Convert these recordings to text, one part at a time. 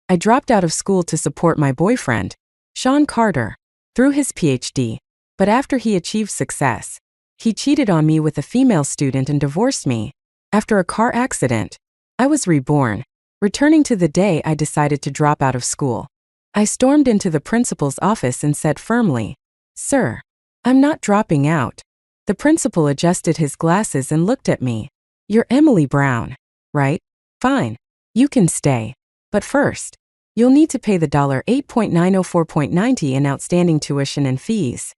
I dropped out of school to support my boyfriend, Sean Carter, through his PhD. But after he achieved success, he cheated on me with a female student and divorced me. After a car accident, I was reborn. Returning to the day I decided to drop out of school, I stormed into the principal's office and said firmly, "Sir, I'm not dropping out." The principal adjusted his glasses and looked at me. "You're Emily Brown, right? Fine. You can stay. But first, you'll need to pay the $8.904.90 in outstanding tuition and fees."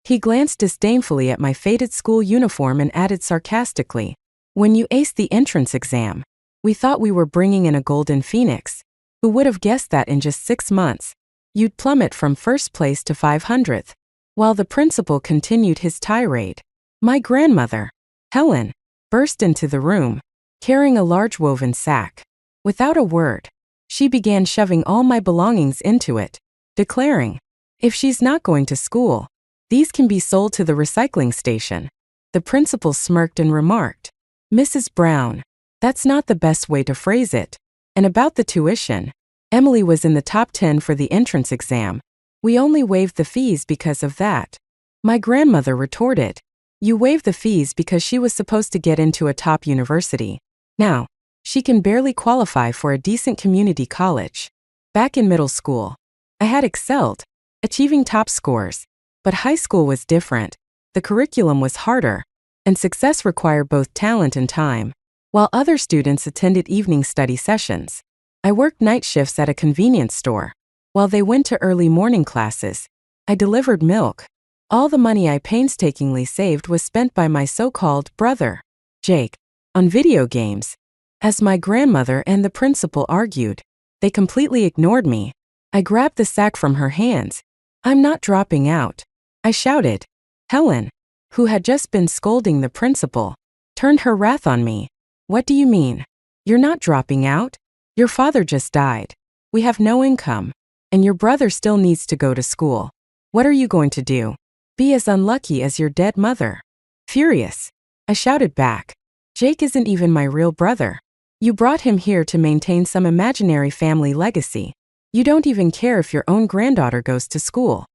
He glanced disdainfully at my faded school uniform and added sarcastically, "When you aced the entrance exam, we thought we were bringing in a golden phoenix. Who would have guessed that in just 6 months, you'd plummet from first place to 500th? While the principal continued his tirade, my grandmother, Helen, burst into the room, carrying a large woven sack. Without a word, she began shoving all my belongings into it, declaring, "If she's not going to school, these can be sold to the recycling station." The principal smirked and remarked, "Mrs. Brown, that's not the best way to phrase it. And about the tuition, Emily was in the top 10 for the entrance exam. We only waived the fees because of that." My grandmother retorted, "You waived the fees because she was supposed to get into a top university. Now, she can barely qualify for a decent community college." Back in middle school, I had excelled, achieving top scores. But high school was different. The curriculum was harder, and success required both talent and time. While other students attended evening study sessions, I worked night shifts at a convenience store. While they went to early morning classes, I delivered milk. All the money I painstakingly saved was spent by my so-called brother, Jake, on video games. As my grandmother and the principal argued, they completely ignored me. I grabbed the sack from her hands. "I'm not dropping out," I shouted. Helen, who had just been scolding the principal, turned her wrath on me. "What do you mean? You're not dropping out? Your father just died. We have no income. And your brother still needs to go to school. What are you going to do? Be as unlucky as your dead mother?" Furious, I shouted back, "Jake isn't even my real brother. You brought him here to maintain some imaginary family legacy. You don't even care if your own granddaughter goes to school."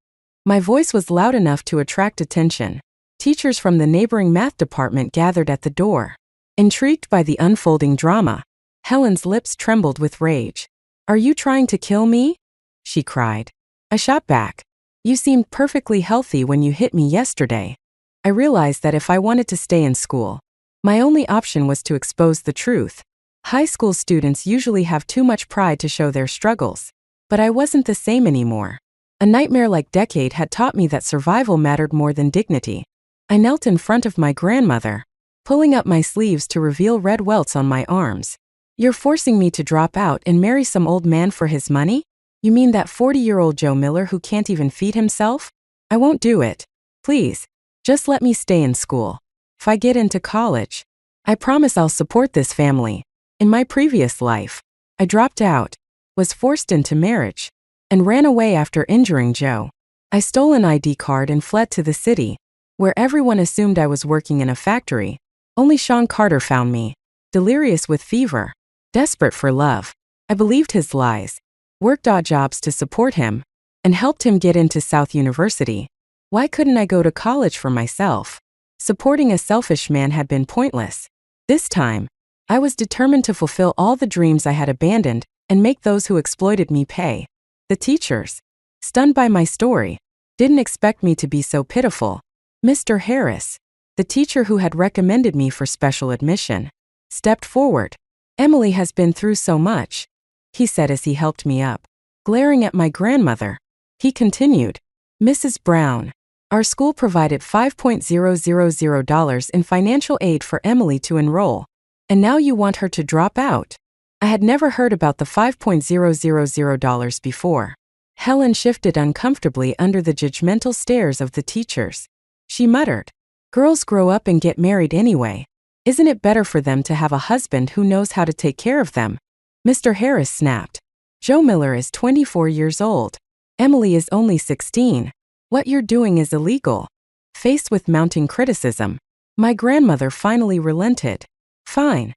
My voice was loud enough to attract attention. Teachers from the neighboring math department gathered at the door. Intrigued by the unfolding drama, Helen's lips trembled with rage. "Are you trying to kill me?" she cried. I shot back, "You seemed perfectly healthy when you hit me yesterday." I realized that if I wanted to stay in school, my only option was to expose the truth. High school students usually have too much pride to show their struggles. But I wasn't the same anymore. A nightmare-like decade had taught me that survival mattered more than dignity. I knelt in front of my grandmother, pulling up my sleeves to reveal red welts on my arms. "You're forcing me to drop out and marry some old man for his money? You mean that 40-year-old Joe Miller who can't even feed himself? I won't do it. Please, just let me stay in school. If I get into college, I promise I'll support this family." In my previous life, I dropped out, was forced into marriage, and ran away after injuring Joe. I stole an ID card and fled to the city, where everyone assumed I was working in a factory. Only Sean Carter found me, delirious with fever, desperate for love. I believed his lies, worked odd jobs to support him, and helped him get into South University. Why couldn't I go to college for myself? Supporting a selfish man had been pointless. This time, I was determined to fulfill all the dreams I had abandoned and make those who exploited me pay. The teachers, stunned by my story, didn't expect me to be so pitiful. Mr. Harris, the teacher who had recommended me for special admission, stepped forward. "Emily has been through so much," he said as he helped me up. Glaring at my grandmother, he continued, "Mrs. Brown, our school provided $5,000 in financial aid for Emily to enroll, and now you want her to drop out." I had never heard about the $5,000 before. Helen shifted uncomfortably under the judgmental stares of the teachers. She muttered, "Girls grow up and get married anyway. Isn't it better for them to have a husband who knows how to take care of them?" Mr. Harris snapped, "Joe Miller is 24 years old. Emily is only 16. What you're doing is illegal." Faced with mounting criticism, my grandmother finally relented. Fine.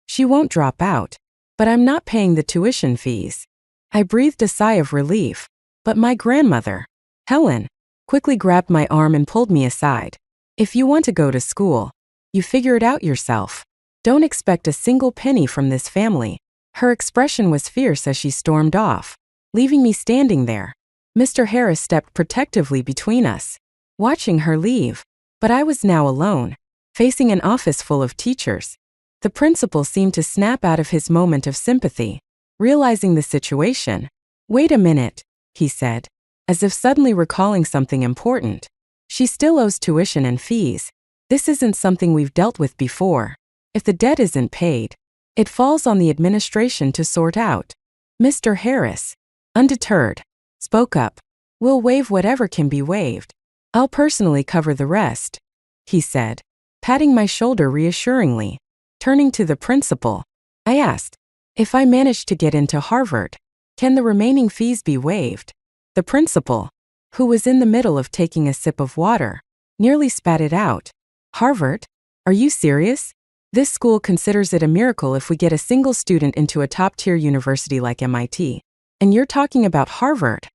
She won't drop out. But I'm not paying the tuition fees. I breathed a sigh of relief. But my grandmother, Helen, quickly grabbed my arm and pulled me aside. If you want to go to school, you figure it out yourself. Don't expect a single penny from this family. Her expression was fierce as she stormed off, leaving me standing there. Mr. Harris stepped protectively between us, watching her leave. But I was now alone, facing an office full of teachers. The principal seemed to snap out of his moment of sympathy, realizing the situation. Wait a minute, he said, as if suddenly recalling something important. She still owes tuition and fees. This isn't something we've dealt with before. If the debt isn't paid, it falls on the administration to sort out. Mr. Harris, undeterred, spoke up. We'll waive whatever can be waived. I'll personally cover the rest, he said, patting my shoulder reassuringly. Turning to the principal, I asked, if I manage to get into Harvard, can the remaining fees be waived? The principal, who was in the middle of taking a sip of water, nearly spat it out. Harvard? Are you serious? This school considers it a miracle if we get a single student into a top-tier university like MIT. And you're talking about Harvard?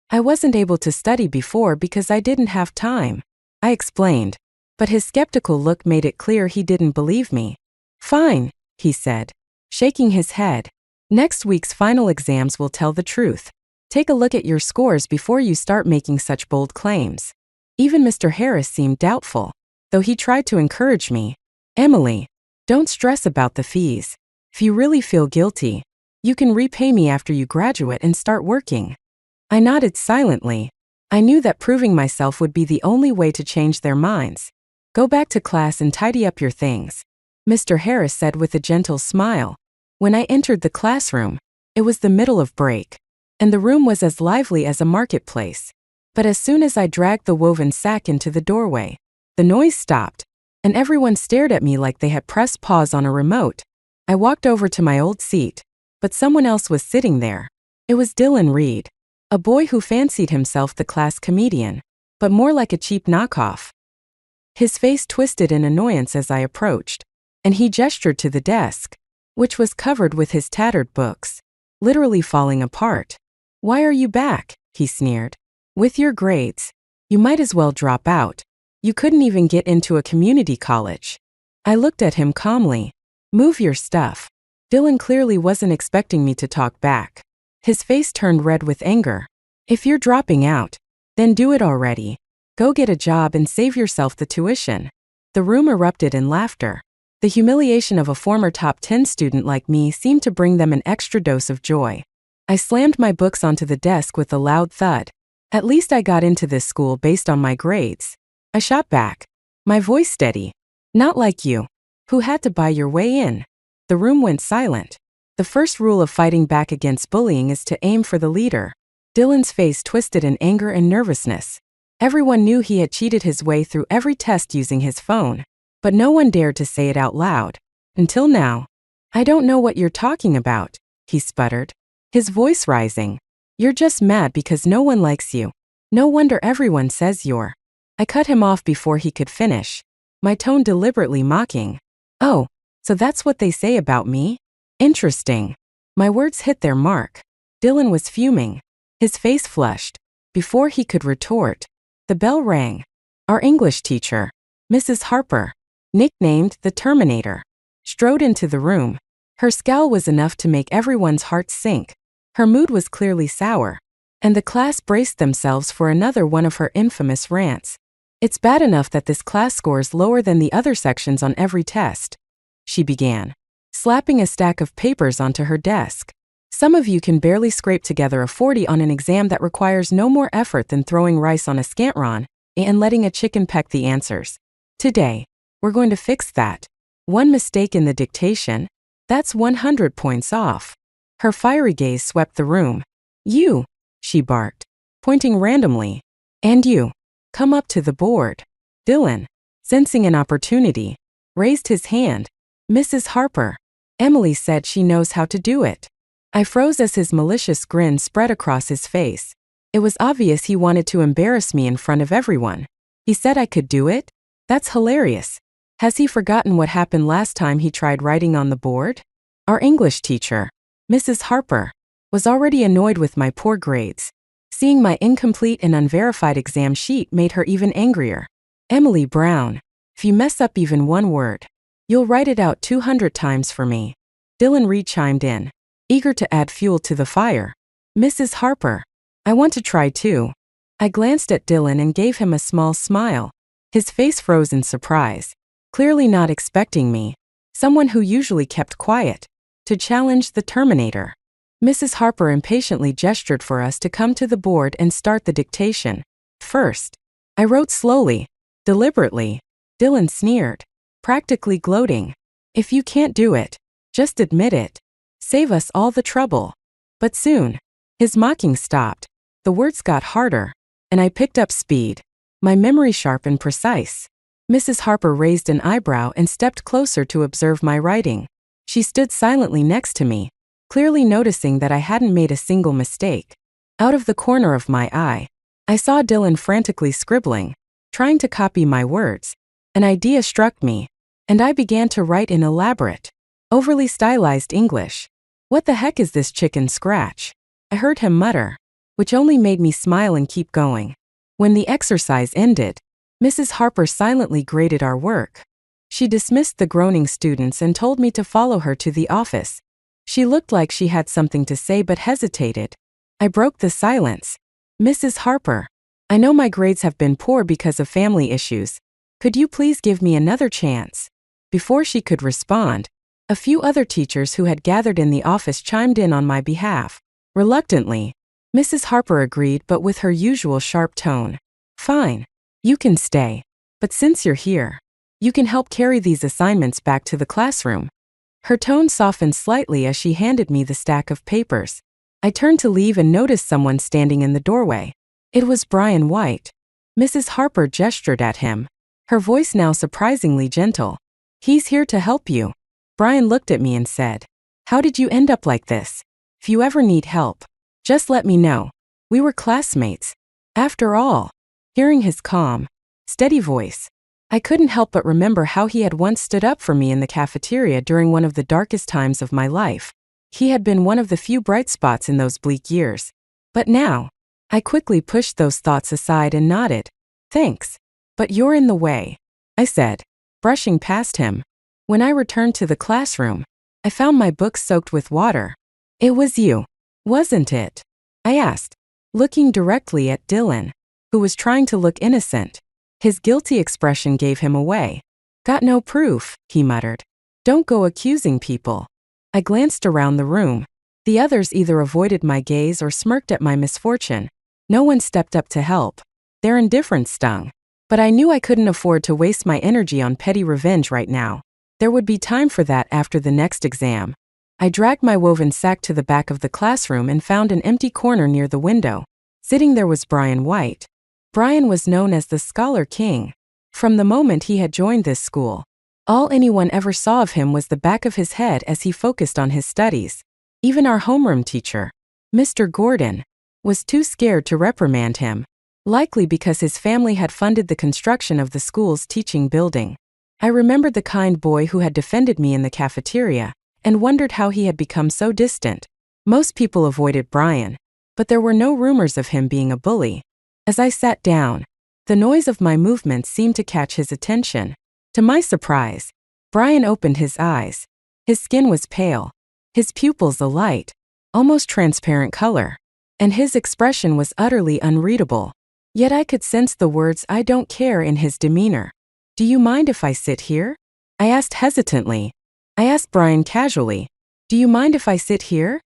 I wasn't able to study before because I didn't have time, I explained. But his skeptical look made it clear he didn't believe me. Fine, he said, shaking his head. Next week's final exams will tell the truth. Take a look at your scores before you start making such bold claims. Even Mr. Harris seemed doubtful, though he tried to encourage me. Emily, don't stress about the fees. If you really feel guilty, you can repay me after you graduate and start working. I nodded silently. I knew that proving myself would be the only way to change their minds. Go back to class and tidy up your things, Mr. Harris said with a gentle smile. When I entered the classroom, it was the middle of break, and the room was as lively as a marketplace. But as soon as I dragged the woven sack into the doorway, the noise stopped, and everyone stared at me like they had pressed pause on a remote. I walked over to my old seat, but someone else was sitting there. It was Dylan Reed, a boy who fancied himself the class comedian, but more like a cheap knockoff. His face twisted in annoyance as I approached, and he gestured to the desk, which was covered with his tattered books, literally falling apart. Why are you back? He sneered. With your grades, you might as well drop out. You couldn't even get into a community college. I looked at him calmly. Move your stuff. Dylan clearly wasn't expecting me to talk back. His face turned red with anger. If you're dropping out, then do it already. Go get a job and save yourself the tuition. The room erupted in laughter. The humiliation of a former top 10 student like me seemed to bring them an extra dose of joy. I slammed my books onto the desk with a loud thud. At least I got into this school based on my grades. I shot back, my voice steady. Not like you, who had to buy your way in. The room went silent. The first rule of fighting back against bullying is to aim for the leader. Dylan's face twisted in anger and nervousness. Everyone knew he had cheated his way through every test using his phone, but no one dared to say it out loud. Until now. I don't know what you're talking about, he sputtered, his voice rising. You're just mad because no one likes you. No wonder everyone says you're. I cut him off before he could finish, my tone deliberately mocking. Oh, so that's what they say about me? Interesting. My words hit their mark. Dylan was fuming. His face flushed. Before he could retort, the bell rang. Our English teacher, Mrs. Harper, nicknamed the Terminator, strode into the room. Her scowl was enough to make everyone's hearts sink. Her mood was clearly sour, and the class braced themselves for another one of her infamous rants. It's bad enough that this class scores lower than the other sections on every test, she began, slapping a stack of papers onto her desk. Some of you can barely scrape together a 40 on an exam that requires no more effort than throwing rice on a scantron and letting a chicken peck the answers. Today, we're going to fix that. One mistake in the dictation, that's 100 points off. Her fiery gaze swept the room. You, she barked, pointing randomly. And you, come up to the board. Dylan, sensing an opportunity, raised his hand. Mrs. Harper, Emily said she knows how to do it. I froze as his malicious grin spread across his face. It was obvious he wanted to embarrass me in front of everyone. He said I could do it? That's hilarious. Has he forgotten what happened last time he tried writing on the board? Our English teacher, Mrs. Harper, was already annoyed with my poor grades. Seeing my incomplete and unverified exam sheet made her even angrier. Emily Brown, if you mess up even one word, you'll write it out 200 times for me. Dylan Reed chimed in, eager to add fuel to the fire. Mrs. Harper, I want to try too. I glanced at Dylan and gave him a small smile. His face froze in surprise, clearly not expecting me, someone who usually kept quiet, to challenge the Terminator. Mrs. Harper impatiently gestured for us to come to the board and start the dictation. First, I wrote slowly, deliberately. Dylan sneered, practically gloating. If you can't do it, just admit it. Save us all the trouble. But soon, his mocking stopped. The words got harder, and I picked up speed, my memory sharp and precise. Mrs. Harper raised an eyebrow and stepped closer to observe my writing. She stood silently next to me, clearly noticing that I hadn't made a single mistake. Out of the corner of my eye, I saw Dylan frantically scribbling, trying to copy my words. An idea struck me, and I began to write in elaborate, overly stylized English. What the heck is this chicken scratch? I heard him mutter, which only made me smile and keep going. When the exercise ended, Mrs. Harper silently graded our work. She dismissed the groaning students and told me to follow her to the office. She looked like she had something to say but hesitated. I broke the silence. Mrs. Harper, I know my grades have been poor because of family issues. Could you please give me another chance? Before she could respond, a few other teachers who had gathered in the office chimed in on my behalf. Reluctantly, Mrs. Harper agreed, but with her usual sharp tone. Fine, you can stay. But since you're here, you can help carry these assignments back to the classroom. Her tone softened slightly as she handed me the stack of papers. I turned to leave and noticed someone standing in the doorway. It was Brian White. Mrs. Harper gestured at him, her voice now surprisingly gentle. He's here to help you. Brian looked at me and said, How did you end up like this? If you ever need help, just let me know. We were classmates. After all. Hearing his calm, steady voice, I couldn't help but remember how he had once stood up for me in the cafeteria during one of the darkest times of my life. He had been one of the few bright spots in those bleak years. But now, I quickly pushed those thoughts aside and nodded. Thanks. But you're in the way, I said, brushing past him. When I returned to the classroom, I found my book soaked with water. It was you, wasn't it? I asked, looking directly at Dylan, who was trying to look innocent. His guilty expression gave him away. Got no proof, he muttered. Don't go accusing people. I glanced around the room. The others either avoided my gaze or smirked at my misfortune. No one stepped up to help. Their indifference stung. But I knew I couldn't afford to waste my energy on petty revenge right now. There would be time for that after the next exam. I dragged my woven sack to the back of the classroom and found an empty corner near the window. Sitting there was Brian White. Brian was known as the Scholar King. From the moment he had joined this school, all anyone ever saw of him was the back of his head as he focused on his studies. Even our homeroom teacher, Mr. Gordon, was too scared to reprimand him, likely because his family had funded the construction of the school's teaching building. I remembered the kind boy who had defended me in the cafeteria, and wondered how he had become so distant. Most people avoided Brian, but there were no rumors of him being a bully. As I sat down, the noise of my movements seemed to catch his attention. To my surprise, Brian opened his eyes. His skin was pale, his pupils a light, almost transparent color, and his expression was utterly unreadable. Yet I could sense the words "I don't care" in his demeanor. Do you mind if I sit here? I asked hesitantly. I asked Brian casually, do you mind if I sit here?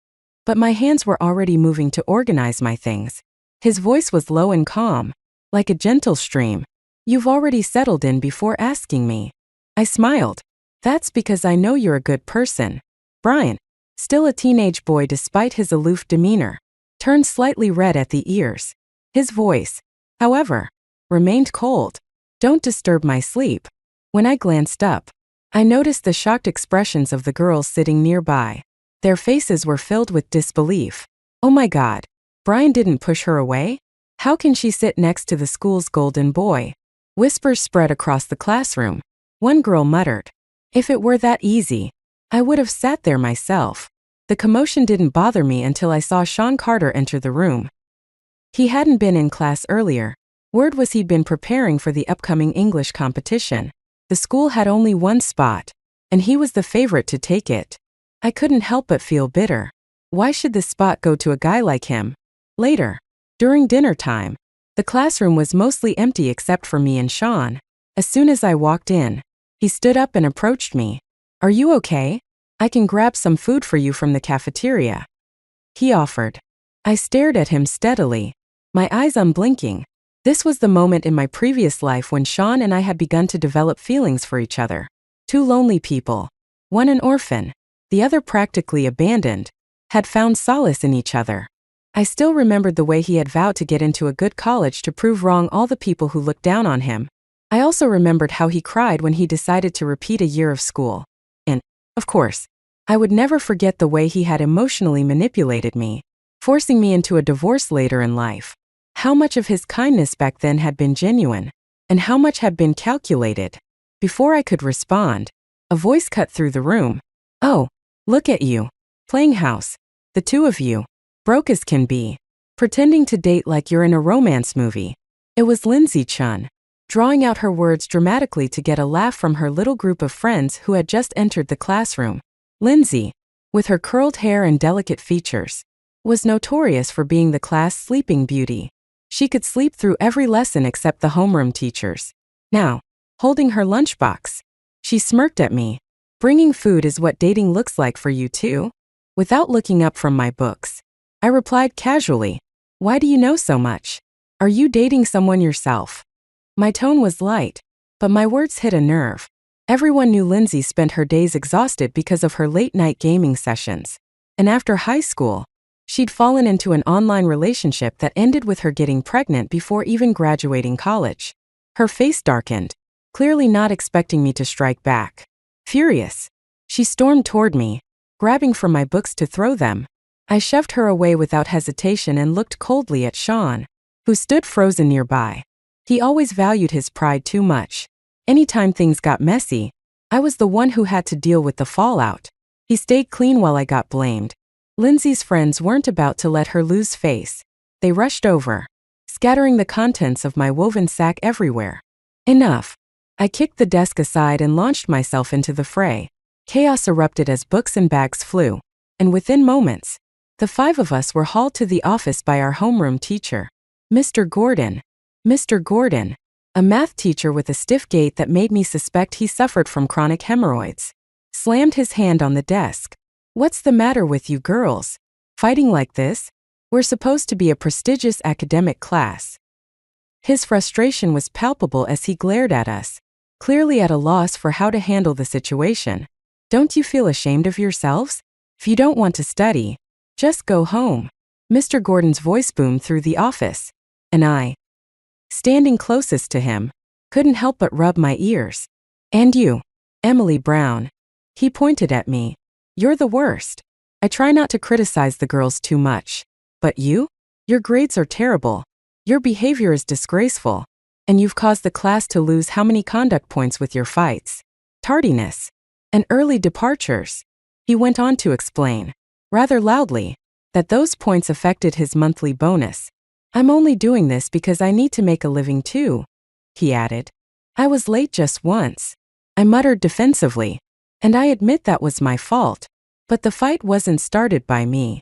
But my hands were already moving to organize my things. His voice was low and calm, like a gentle stream. You've already settled in before asking me. I smiled. That's because I know you're a good person. Brian, still a teenage boy despite his aloof demeanor, turned slightly red at the ears. His voice, however, remained cold. Don't disturb my sleep. When I glanced up, I noticed the shocked expressions of the girls sitting nearby. Their faces were filled with disbelief. Oh my God, Brian didn't push her away? How can she sit next to the school's golden boy? Whispers spread across the classroom. One girl muttered, if it were that easy, I would have sat there myself. The commotion didn't bother me until I saw Sean Carter enter the room. He hadn't been in class earlier. Word was he'd been preparing for the upcoming English competition. The school had only one spot, and he was the favorite to take it. I couldn't help but feel bitter. Why should this spot go to a guy like him? Later, during dinner time, the classroom was mostly empty except for me and Sean. As soon as I walked in, he stood up and approached me. "Are you okay? I can grab some food for you from the cafeteria," he offered. I stared at him steadily, my eyes unblinking. This was the moment in my previous life when Sean and I had begun to develop feelings for each other. Two lonely people, one an orphan, the other practically abandoned, had found solace in each other. I still remembered the way he had vowed to get into a good college to prove wrong all the people who looked down on him. I also remembered how he cried when he decided to repeat a year of school. And, of course, I would never forget the way he had emotionally manipulated me, forcing me into a divorce later in life. How much of his kindness back then had been genuine, and how much had been calculated? Before I could respond, a voice cut through the room. "Oh, look at you. Playing house. The two of you. Broke as can be. Pretending to date like you're in a romance movie." It was Lindsay Chun, drawing out her words dramatically to get a laugh from her little group of friends who had just entered the classroom. Lindsay, with her curled hair and delicate features, was notorious for being the class sleeping beauty. She could sleep through every lesson except the homeroom teachers. Now, holding her lunchbox, she smirked at me. "Bringing food is what dating looks like for you too?" Without looking up from my books, I replied casually, "Why do you know so much? Are you dating someone yourself?" My tone was light, but my words hit a nerve. Everyone knew Lindsay spent her days exhausted because of her late-night gaming sessions. And after high school, she'd fallen into an online relationship that ended with her getting pregnant before even graduating college. Her face darkened, clearly not expecting me to strike back. Furious, she stormed toward me, grabbing from my books to throw them. I shoved her away without hesitation and looked coldly at Sean, who stood frozen nearby. He always valued his pride too much. Anytime things got messy, I was the one who had to deal with the fallout. He stayed clean while I got blamed. Lindsay's friends weren't about to let her lose face. They rushed over, scattering the contents of my woven sack everywhere. Enough. I kicked the desk aside and launched myself into the fray. Chaos erupted as books and bags flew, and within moments, the five of us were hauled to the office by our homeroom teacher, Mr. Gordon. Mr. Gordon, a math teacher with a stiff gait that made me suspect he suffered from chronic hemorrhoids, slammed his hand on the desk. "What's the matter with you girls? Fighting like this? We're supposed to be a prestigious academic class." His frustration was palpable as he glared at us, clearly at a loss for how to handle the situation. "Don't you feel ashamed of yourselves? If you don't want to study, just go home." Mr. Gordon's voice boomed through the office, and I, standing closest to him, couldn't help but rub my ears. "And you, Emily Brown." He pointed at me. "You're the worst. I try not to criticize the girls too much. But you? Your grades are terrible. Your behavior is disgraceful. And you've caused the class to lose how many conduct points with your fights, tardiness, and early departures." He went on to explain, rather loudly, that those points affected his monthly bonus. "I'm only doing this because I need to make a living too," he added. "I was late just once," I muttered defensively, "and I admit that was my fault. But the fight wasn't started by me."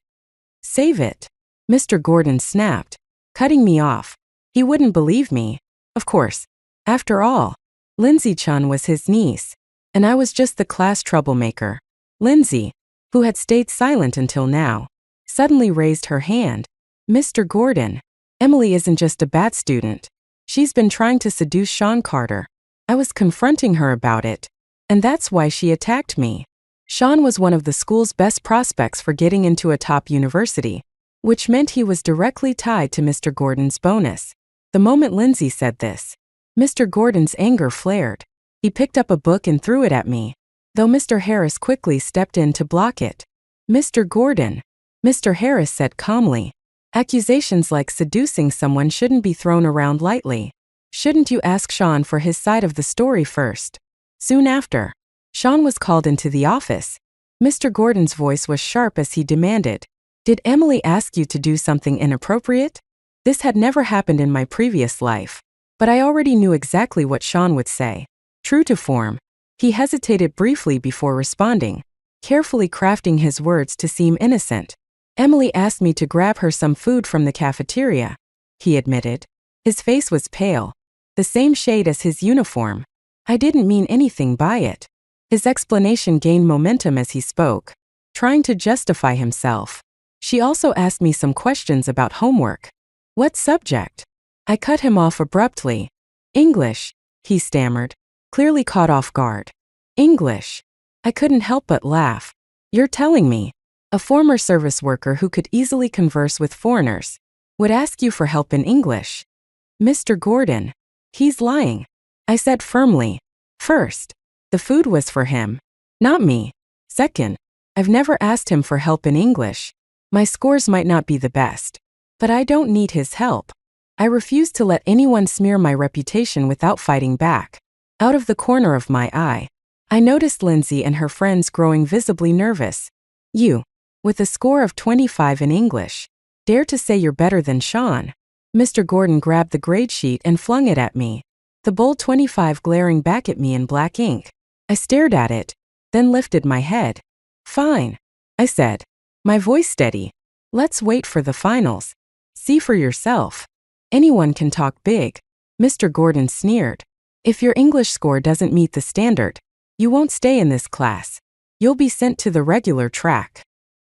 "Save it," Mr. Gordon snapped, cutting me off. He wouldn't believe me. Of course. After all, Lindsay Chun was his niece, and I was just the class troublemaker. Lindsay, who had stayed silent until now, suddenly raised her hand. "Mr. Gordon, Emily isn't just a bad student. She's been trying to seduce Sean Carter. I was confronting her about it, and that's why she attacked me." Sean was one of the school's best prospects for getting into a top university, which meant he was directly tied to Mr. Gordon's bonus. The moment Lindsay said this, Mr. Gordon's anger flared. He picked up a book and threw it at me, though Mr. Harris quickly stepped in to block it. "Mr. Gordon," Mr. Harris said calmly, "accusations like seducing someone shouldn't be thrown around lightly. Shouldn't you ask Sean for his side of the story first?" Soon after, Sean was called into the office. Mr. Gordon's voice was sharp as he demanded, "Did Emily ask you to do something inappropriate?" This had never happened in my previous life, but I already knew exactly what Sean would say. True to form, he hesitated briefly before responding, carefully crafting his words to seem innocent. "Emily asked me to grab her some food from the cafeteria," he admitted. His face was pale, the same shade as his uniform. "I didn't mean anything by it." His explanation gained momentum as he spoke, trying to justify himself. "She also asked me some questions about homework." "What subject?" I cut him off abruptly. "English," he stammered, clearly caught off guard. "English?" I couldn't help but laugh. "You're telling me a former service worker who could easily converse with foreigners would ask you for help in English?" "Mr. Gordon, he's lying," I said firmly. "First, the food was for him, not me. Second, I've never asked him for help in English. My scores might not be the best, but I don't need his help." I refused to let anyone smear my reputation without fighting back. Out of the corner of my eye, I noticed Lindsay and her friends growing visibly nervous. "You, with a score of 25 in English, dare to say you're better than Sean?" Mr. Gordon grabbed the grade sheet and flung it at me, the bold 25 glaring back at me in black ink. I stared at it, then lifted my head. "Fine," I said, my voice steady. "Let's wait for the finals. See for yourself. Anyone can talk big." Mr. Gordon sneered. "If your English score doesn't meet the standard, you won't stay in this class. You'll be sent to the regular track."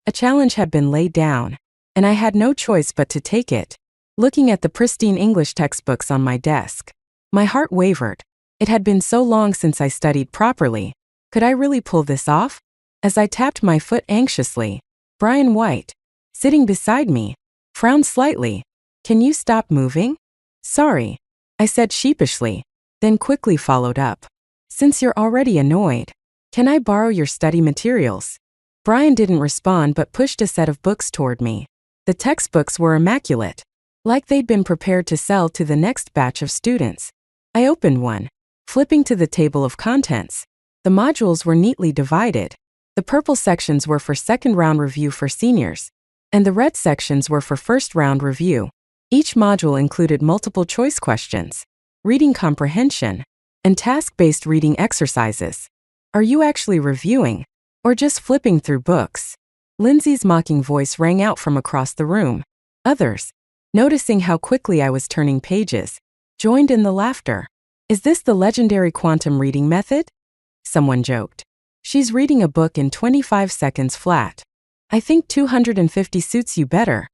A challenge had been laid down, and I had no choice but to take it. Looking at the pristine English textbooks on my desk, my heart wavered. It had been so long since I studied properly. Could I really pull this off? As I tapped my foot anxiously, Brian White, sitting beside me, frowned slightly. "Can you stop moving?" "Sorry," I said sheepishly, then quickly followed up. "Since you're already annoyed, can I borrow your study materials?" Brian didn't respond but pushed a set of books toward me. The textbooks were immaculate, like they'd been prepared to sell to the next batch of students. I opened one, flipping to the table of contents. The modules were neatly divided. The purple sections were for second-round review for seniors, and the red sections were for first-round review. Each module included multiple-choice questions, reading comprehension, and task-based reading exercises. "Are you actually reviewing, or just flipping through books?" Lindsay's mocking voice rang out from across the room. Others, noticing how quickly I was turning pages, joined in the laughter. "Is this the legendary quantum reading method?" someone joked. "She's reading a book in 25 seconds flat. I think 250 suits you better,"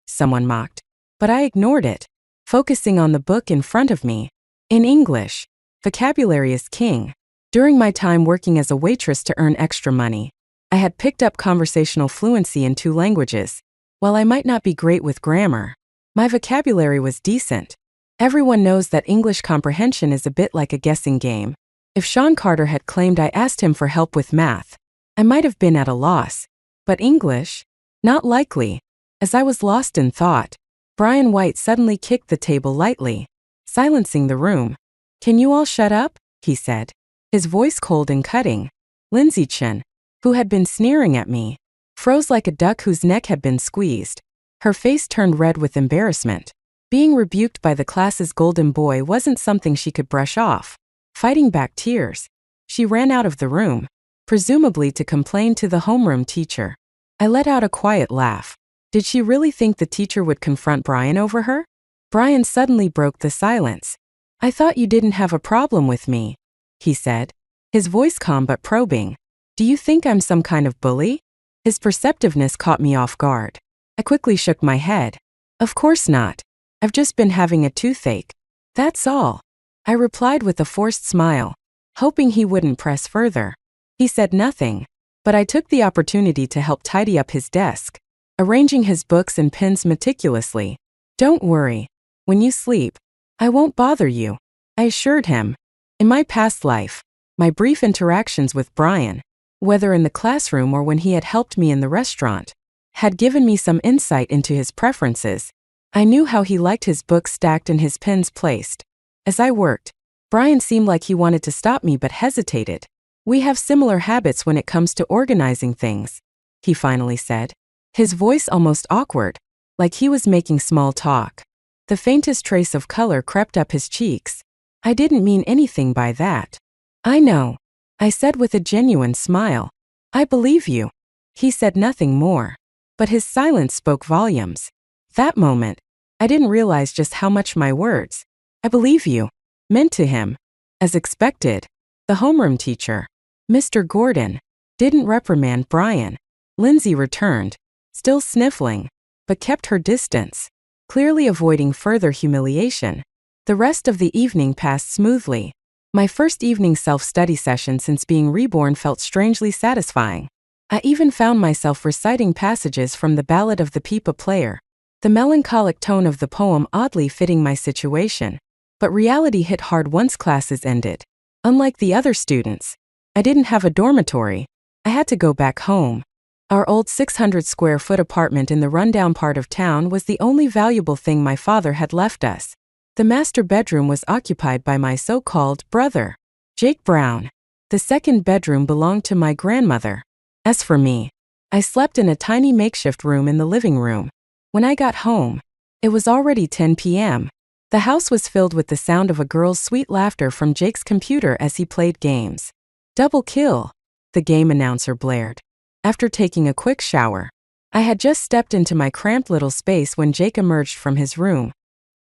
someone mocked. But I ignored it, focusing on the book in front of me. In English, vocabulary is king. During my time working as a waitress to earn extra money, I had picked up conversational fluency in 2 languages. While I might not be great with grammar, my vocabulary was decent. Everyone knows that English comprehension is a bit like a guessing game. If Sean Carter had claimed I asked him for help with math, I might have been at a loss. But English? Not likely. As I was lost in thought, Brian White suddenly kicked the table lightly, silencing the room. "Can you all shut up?" he said, his voice cold and cutting. Lindsay Chen, who had been sneering at me, froze like a duck whose neck had been squeezed. Her face turned red with embarrassment. Being rebuked by the class's golden boy wasn't something she could brush off. Fighting back tears, she ran out of the room, presumably to complain to the homeroom teacher. I let out a quiet laugh. Did she really think the teacher would confront Brian over her? Brian suddenly broke the silence. "I thought you didn't have a problem with me," he said, his voice calm but probing. "Do you think I'm some kind of bully?" His perceptiveness caught me off guard. I quickly shook my head. "Of course not. I've just been having a toothache. That's all," I replied with a forced smile, hoping he wouldn't press further. He said nothing, but I took the opportunity to help tidy up his desk, arranging his books and pens meticulously. "Don't worry. When you sleep, I won't bother you," I assured him. In my past life, my brief interactions with Brian, whether in the classroom or when he had helped me in the restaurant, had given me some insight into his preferences. I knew how he liked his books stacked and his pens placed. As I worked, Brian seemed like he wanted to stop me but hesitated. We have similar habits when it comes to organizing things, he finally said. His voice almost awkward, like he was making small talk. The faintest trace of color crept up his cheeks. I didn't mean anything by that. I know, I said with a genuine smile. I believe you. He said nothing more, but his silence spoke volumes. That moment, I didn't realize just how much my words, I believe you, meant to him. As expected, the homeroom teacher, Mr. Gordon, didn't reprimand Brian. Lindsay returned, still sniffling, but kept her distance, clearly avoiding further humiliation. The rest of the evening passed smoothly. My first evening self-study session since being reborn felt strangely satisfying. I even found myself reciting passages from the Ballad of the Pipa Player, the melancholic tone of the poem oddly fitting my situation. But reality hit hard once classes ended. Unlike the other students, I didn't have a dormitory. I had to go back home. Our old 600-square-foot apartment in the rundown part of town was the only valuable thing my father had left us. The master bedroom was occupied by my so-called brother, Jake Brown. The second bedroom belonged to my grandmother. As for me, I slept in a tiny makeshift room in the living room. When I got home, it was already 10 p.m. The house was filled with the sound of a girl's sweet laughter from Jake's computer as he played games. Double kill, the game announcer blared. After taking a quick shower, I had just stepped into my cramped little space when Jake emerged from his room.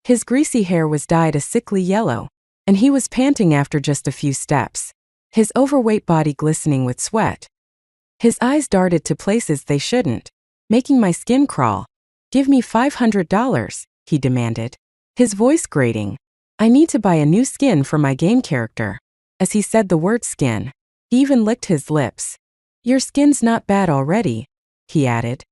His greasy hair was dyed a sickly yellow, and he was panting after just a few steps, his overweight body glistening with sweat. His eyes darted to places they shouldn't, making my skin crawl. Give me $500, he demanded, his voice grating. I need to buy a new skin for my game character. As he said the word skin, he even licked his lips. Your skin's not bad already, he added,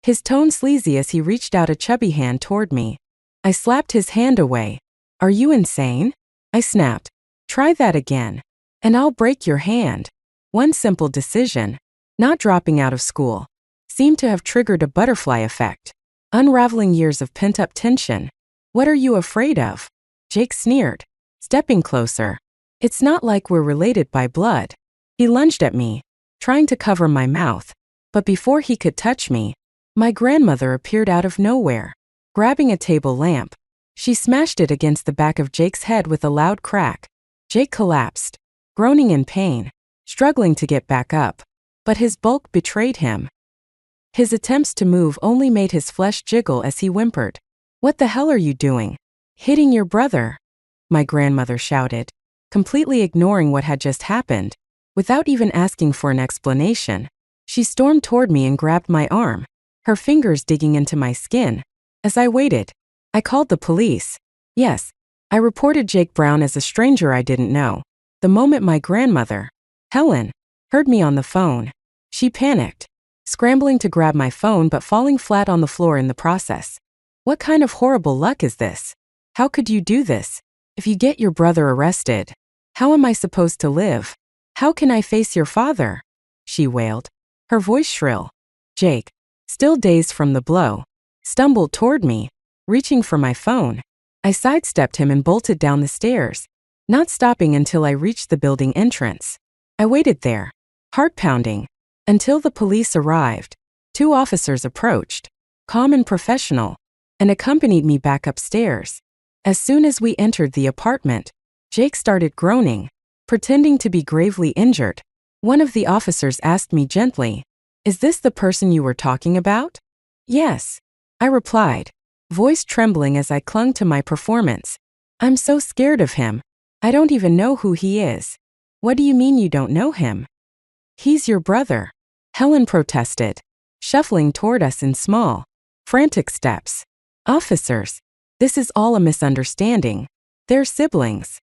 his tone sleazy as he reached out a chubby hand toward me. I slapped his hand away. Are you insane? I snapped. Try that again, and I'll break your hand. One simple decision, not dropping out of school, seemed to have triggered a butterfly effect, unraveling years of pent-up tension. What are you afraid of? Jake sneered, stepping closer. It's not like we're related by blood. He lunged at me, trying to cover my mouth, but before he could touch me, my grandmother appeared out of nowhere. Grabbing a table lamp, she smashed it against the back of Jake's head with a loud crack. Jake collapsed, groaning in pain, struggling to get back up, but his bulk betrayed him. His attempts to move only made his flesh jiggle as he whimpered. What the hell are you doing? Hitting your brother? My grandmother shouted, completely ignoring what had just happened. Without even asking for an explanation, she stormed toward me and grabbed my arm, her fingers digging into my skin. As I waited, I called the police. Yes, I reported Jake Brown as a stranger I didn't know. The moment my grandmother, Helen, heard me on the phone, she panicked, scrambling to grab my phone but falling flat on the floor in the process. What kind of horrible luck is this? How could you do this? If you get your brother arrested, how am I supposed to live? How can I face your father? She wailed, her voice shrill. Jake, still dazed from the blow, stumbled toward me, reaching for my phone. I sidestepped him and bolted down the stairs, not stopping until I reached the building entrance. I waited there, heart pounding, until the police arrived. 2 officers approached, calm and professional, and accompanied me back upstairs. As soon as we entered the apartment, Jake started groaning, pretending to be gravely injured. One of the officers asked me gently, "Is this the person you were talking about?" "Yes," I replied, voice trembling as I clung to my performance. "I'm so scared of him. I don't even know who he is." "What do you mean you don't know him?" "He's your brother," Helen protested, shuffling toward us in small, frantic steps. "Officers, this is all a misunderstanding. They're siblings.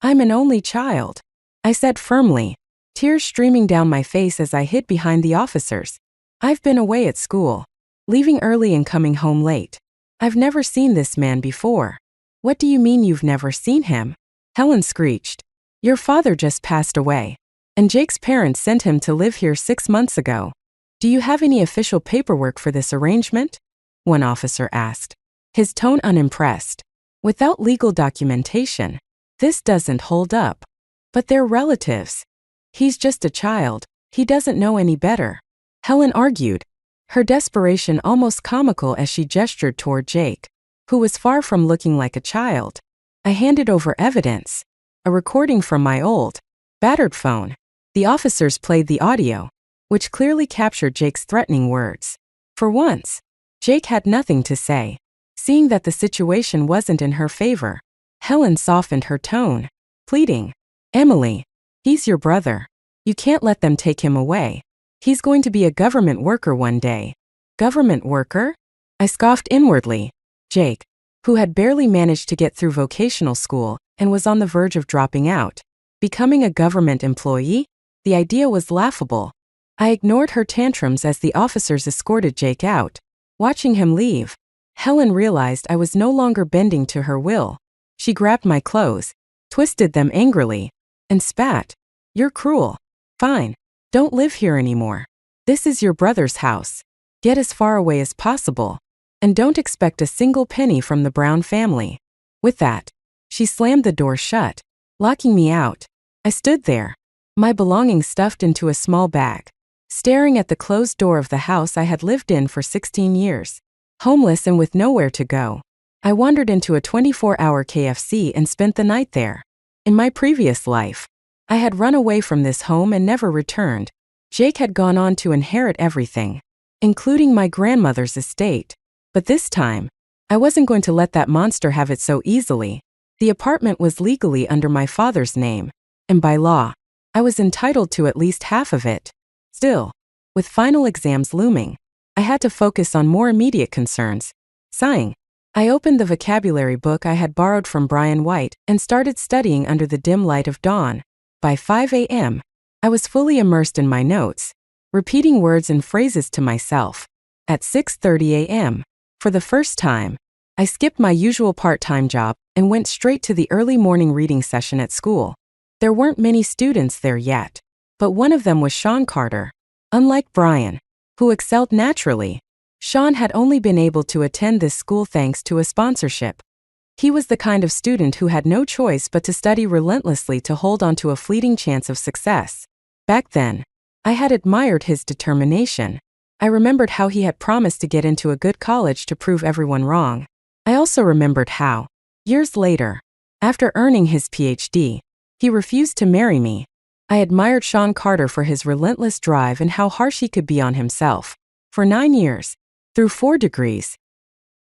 I'm an only child," I said firmly, tears streaming down my face as I hid behind the officers. "I've been away at school, leaving early and coming home late. I've never seen this man before." "What do you mean you've never seen him?" Helen screeched. "Your father just passed away, and Jake's parents sent him to live here 6 months ago. Do you have any official paperwork for this arrangement?" one officer asked, his tone unimpressed. "Without legal documentation, this doesn't hold up." "But they're relatives." He's just a child. He doesn't know any better. Helen argued, her desperation almost comical as she gestured toward Jake, who was far from looking like a child. I handed over evidence, a recording from my old, battered phone. The officers played the audio, which clearly captured Jake's threatening words. For once, Jake had nothing to say. Seeing that the situation wasn't in her favor, Helen softened her tone, pleading, Emily, he's your brother. You can't let them take him away. He's going to be a government worker one day. Government worker? I scoffed inwardly. Jake, who had barely managed to get through vocational school and was on the verge of dropping out, becoming a government employee? The idea was laughable. I ignored her tantrums as the officers escorted Jake out. Watching him leave, Helen realized I was no longer bending to her will. She grabbed my clothes, twisted them angrily, and spat. You're cruel. Fine. Don't live here anymore. This is your brother's house. Get as far away as possible. And don't expect a single penny from the Brown family. With that, she slammed the door shut, locking me out. I stood there, my belongings stuffed into a small bag, staring at the closed door of the house I had lived in for 16 years. Homeless and with nowhere to go, I wandered into a 24-hour KFC and spent the night there. In my previous life, I had run away from this home and never returned. Jake had gone on to inherit everything, including my grandmother's estate. But this time, I wasn't going to let that monster have it so easily. The apartment was legally under my father's name, and by law, I was entitled to at least half of it. Still, with final exams looming, I had to focus on more immediate concerns. Sighing, I opened the vocabulary book I had borrowed from Brian White and started studying under the dim light of dawn. By 5 a.m., I was fully immersed in my notes, repeating words and phrases to myself. At 6:30 a.m., for the first time, I skipped my usual part-time job and went straight to the early morning reading session at school. There weren't many students there yet, but one of them was Sean Carter. Unlike Brian, who excelled naturally, Sean had only been able to attend this school thanks to a sponsorship. He was the kind of student who had no choice but to study relentlessly to hold on to a fleeting chance of success. Back then, I had admired his determination. I remembered how he had promised to get into a good college to prove everyone wrong. I also remembered how, years later, after earning his PhD, he refused to marry me. I admired Sean Carter for his relentless drive and how harsh he could be on himself. For 9 years, through 4 degrees,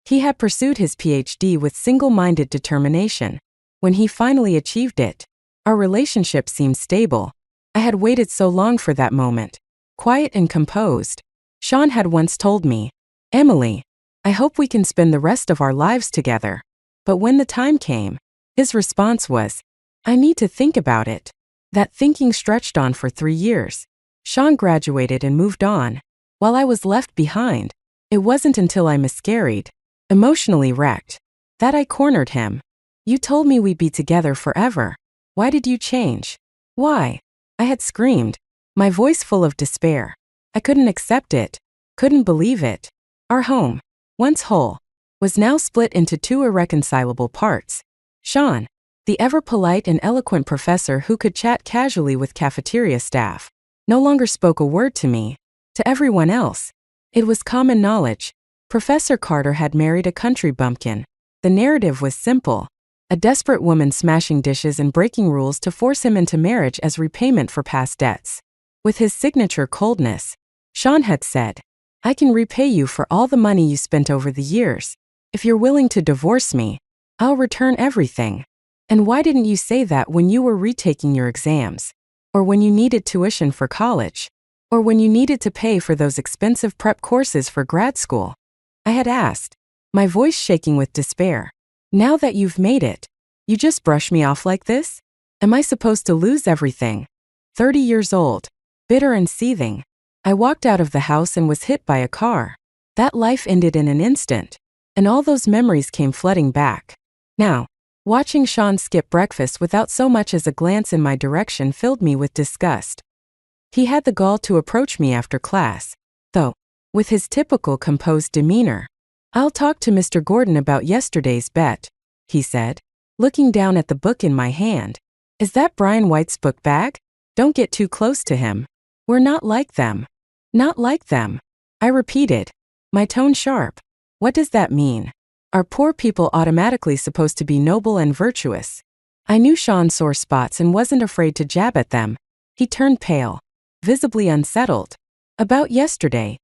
he had pursued his PhD with single-minded determination. When he finally achieved it, our relationship seemed stable. I had waited so long for that moment, quiet and composed. Sean had once told me, Emily, I hope we can spend the rest of our lives together. But when the time came, his response was, I need to think about it. That thinking stretched on for 3 years. Sean graduated and moved on, while I was left behind. It wasn't until I miscarried, emotionally wrecked, that I cornered him. You told me we'd be together forever. Why did you change? Why? I had screamed, my voice full of despair. I couldn't accept it, couldn't believe it. Our home, once whole, was now split into 2 irreconcilable parts. Sean, the ever-polite and eloquent professor who could chat casually with cafeteria staff, no longer spoke a word to me. To everyone else, it was common knowledge. Professor Carter had married a country bumpkin. The narrative was simple. A desperate woman smashing dishes and breaking rules to force him into marriage as repayment for past debts. With his signature coldness, Sean had said, I can repay you for all the money you spent over the years. If you're willing to divorce me, I'll return everything. And why didn't you say that when you were retaking your exams? Or when you needed tuition for college? Or when you needed to pay for those expensive prep courses for grad school? I had asked, my voice shaking with despair. Now that you've made it, you just brush me off like this? Am I supposed to lose everything? 30 years old, bitter and seething, I walked out of the house and was hit by a car. That life ended in an instant, and all those memories came flooding back. Now, watching Sean skip breakfast without so much as a glance in my direction filled me with disgust. He had the gall to approach me after class, though, with his typical composed demeanor. I'll talk to Mr. Gordon about yesterday's bet, he said, looking down at the book in my hand. Is that Brian White's book bag? Don't get too close to him. We're not like them. Not like them. I repeated, my tone sharp. What does that mean? Are poor people automatically supposed to be noble and virtuous? I knew Sean's sore spots and wasn't afraid to jab at them. He turned pale, visibly unsettled. About yesterday,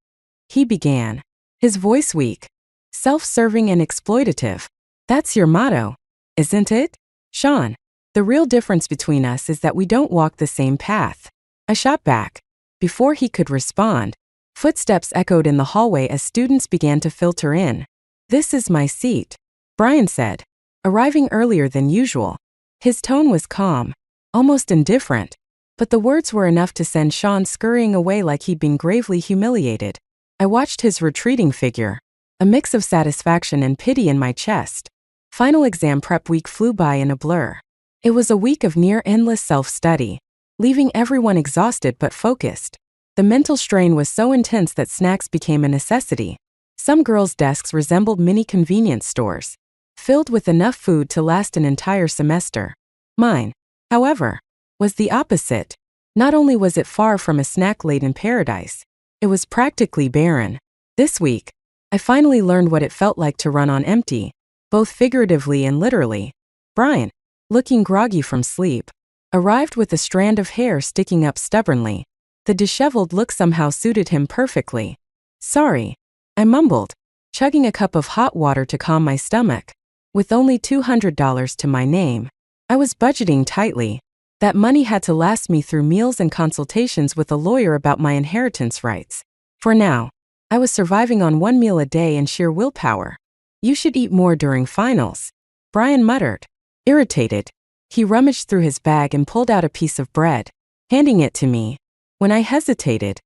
he began, his voice weak, self-serving and exploitative. That's your motto, isn't it? Sean, the real difference between us is that we don't walk the same path. I shot back. Before he could respond, footsteps echoed in the hallway as students began to filter in. This is my seat, Brian said, arriving earlier than usual. His tone was calm, almost indifferent, but the words were enough to send Sean scurrying away like he'd been gravely humiliated. I watched his retreating figure, a mix of satisfaction and pity in my chest. Final exam prep week flew by in a blur. It was a week of near-endless self-study, leaving everyone exhausted but focused. The mental strain was so intense that snacks became a necessity. Some girls' desks resembled mini convenience stores, filled with enough food to last an entire semester. Mine, however, was the opposite. Not only was it far from a snack-laden paradise, it was practically barren. This week, I finally learned what it felt like to run on empty, both figuratively and literally. Brian, looking groggy from sleep, arrived with a strand of hair sticking up stubbornly. The disheveled look somehow suited him perfectly. Sorry, I mumbled, chugging a cup of hot water to calm my stomach. With only $200 to my name, I was budgeting tightly. That money had to last me through meals and consultations with a lawyer about my inheritance rights. For now, I was surviving on one meal a day and sheer willpower. You should eat more during finals, Brian muttered. Irritated, he rummaged through his bag and pulled out a piece of bread, handing it to me. When I hesitated,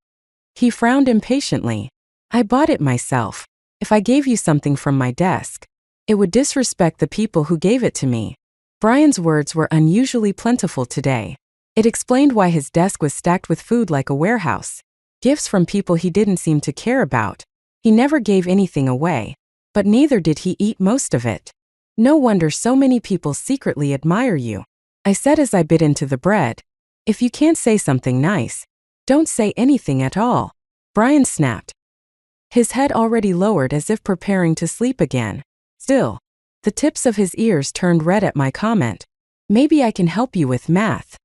he frowned impatiently. I bought it myself. If I gave you something from my desk, it would disrespect the people who gave it to me. Brian's words were unusually plentiful today. It explained why his desk was stacked with food like a warehouse. Gifts from people he didn't seem to care about. He never gave anything away, but neither did he eat most of it. No wonder so many people secretly admire you, I said as I bit into the bread. If you can't say something nice, don't say anything at all, Brian snapped, his head already lowered as if preparing to sleep again. Still, the tips of his ears turned red at my comment. Maybe I can help you with math,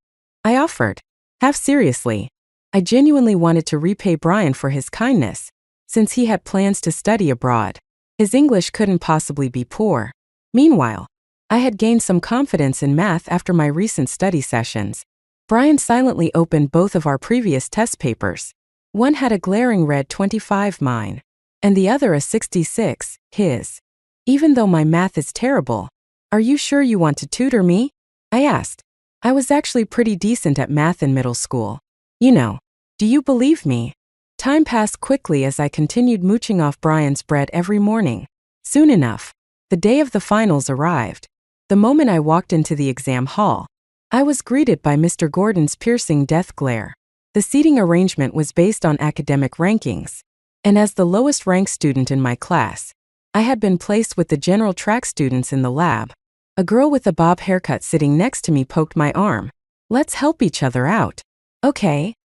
I offered, half seriously. I genuinely wanted to repay Brian for his kindness, since he had plans to study abroad. His English couldn't possibly be poor. Meanwhile, I had gained some confidence in math after my recent study sessions. Brian silently opened both of our previous test papers. One had a glaring red 25, mine, and the other a 66, his. Even though my math is terrible, are you sure you want to tutor me? I asked. I was actually pretty decent at math in middle school. You know, do you believe me? Time passed quickly as I continued mooching off Brian's bread every morning. Soon enough, the day of the finals arrived. The moment I walked into the exam hall, I was greeted by Mr. Gordon's piercing death glare. The seating arrangement was based on academic rankings, and as the lowest-ranked student in my class, I had been placed with the general track students in the lab. A girl with a bob haircut sitting next to me poked my arm. Let's help each other out. Okay,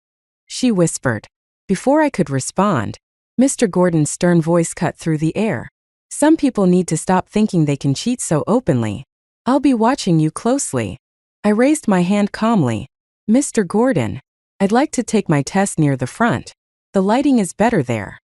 she whispered. Before I could respond, Mr. Gordon's stern voice cut through the air. Some people need to stop thinking they can cheat so openly. I'll be watching you closely. I raised my hand calmly. Mr. Gordon, I'd like to take my test near the front. The lighting is better there.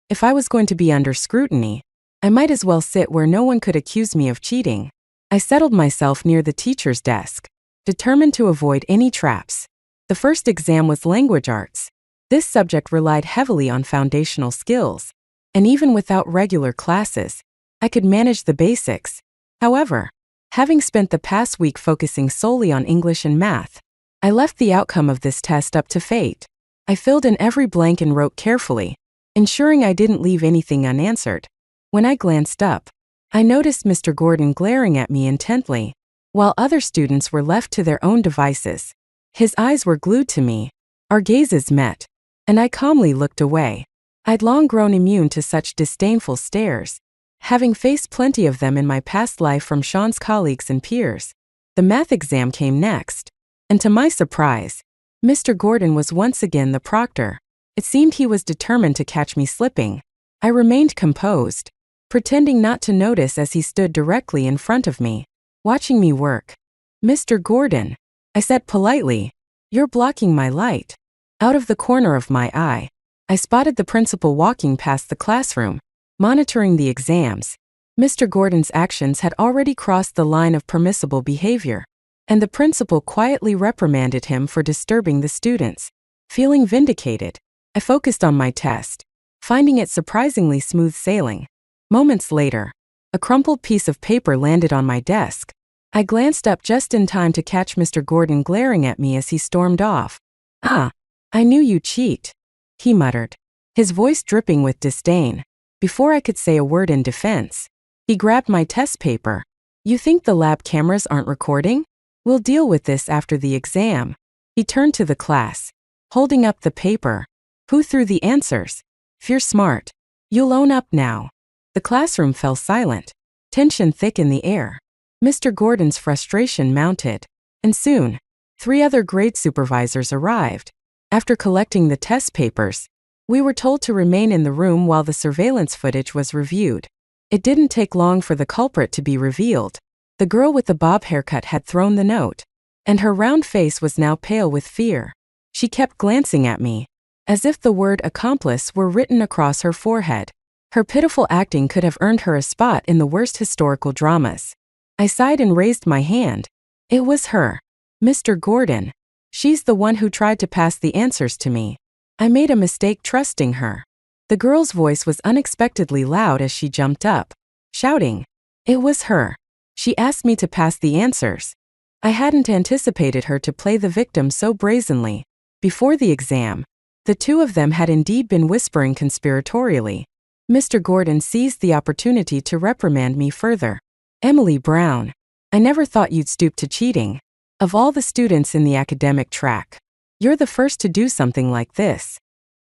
If I was going to be under scrutiny, I might as well sit where no one could accuse me of cheating. I settled myself near the teacher's desk, determined to avoid any traps. The first exam was language arts. This subject relied heavily on foundational skills, and even without regular classes, I could manage the basics. However, having spent the past week focusing solely on English and math, I left the outcome of this test up to fate. I filled in every blank and wrote carefully, ensuring I didn't leave anything unanswered. When I glanced up, I noticed Mr. Gordon glaring at me intently, while other students were left to their own devices. His eyes were glued to me. Our gazes met, and I calmly looked away. I'd long grown immune to such disdainful stares, having faced plenty of them in my past life from Sean's colleagues and peers. The math exam came next, and to my surprise, Mr. Gordon was once again the proctor. It seemed he was determined to catch me slipping. I remained composed, pretending not to notice as he stood directly in front of me, watching me work. "Mr. Gordon," I said politely, "you're blocking my light." Out of the corner of my eye, I spotted the principal walking past the classroom, monitoring the exams. Mr. Gordon's actions had already crossed the line of permissible behavior, and the principal quietly reprimanded him for disturbing the students. Feeling vindicated, I focused on my test, finding it surprisingly smooth sailing. Moments later, a crumpled piece of paper landed on my desk. I glanced up just in time to catch Mr. Gordon glaring at me as he stormed off. "Ah, I knew you'd cheat," he muttered, his voice dripping with disdain. Before I could say a word in defense, he grabbed my test paper. "You think the lab cameras aren't recording? We'll deal with this after the exam." He turned to the class, holding up the paper. "Who threw the answers? If you're smart, you'll own up now." The classroom fell silent, tension thick in the air. Mr. Gordon's frustration mounted, and soon, 3 other grade supervisors arrived. After collecting the test papers, we were told to remain in the room while the surveillance footage was reviewed. It didn't take long for the culprit to be revealed. The girl with the bob haircut had thrown the note, and her round face was now pale with fear. She kept glancing at me, as if the word accomplice were written across her forehead. Her pitiful acting could have earned her a spot in the worst historical dramas. I sighed and raised my hand. It was her. "Mr. Gordon. She's the one who tried to pass the answers to me. I made a mistake trusting her." The girl's voice was unexpectedly loud as she jumped up, shouting, "It was her. She asked me to pass the answers." I hadn't anticipated her to play the victim so brazenly. Before the exam, the 2 of them had indeed been whispering conspiratorially. Mr. Gordon seized the opportunity to reprimand me further. "Emily Brown, I never thought you'd stoop to cheating. Of all the students in the academic track, you're the first to do something like this."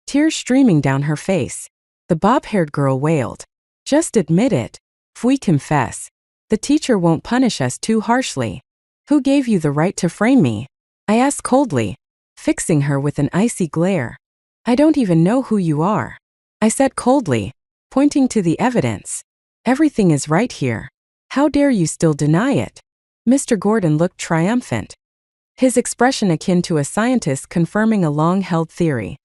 Tears streaming down her face, the bob-haired girl wailed, "Just admit it. If we confess, the teacher won't punish us too harshly." "Who gave you the right to frame me?" I asked coldly, fixing her with an icy glare. "I don't even know who you are," I said coldly, pointing to the evidence. "Everything is right here. How dare you still deny it?" Mr. Gordon looked triumphant, his expression akin to a scientist confirming a long-held theory.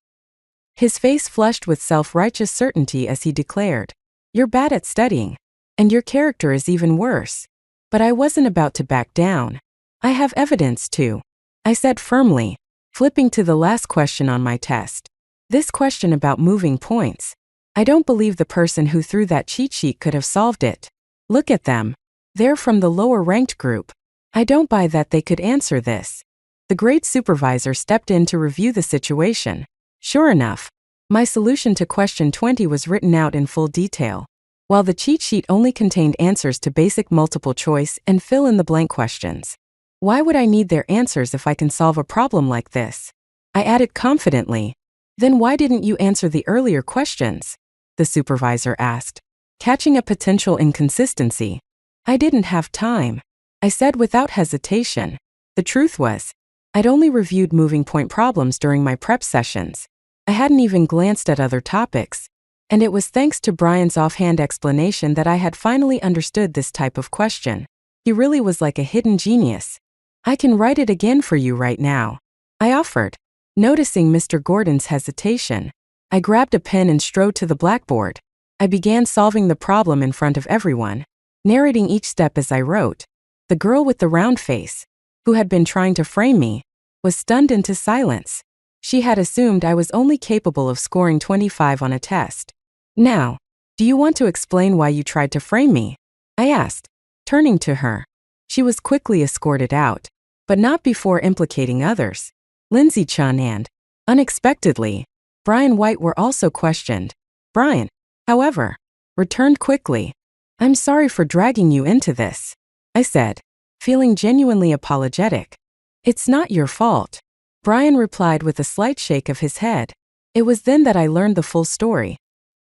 His face flushed with self-righteous certainty as he declared, "You're bad at studying, and your character is even worse." But I wasn't about to back down. "I have evidence too," I said firmly, flipping to the last question on my test. This question about moving points. I don't believe the person who threw that cheat sheet could have solved it. Look at them. They're from the lower-ranked group. I don't buy that they could answer this. The grade supervisor stepped in to review the situation. Sure enough, my solution to question 20 was written out in full detail, while the cheat sheet only contained answers to basic multiple choice and fill-in-the-blank questions. Why would I need their answers if I can solve a problem like this? I added confidently. Then why didn't you answer the earlier questions? The supervisor asked, catching a potential inconsistency. I didn't have time, I said without hesitation. The truth was, I'd only reviewed moving point problems during my prep sessions. I hadn't even glanced at other topics, and it was thanks to Brian's offhand explanation that I had finally understood this type of question. He really was like a hidden genius. I can write it again for you right now, I offered. Noticing Mr. Gordon's hesitation, I grabbed a pen and strode to the blackboard. I began solving the problem in front of everyone, narrating each step as I wrote. The girl with the round face, who had been trying to frame me, was stunned into silence. She had assumed I was only capable of scoring 25 on a test. Now, do you want to explain why you tried to frame me? I asked, turning to her. She was quickly escorted out, but not before implicating others. Lindsay Chun and, unexpectedly, Brian White were also questioned. Brian, however, returned quickly. I'm sorry for dragging you into this, I said, feeling genuinely apologetic. It's not your fault, Brian replied with a slight shake of his head. It was then that I learned the full story.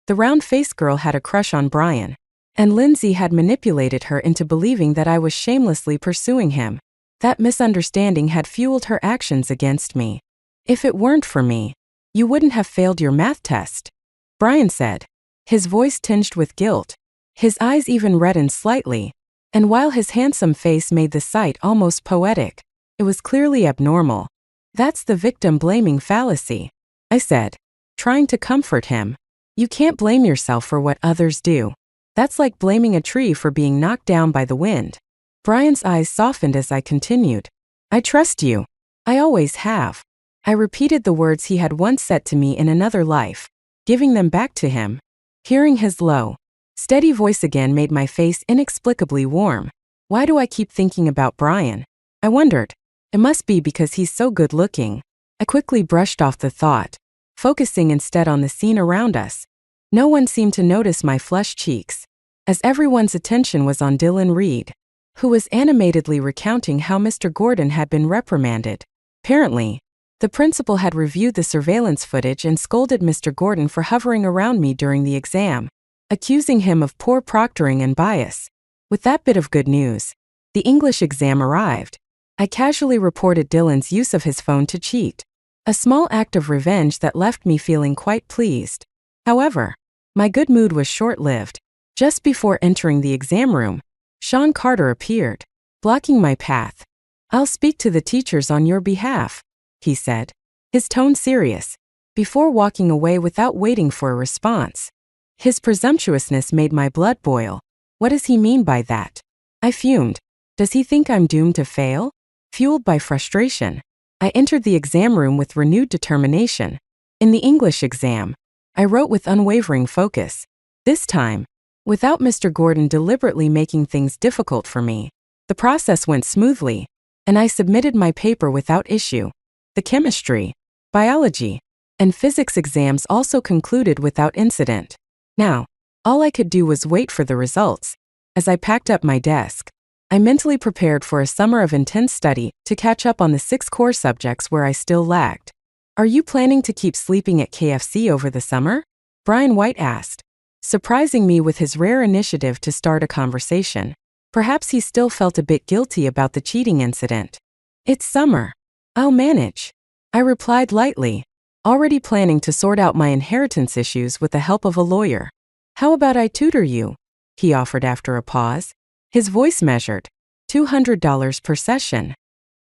The round-faced girl had a crush on Brian, and Lindsay had manipulated her into believing that I was shamelessly pursuing him. That misunderstanding had fueled her actions against me. If it weren't for me, you wouldn't have failed your math test, Brian said, his voice tinged with guilt. His eyes even reddened slightly, and while his handsome face made the sight almost poetic, it was clearly abnormal. That's the victim-blaming fallacy, I said, trying to comfort him. You can't blame yourself for what others do. That's like blaming a tree for being knocked down by the wind. Brian's eyes softened as I continued. I trust you. I always have. I repeated the words he had once said to me in another life, giving them back to him. Hearing his low, steady voice again made my face inexplicably warm. Why do I keep thinking about Brian? I wondered. It must be because he's so good looking. I quickly brushed off the thought, focusing instead on the scene around us. No one seemed to notice my flushed cheeks, as everyone's attention was on Dylan Reed, who was animatedly recounting how Mr. Gordon had been reprimanded. Apparently, the principal had reviewed the surveillance footage and scolded Mr. Gordon for hovering around me during the exam, accusing him of poor proctoring and bias. With that bit of good news, the English exam arrived. I casually reported Dylan's use of his phone to cheat, a small act of revenge that left me feeling quite pleased. However, my good mood was short-lived. Just before entering the exam room, Sean Carter appeared, blocking my path. I'll speak to the teachers on your behalf, he said, his tone serious, before walking away without waiting for a response. His presumptuousness made my blood boil. What does he mean by that? I fumed. Does he think I'm doomed to fail? Fueled by frustration, I entered the exam room with renewed determination. In the English exam, I wrote with unwavering focus. This time, without Mr. Gordon deliberately making things difficult for me. The process went smoothly, and I submitted my paper without issue. The chemistry, biology, and physics exams also concluded without incident. Now, all I could do was wait for the results. As I packed up my desk, I mentally prepared for a summer of intense study to catch up on the 6 core subjects where I still lagged. Are you planning to keep sleeping at KFC over the summer? Brian White asked, surprising me with his rare initiative to start a conversation. Perhaps he still felt a bit guilty about the cheating incident. It's summer. I'll manage, I replied lightly, already planning to sort out my inheritance issues with the help of a lawyer. How about I tutor you? He offered after a pause. His voice measured, $200 per session.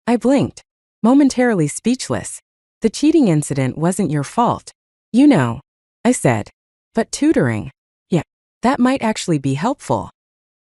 I blinked, momentarily speechless. The cheating incident wasn't your fault. You know, I said. But tutoring? Yeah, that might actually be helpful.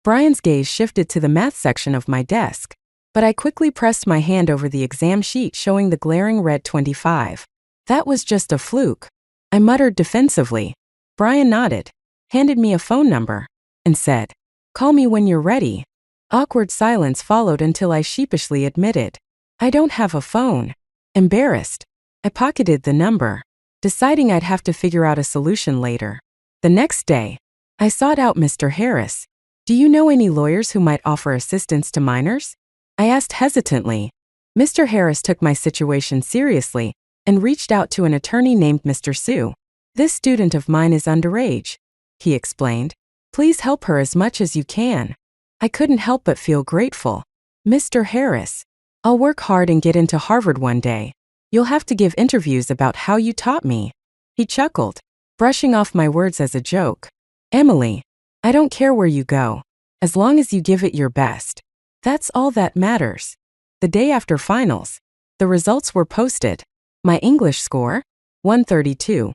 Brian's gaze shifted to the math section of my desk, but I quickly pressed my hand over the exam sheet showing the glaring red 25. That was just a fluke, I muttered defensively. Brian nodded, handed me a phone number, and said, call me when you're ready. Awkward silence followed until I sheepishly admitted, I don't have a phone. Embarrassed, I pocketed the number, deciding I'd have to figure out a solution later. The next day, I sought out Mr. Harris. Do you know any lawyers who might offer assistance to minors? I asked hesitantly. Mr. Harris took my situation seriously and reached out to an attorney named Mr. Sue. This student of mine is underage, he explained. Please help her as much as you can. I couldn't help but feel grateful. Mr. Harris, I'll work hard and get into Harvard one day. You'll have to give interviews about how you taught me. He chuckled, brushing off my words as a joke. Emily, I don't care where you go, as long as you give it your best. That's all that matters. The day after finals, the results were posted. My English score? 132.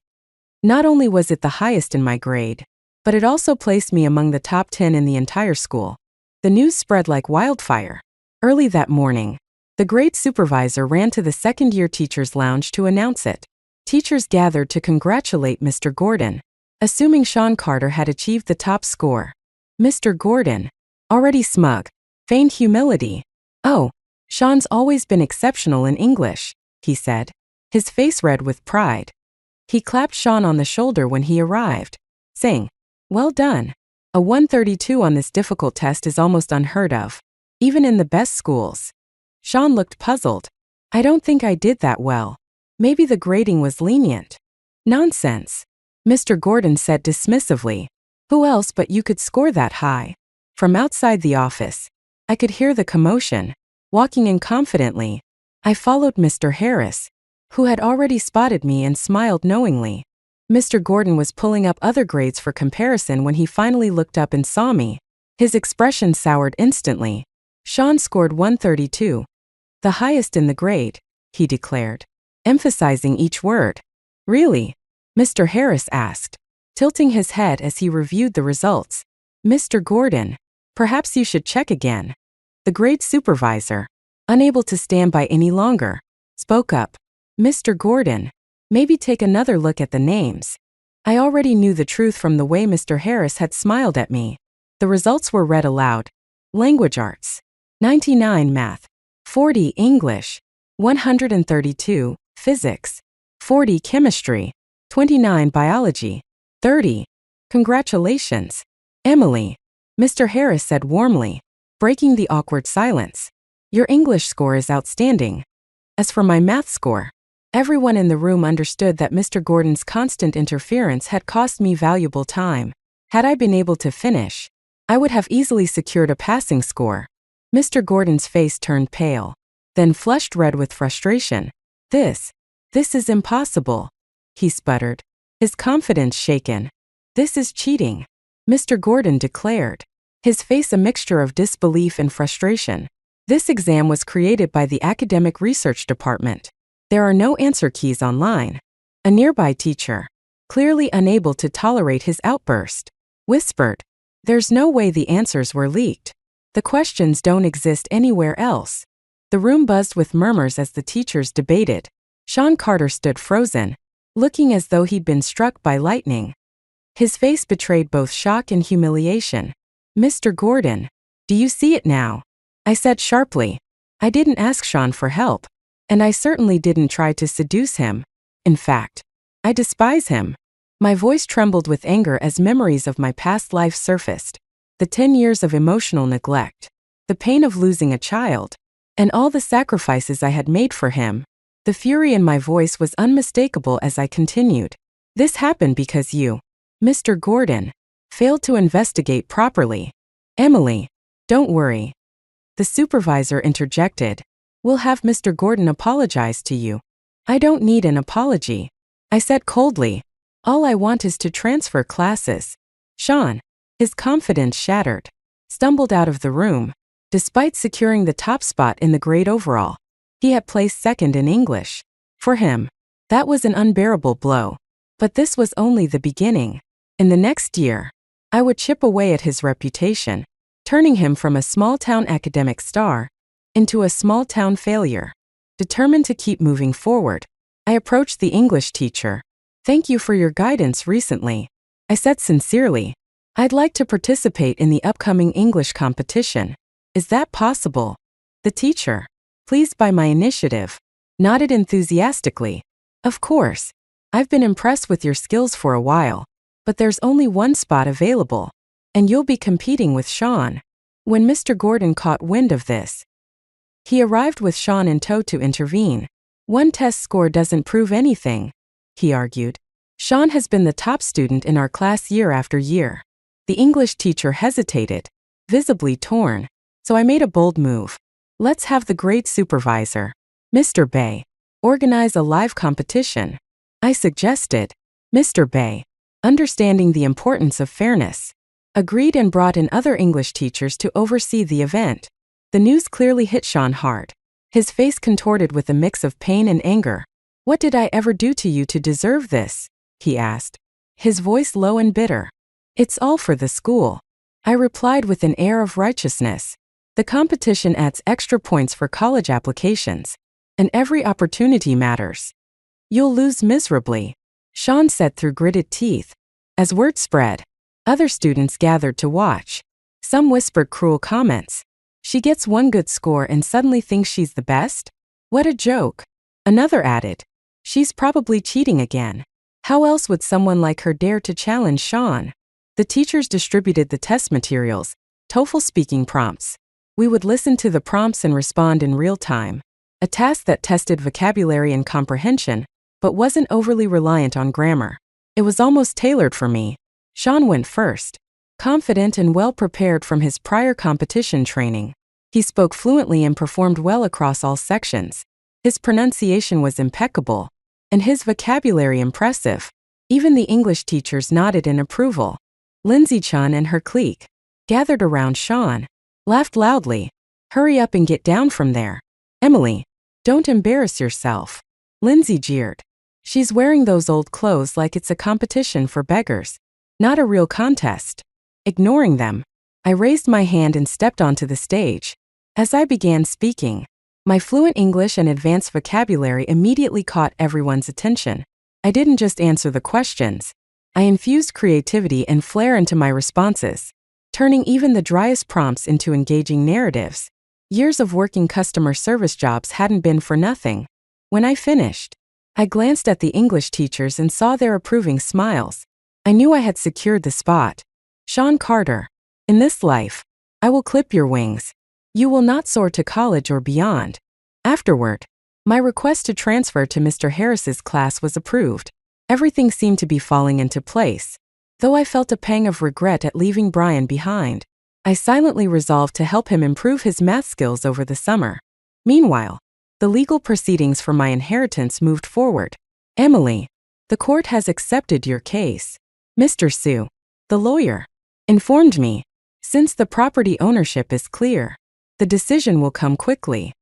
Not only was it the highest in my grade, but it also placed me among the top 10 in the entire school. The news spread like wildfire. Early that morning, the grade supervisor ran to the second-year teachers' lounge to announce it. Teachers gathered to congratulate Mr. Gordon, assuming Sean Carter had achieved the top score. Mr. Gordon, already smug, feigned humility. Oh, Sean's always been exceptional in English, he said, his face red with pride. He clapped Sean on the shoulder when he arrived, saying, well done. A 132 on this difficult test is almost unheard of, even in the best schools. Sean looked puzzled. I don't think I did that well. Maybe the grading was lenient. Nonsense, Mr. Gordon said dismissively. Who else but you could score that high? From outside the office, I could hear the commotion. Walking in confidently, I followed Mr. Harris, who had already spotted me and smiled knowingly. Mr. Gordon was pulling up other grades for comparison when he finally looked up and saw me. His expression soured instantly. Sean scored 132. The highest in the grade, he declared, emphasizing each word. Really? Mr. Harris asked, tilting his head as he reviewed the results. Mr. Gordon, perhaps you should check again. The grade supervisor, unable to stand by any longer, spoke up. Mr. Gordon, maybe take another look at the names. I already knew the truth from the way Mr. Harris had smiled at me. The results were read aloud. Language arts, 99 math, 40 English, 132 physics, 40 chemistry, 29 biology, 30. Congratulations, Emily, Mr. Harris said warmly, breaking the awkward silence. Your English score is outstanding. As for my math score, everyone in the room understood that Mr. Gordon's constant interference had cost me valuable time. Had I been able to finish, I would have easily secured a passing score. Mr. Gordon's face turned pale, then flushed red with frustration. This is impossible, he sputtered, his confidence shaken. This is cheating, Mr. Gordon declared, his face a mixture of disbelief and frustration. This exam was created by the Academic Research Department. There are no answer keys online. A nearby teacher, clearly unable to tolerate his outburst, whispered, There's no way the answers were leaked. The questions don't exist anywhere else. The room buzzed with murmurs as the teachers debated. Sean Carter stood frozen, looking as though he'd been struck by lightning. His face betrayed both shock and humiliation. Mr. Gordon, do you see it now? I said sharply. I didn't ask Sean for help, and I certainly didn't try to seduce him. In fact, I despise him. My voice trembled with anger as memories of my past life surfaced. The 10 years of emotional neglect, the pain of losing a child, and all the sacrifices I had made for him. The fury in my voice was unmistakable as I continued. This happened because you, Mr. Gordon, failed to investigate properly. Emily, don't worry. The supervisor interjected. We'll have Mr. Gordon apologize to you. I don't need an apology, I said coldly. All I want is to transfer classes. Sean, his confidence shattered, stumbled out of the room. Despite securing the top spot in the grade overall, he had placed second in English. For him, that was an unbearable blow. But this was only the beginning. In the next year, I would chip away at his reputation, turning him from a small-town academic star into a small-town failure. Determined to keep moving forward, I approached the English teacher. Thank you for your guidance recently, I said sincerely. I'd like to participate in the upcoming English competition. Is that possible? The teacher, pleased by my initiative, nodded enthusiastically. Of course. I've been impressed with your skills for a while, but there's only one spot available, and you'll be competing with Sean. When Mr. Gordon caught wind of this, he arrived with Sean in tow to intervene. One test score doesn't prove anything, he argued. Sean has been the top student in our class year after year. The English teacher hesitated, visibly torn, so I made a bold move. Let's have the grade supervisor, Mr. Bay, organize a live competition, I suggested. Mr. Bay, understanding the importance of fairness, agreed and brought in other English teachers to oversee the event. The news clearly hit Sean hard. His face contorted with a mix of pain and anger. What did I ever do to you to deserve this? He asked, his voice low and bitter. It's all for the school, I replied with an air of righteousness. The competition adds extra points for college applications, and every opportunity matters. You'll lose miserably, Sean said through gritted teeth. As word spread, other students gathered to watch. Some whispered cruel comments. She gets one good score and suddenly thinks she's the best? What a joke. Another added, she's probably cheating again. How else would someone like her dare to challenge Sean? The teachers distributed the test materials, TOEFL speaking prompts. We would listen to the prompts and respond in real time, a task that tested vocabulary and comprehension, but wasn't overly reliant on grammar. It was almost tailored for me. Sean went first, confident and well prepared from his prior competition training. He spoke fluently and performed well across all sections. His pronunciation was impeccable, and his vocabulary impressive. Even the English teachers nodded in approval. Lindsay-chan and her clique, gathered around Sean, laughed loudly. "Hurry up and get down from there. Emily, don't embarrass yourself." Lindsay jeered. "She's wearing those old clothes like it's a competition for beggars, not a real contest." Ignoring them, I raised my hand and stepped onto the stage. As I began speaking, my fluent English and advanced vocabulary immediately caught everyone's attention. I didn't just answer the questions. I infused creativity and flair into my responses, turning even the driest prompts into engaging narratives. Years of working customer service jobs hadn't been for nothing. When I finished, I glanced at the English teachers and saw their approving smiles. I knew I had secured the spot. "Sean Carter, in this life, I will clip your wings. You will not soar to college or beyond." Afterward, my request to transfer to Mr. Harris's class was approved. Everything seemed to be falling into place. Though I felt a pang of regret at leaving Brian behind, I silently resolved to help him improve his math skills over the summer. Meanwhile, the legal proceedings for my inheritance moved forward. "Emily, the court has accepted your case," Mr. Sue, the lawyer, informed me. "Since the property ownership is clear, the decision will come quickly."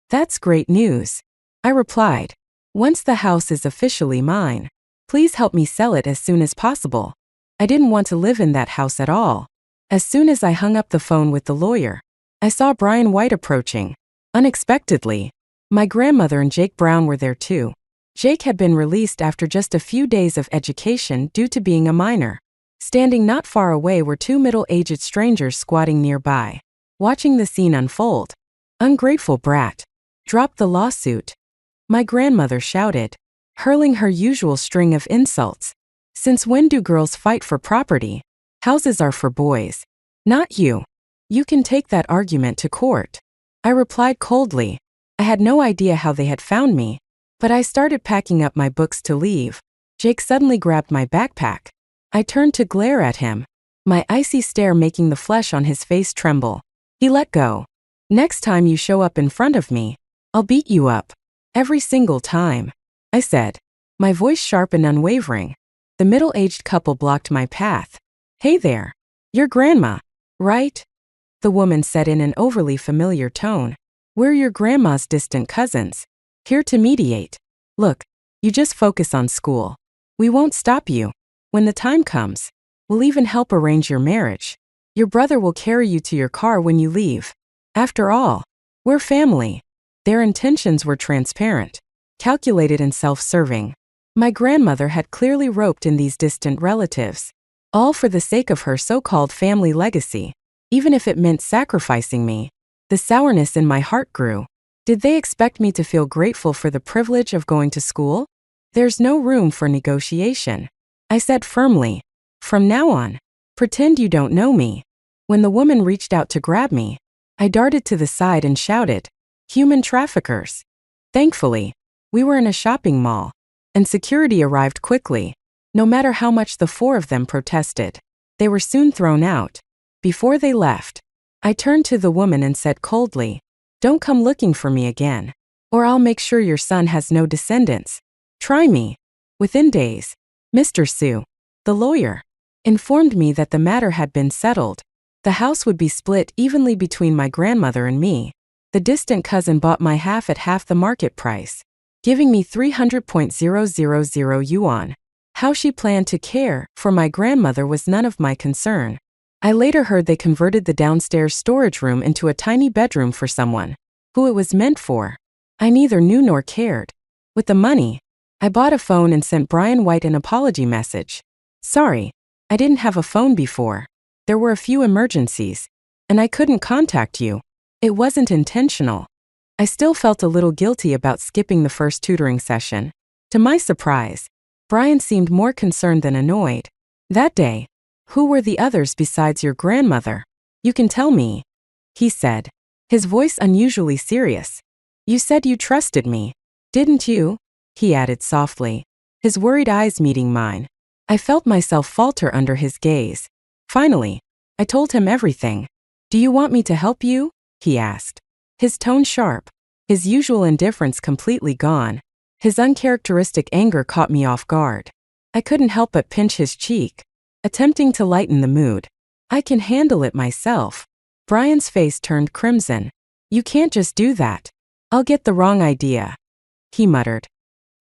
"That's great news," I replied. "Once the house is officially mine, please help me sell it as soon as possible." I didn't want to live in that house at all. As soon as I hung up the phone with the lawyer, I saw Brian White approaching. Unexpectedly, my grandmother and Jake Brown were there too. Jake had been released after just a few days of education due to being a minor. Standing not far away were two middle-aged strangers squatting nearby, watching the scene unfold. "Ungrateful brat. Drop the lawsuit," my grandmother shouted, hurling her usual string of insults. "Since when do girls fight for property? Houses are for boys, not you. You can take that argument to court." I replied coldly. I had no idea how they had found me, but I started packing up my books to leave. Jake suddenly grabbed my backpack. I turned to glare at him, my icy stare making the flesh on his face tremble. He let go. "Next time you show up in front of me, I'll beat you up. Every single time," I said, my voice sharp and unwavering. The middle-aged couple blocked my path. "Hey there. You're grandma, right?" the woman said in an overly familiar tone. "We're your grandma's distant cousins, here to mediate. Look, you just focus on school. We won't stop you. When the time comes, we'll even help arrange your marriage. Your brother will carry you to your car when you leave. After all, we're family." Their intentions were transparent, calculated and self-serving. My grandmother had clearly roped in these distant relatives, all for the sake of her so-called family legacy, even if it meant sacrificing me. The sourness in my heart grew. Did they expect me to feel grateful for the privilege of going to school? "There's no room for negotiation," I said firmly. "From now on, pretend you don't know me." When the woman reached out to grab me, I darted to the side and shouted, "Human traffickers." Thankfully, we were in a shopping mall, and security arrived quickly. No matter how much the four of them protested, they were soon thrown out. Before they left, I turned to the woman and said coldly, "Don't come looking for me again, or I'll make sure your son has no descendants. Try me." Within days, Mr. Sue, the lawyer, informed me that the matter had been settled. The house would be split evenly between my grandmother and me. The distant cousin bought my half at half the market price, giving me 300,000 yuan. How she planned to care for my grandmother was none of my concern. I later heard they converted the downstairs storage room into a tiny bedroom for someone who it was meant for. I neither knew nor cared. With the money, I bought a phone and sent Brian White an apology message. "Sorry, I didn't have a phone before. There were a few emergencies, and I couldn't contact you. It wasn't intentional." I still felt a little guilty about skipping the first tutoring session. To my surprise, Brian seemed more concerned than annoyed. That day, "Who were the others besides your grandmother? You can tell me," he said, his voice unusually serious. "You said you trusted me, didn't you?" he added softly, his worried eyes meeting mine. I felt myself falter under his gaze. Finally, I told him everything. "Do you want me to help you?" he asked, his tone sharp. his usual indifference completely gone. His uncharacteristic anger caught me off guard. I couldn't help but pinch his cheek, attempting to lighten the mood. I can handle it myself. Brian's face turned crimson. You can't just do that. I'll get the wrong idea, he muttered.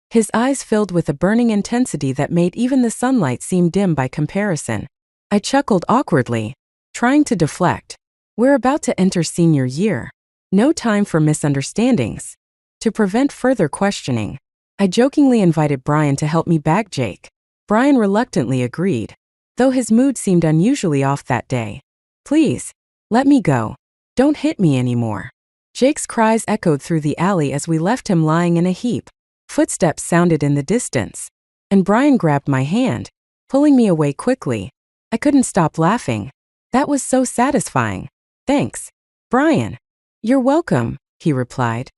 His eyes filled with a burning intensity that made even the sunlight seem dim by comparison. I chuckled awkwardly, trying to deflect. We're about to enter senior year. No time for misunderstandings. To prevent further questioning, I jokingly invited Brian to help me bag Jake. Brian reluctantly agreed, though his mood seemed unusually off that day. Please, let me go. Don't hit me anymore. Jake's cries echoed through the alley as we left him lying in a heap. Footsteps sounded in the distance, and Brian grabbed my hand, pulling me away quickly. I couldn't stop laughing. That was so satisfying. Thanks, Brian. You're welcome, he replied,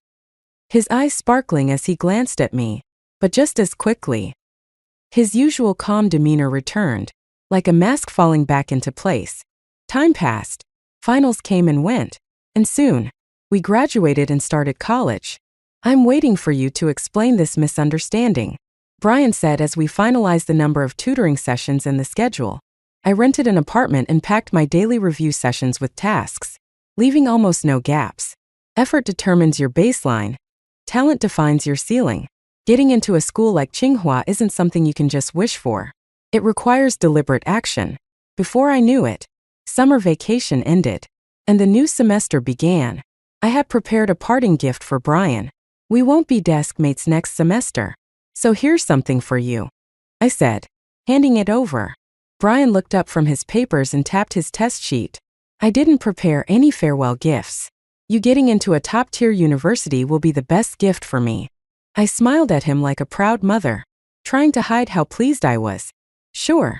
his eyes sparkling as he glanced at me, but just as quickly. His usual calm demeanor returned, like a mask falling back into place. Time passed. Finals came and went, and soon, we graduated and started college. I'm waiting for you to explain this misunderstanding, Brian said as we finalized the number of tutoring sessions and the schedule. I rented an apartment and packed my daily review sessions with tasks, leaving almost no gaps. Effort determines your baseline. Talent defines your ceiling. Getting into a school like Tsinghua isn't something you can just wish for. It requires deliberate action. Before I knew it, summer vacation ended, and the new semester began. I had prepared a parting gift for Brian. We won't be desk mates next semester, so here's something for you, I said, handing it over. Brian looked up from his papers and tapped his test sheet. I didn't prepare any farewell gifts. You getting into a top-tier university will be the best gift for me. I smiled at him like a proud mother, trying to hide how pleased I was. Sure.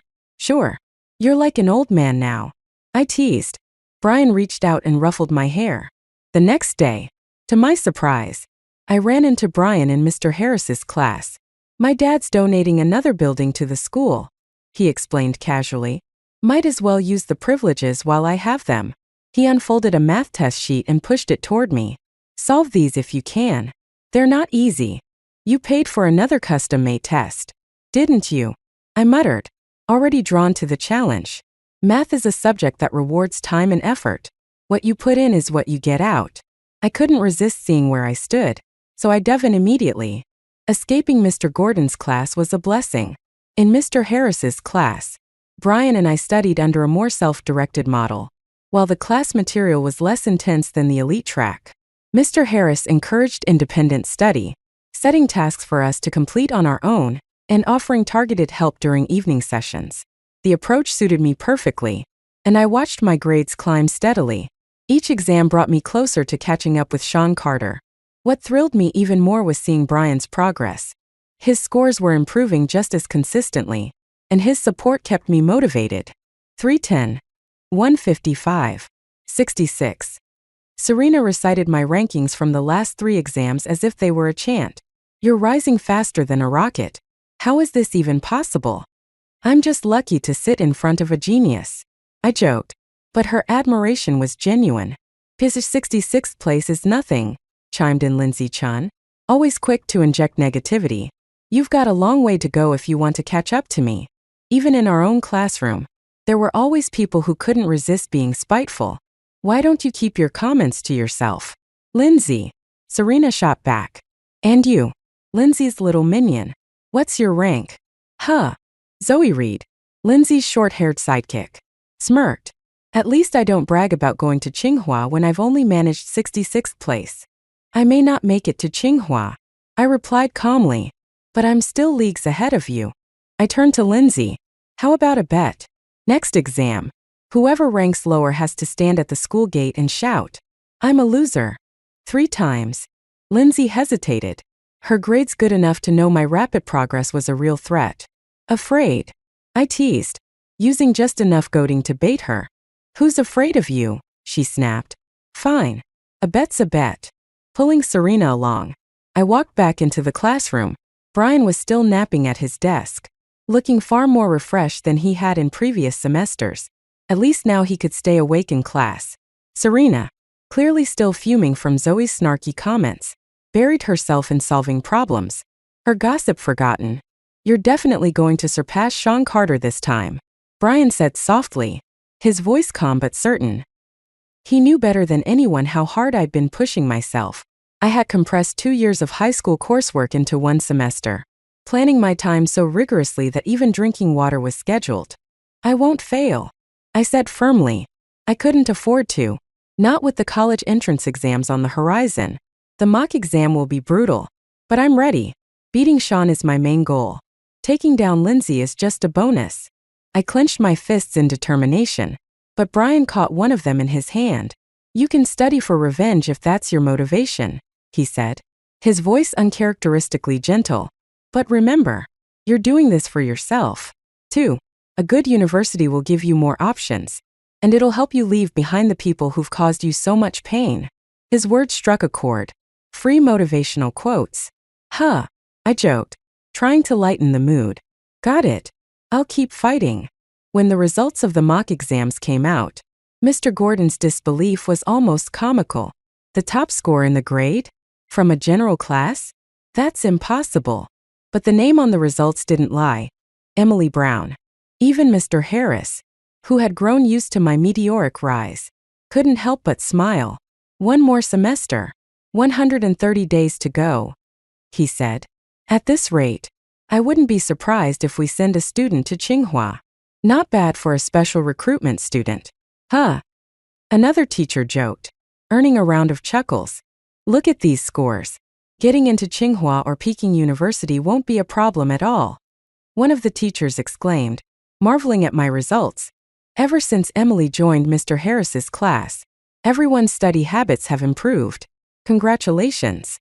You're like an old man now, I teased. Brian reached out and ruffled my hair. The next day, to my surprise, I ran into Brian in Mr. Harris's class. My dad's donating another building to the school, he explained casually. Might as well use the privileges while I have them. He unfolded a math test sheet and pushed it toward me. Solve these if you can. They're not easy. You paid for another custom-made test, didn't you? I muttered, already drawn to the challenge. Math is a subject that rewards time and effort. What you put in is what you get out. I couldn't resist seeing where I stood, so I dove in immediately. Escaping Mr. Gordon's class was a blessing. In Mr. Harris's class, Brian and I studied under a more self-directed model, while the class material was less intense than the elite track. Mr. Harris encouraged independent study, setting tasks for us to complete on our own, and offering targeted help during evening sessions. The approach suited me perfectly, and I watched my grades climb steadily. Each exam brought me closer to catching up with Sean Carter. What thrilled me even more was seeing Brian's progress. His scores were improving just as consistently, and his support kept me motivated. 310, 155, 66. Serena recited my rankings from the last 3 exams as if they were a chant. You're rising faster than a rocket. How is this even possible? I'm just lucky to sit in front of a genius, I joked, but her admiration was genuine. His 66th place is nothing, chimed in Lindsay Chun, always quick to inject negativity. You've got a long way to go if you want to catch up to me. Even in our own classroom, there were always people who couldn't resist being spiteful. Why don't you keep your comments to yourself? Lindsay, Serena shot back. And you, Lindsay's little minion. What's your rank? Huh. Zoe Reed, Lindsay's short-haired sidekick, smirked. At least I don't brag about going to Tsinghua when I've only managed 66th place. I may not make it to Tsinghua, I replied calmly, but I'm still leagues ahead of you. I turned to Lindsay. How about a bet? Next exam, whoever ranks lower has to stand at the school gate and shout, I'm a loser. 3 times. Lindsay hesitated. Her grades good enough to know my rapid progress was a real threat. Afraid? I teased, using just enough goading to bait her. Who's afraid of you? She snapped. Fine. A bet's a bet. Pulling Serena along, I walked back into the classroom. Brian was still napping at his desk, looking far more refreshed than he had in previous semesters. At least now he could stay awake in class. Serena, clearly still fuming from Zoe's snarky comments, buried herself in solving problems. Her gossip forgotten. "You're definitely going to surpass Sean Carter this time," Brian said softly, his voice calm but certain. He knew better than anyone how hard I'd been pushing myself. I had compressed 2 years of high school coursework into 1 semester, planning my time so rigorously that even drinking water was scheduled. "I won't fail," I said firmly. I couldn't afford to. Not with the college entrance exams on the horizon. The mock exam will be brutal, but I'm ready. Beating Sean is my main goal. Taking down Lindsay is just a bonus. I clenched my fists in determination, but Brian caught one of them in his hand. "You can study for revenge if that's your motivation," he said, his voice uncharacteristically gentle. "But remember, you're doing this for yourself, too. A good university will give you more options, and it'll help you leave behind the people who've caused you so much pain." His words struck a chord. Free motivational quotes. Huh, I joked, trying to lighten the mood. "Got it. I'll keep fighting." When the results of the mock exams came out, Mr. Gordon's disbelief was almost comical. "The top score in the grade? From a general class? That's impossible." But the name on the results didn't lie. Emily Brown. Even Mr. Harris, who had grown used to my meteoric rise, couldn't help but smile. "One more semester. 130 days to go," he said. "At this rate, I wouldn't be surprised if we send a student to Tsinghua. Not bad for a special recruitment student." Huh. Another teacher joked, earning a round of chuckles. "Look at these scores. Getting into Tsinghua or Peking University won't be a problem at all," one of the teachers exclaimed, marveling at my results. "Ever since Emily joined Mr. Harris's class, everyone's study habits have improved. Congratulations."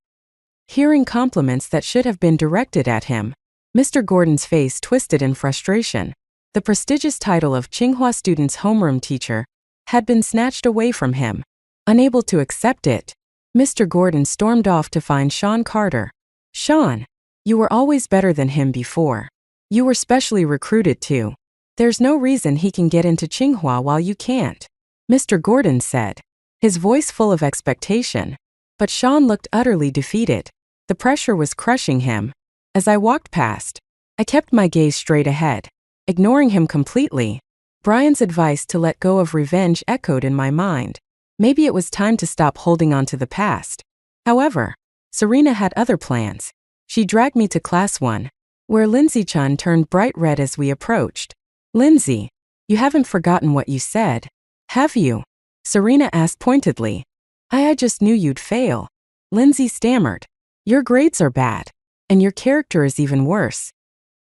Hearing compliments that should have been directed at him, Mr. Gordon's face twisted in frustration. The prestigious title of Tsinghua student's homeroom teacher had been snatched away from him. Unable to accept it, Mr. Gordon stormed off to find Sean Carter. "Sean, you were always better than him before. You were specially recruited too. There's no reason he can get into Tsinghua while you can't," Mr. Gordon said, his voice full of expectation. But Sean looked utterly defeated. The pressure was crushing him. As I walked past, I kept my gaze straight ahead, ignoring him completely. Brian's advice to let go of revenge echoed in my mind. Maybe it was time to stop holding on to the past. However, Serena had other plans. She dragged me to Class 1, where Lindsay-chan turned bright red as we approached. "Lindsay, you haven't forgotten what you said, have you?" Serena asked pointedly. I just knew you'd fail," Lindsay stammered. "Your grades are bad, and your character is even worse."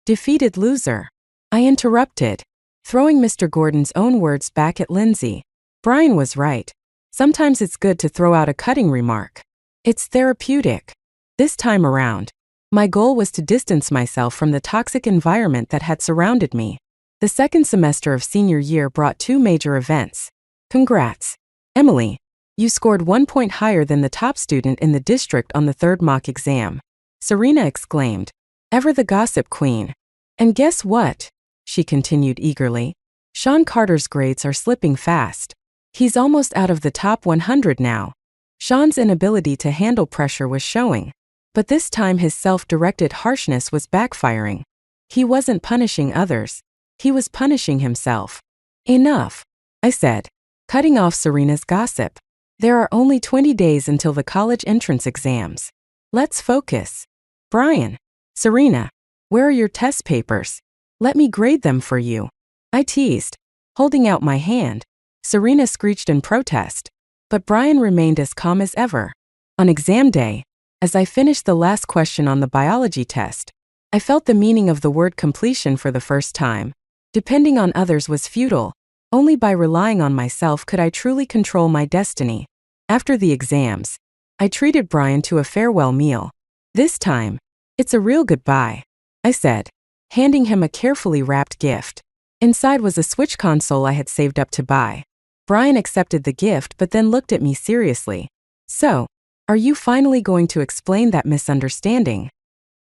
"Defeated loser," I interrupted, throwing Mr. Gordon's own words back at Lindsay. Brian was right. Sometimes it's good to throw out a cutting remark. It's therapeutic. This time around, my goal was to distance myself from the toxic environment that had surrounded me. The second semester of senior year brought 2 major events. Congrats, Emily. You scored 1 point higher than the top student in the district on the 3rd mock exam, Serena exclaimed, ever the gossip queen. "And guess what?" she continued eagerly. "Sean Carter's grades are slipping fast. He's almost out of the top 100 now." Sean's inability to handle pressure was showing, but this time his self-directed harshness was backfiring. He wasn't punishing others. He was punishing himself. "Enough," I said, cutting off Serena's gossip. "There are only 20 days until the college entrance exams. Let's focus." "Brian, Serena, where are your test papers? Let me grade them for you," I teased, holding out my hand. Serena screeched in protest, but Brian remained as calm as ever. On exam day, as I finished the last question on the biology test, I felt the meaning of the word completion for the first time. Depending on others was futile. Only by relying on myself could I truly control my destiny. After the exams, I treated Brian to a farewell meal. "This time, it's a real goodbye," I said, handing him a carefully wrapped gift. Inside was a Switch console I had saved up to buy. Brian accepted the gift but then looked at me seriously. "So, are you finally going to explain that misunderstanding?"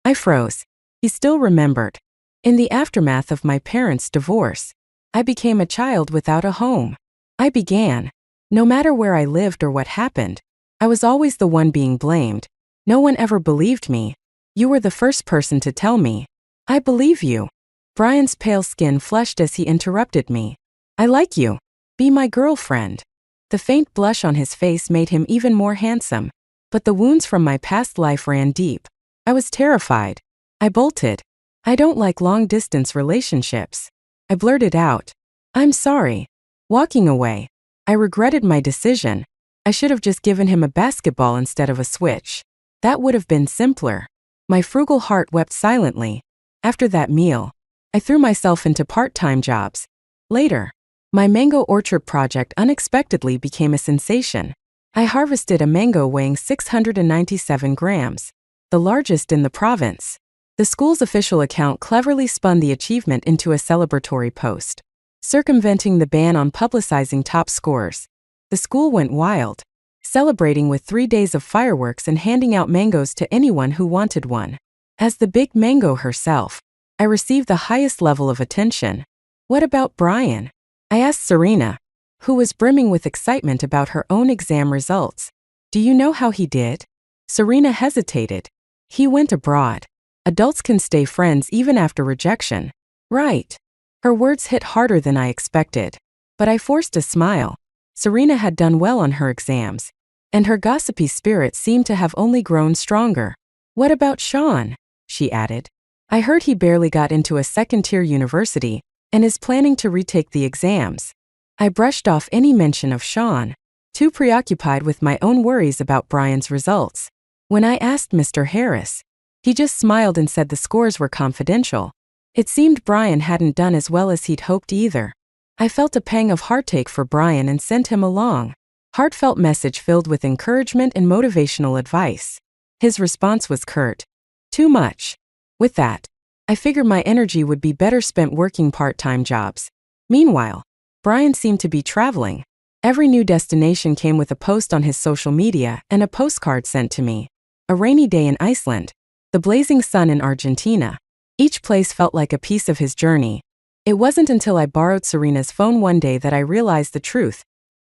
I froze. He still remembered. In the aftermath of my parents' divorce, I became a child without a home. I began. No matter where I lived or what happened, I was always the one being blamed. No one ever believed me. You were the first person to tell me. I believe you. Brian's pale skin flushed as he interrupted me. I like you. Be my girlfriend. The faint blush on his face made him even more handsome, but the wounds from my past life ran deep. I was terrified. I bolted. I don't like long-distance relationships. I blurted out. I'm sorry. Walking away. I regretted my decision. I should have just given him a basketball instead of a Switch. That would have been simpler. My frugal heart wept silently. After that meal, I threw myself into part-time jobs. Later, my mango orchard project unexpectedly became a sensation. I harvested a mango weighing 697 grams, the largest in the province. The school's official account cleverly spun the achievement into a celebratory post, circumventing the ban on publicizing top scores. The school went wild, celebrating with 3 days of fireworks and handing out mangoes to anyone who wanted one. As the big mango herself, I received the highest level of attention. What about Brian? I asked Serena, who was brimming with excitement about her own exam results. Do you know how he did? Serena hesitated. He went abroad. Adults can stay friends even after rejection. Right. Her words hit harder than I expected. But I forced a smile. Serena had done well on her exams, and her gossipy spirit seemed to have only grown stronger. What about Sean? She added. I heard he barely got into a second-tier university and is planning to retake the exams. I brushed off any mention of Sean, too preoccupied with my own worries about Brian's results. When I asked Mr. Harris, he just smiled and said the scores were confidential. It seemed Brian hadn't done as well as he'd hoped either. I felt a pang of heartache for Brian and sent him a long, heartfelt message filled with encouragement and motivational advice. His response was curt. Too much. With that, I figured my energy would be better spent working part-time jobs. Meanwhile, Brian seemed to be traveling. Every new destination came with a post on his social media and a postcard sent to me. A rainy day in Iceland, the blazing sun in Argentina. Each place felt like a piece of his journey. It wasn't until I borrowed Serena's phone one day that I realized the truth.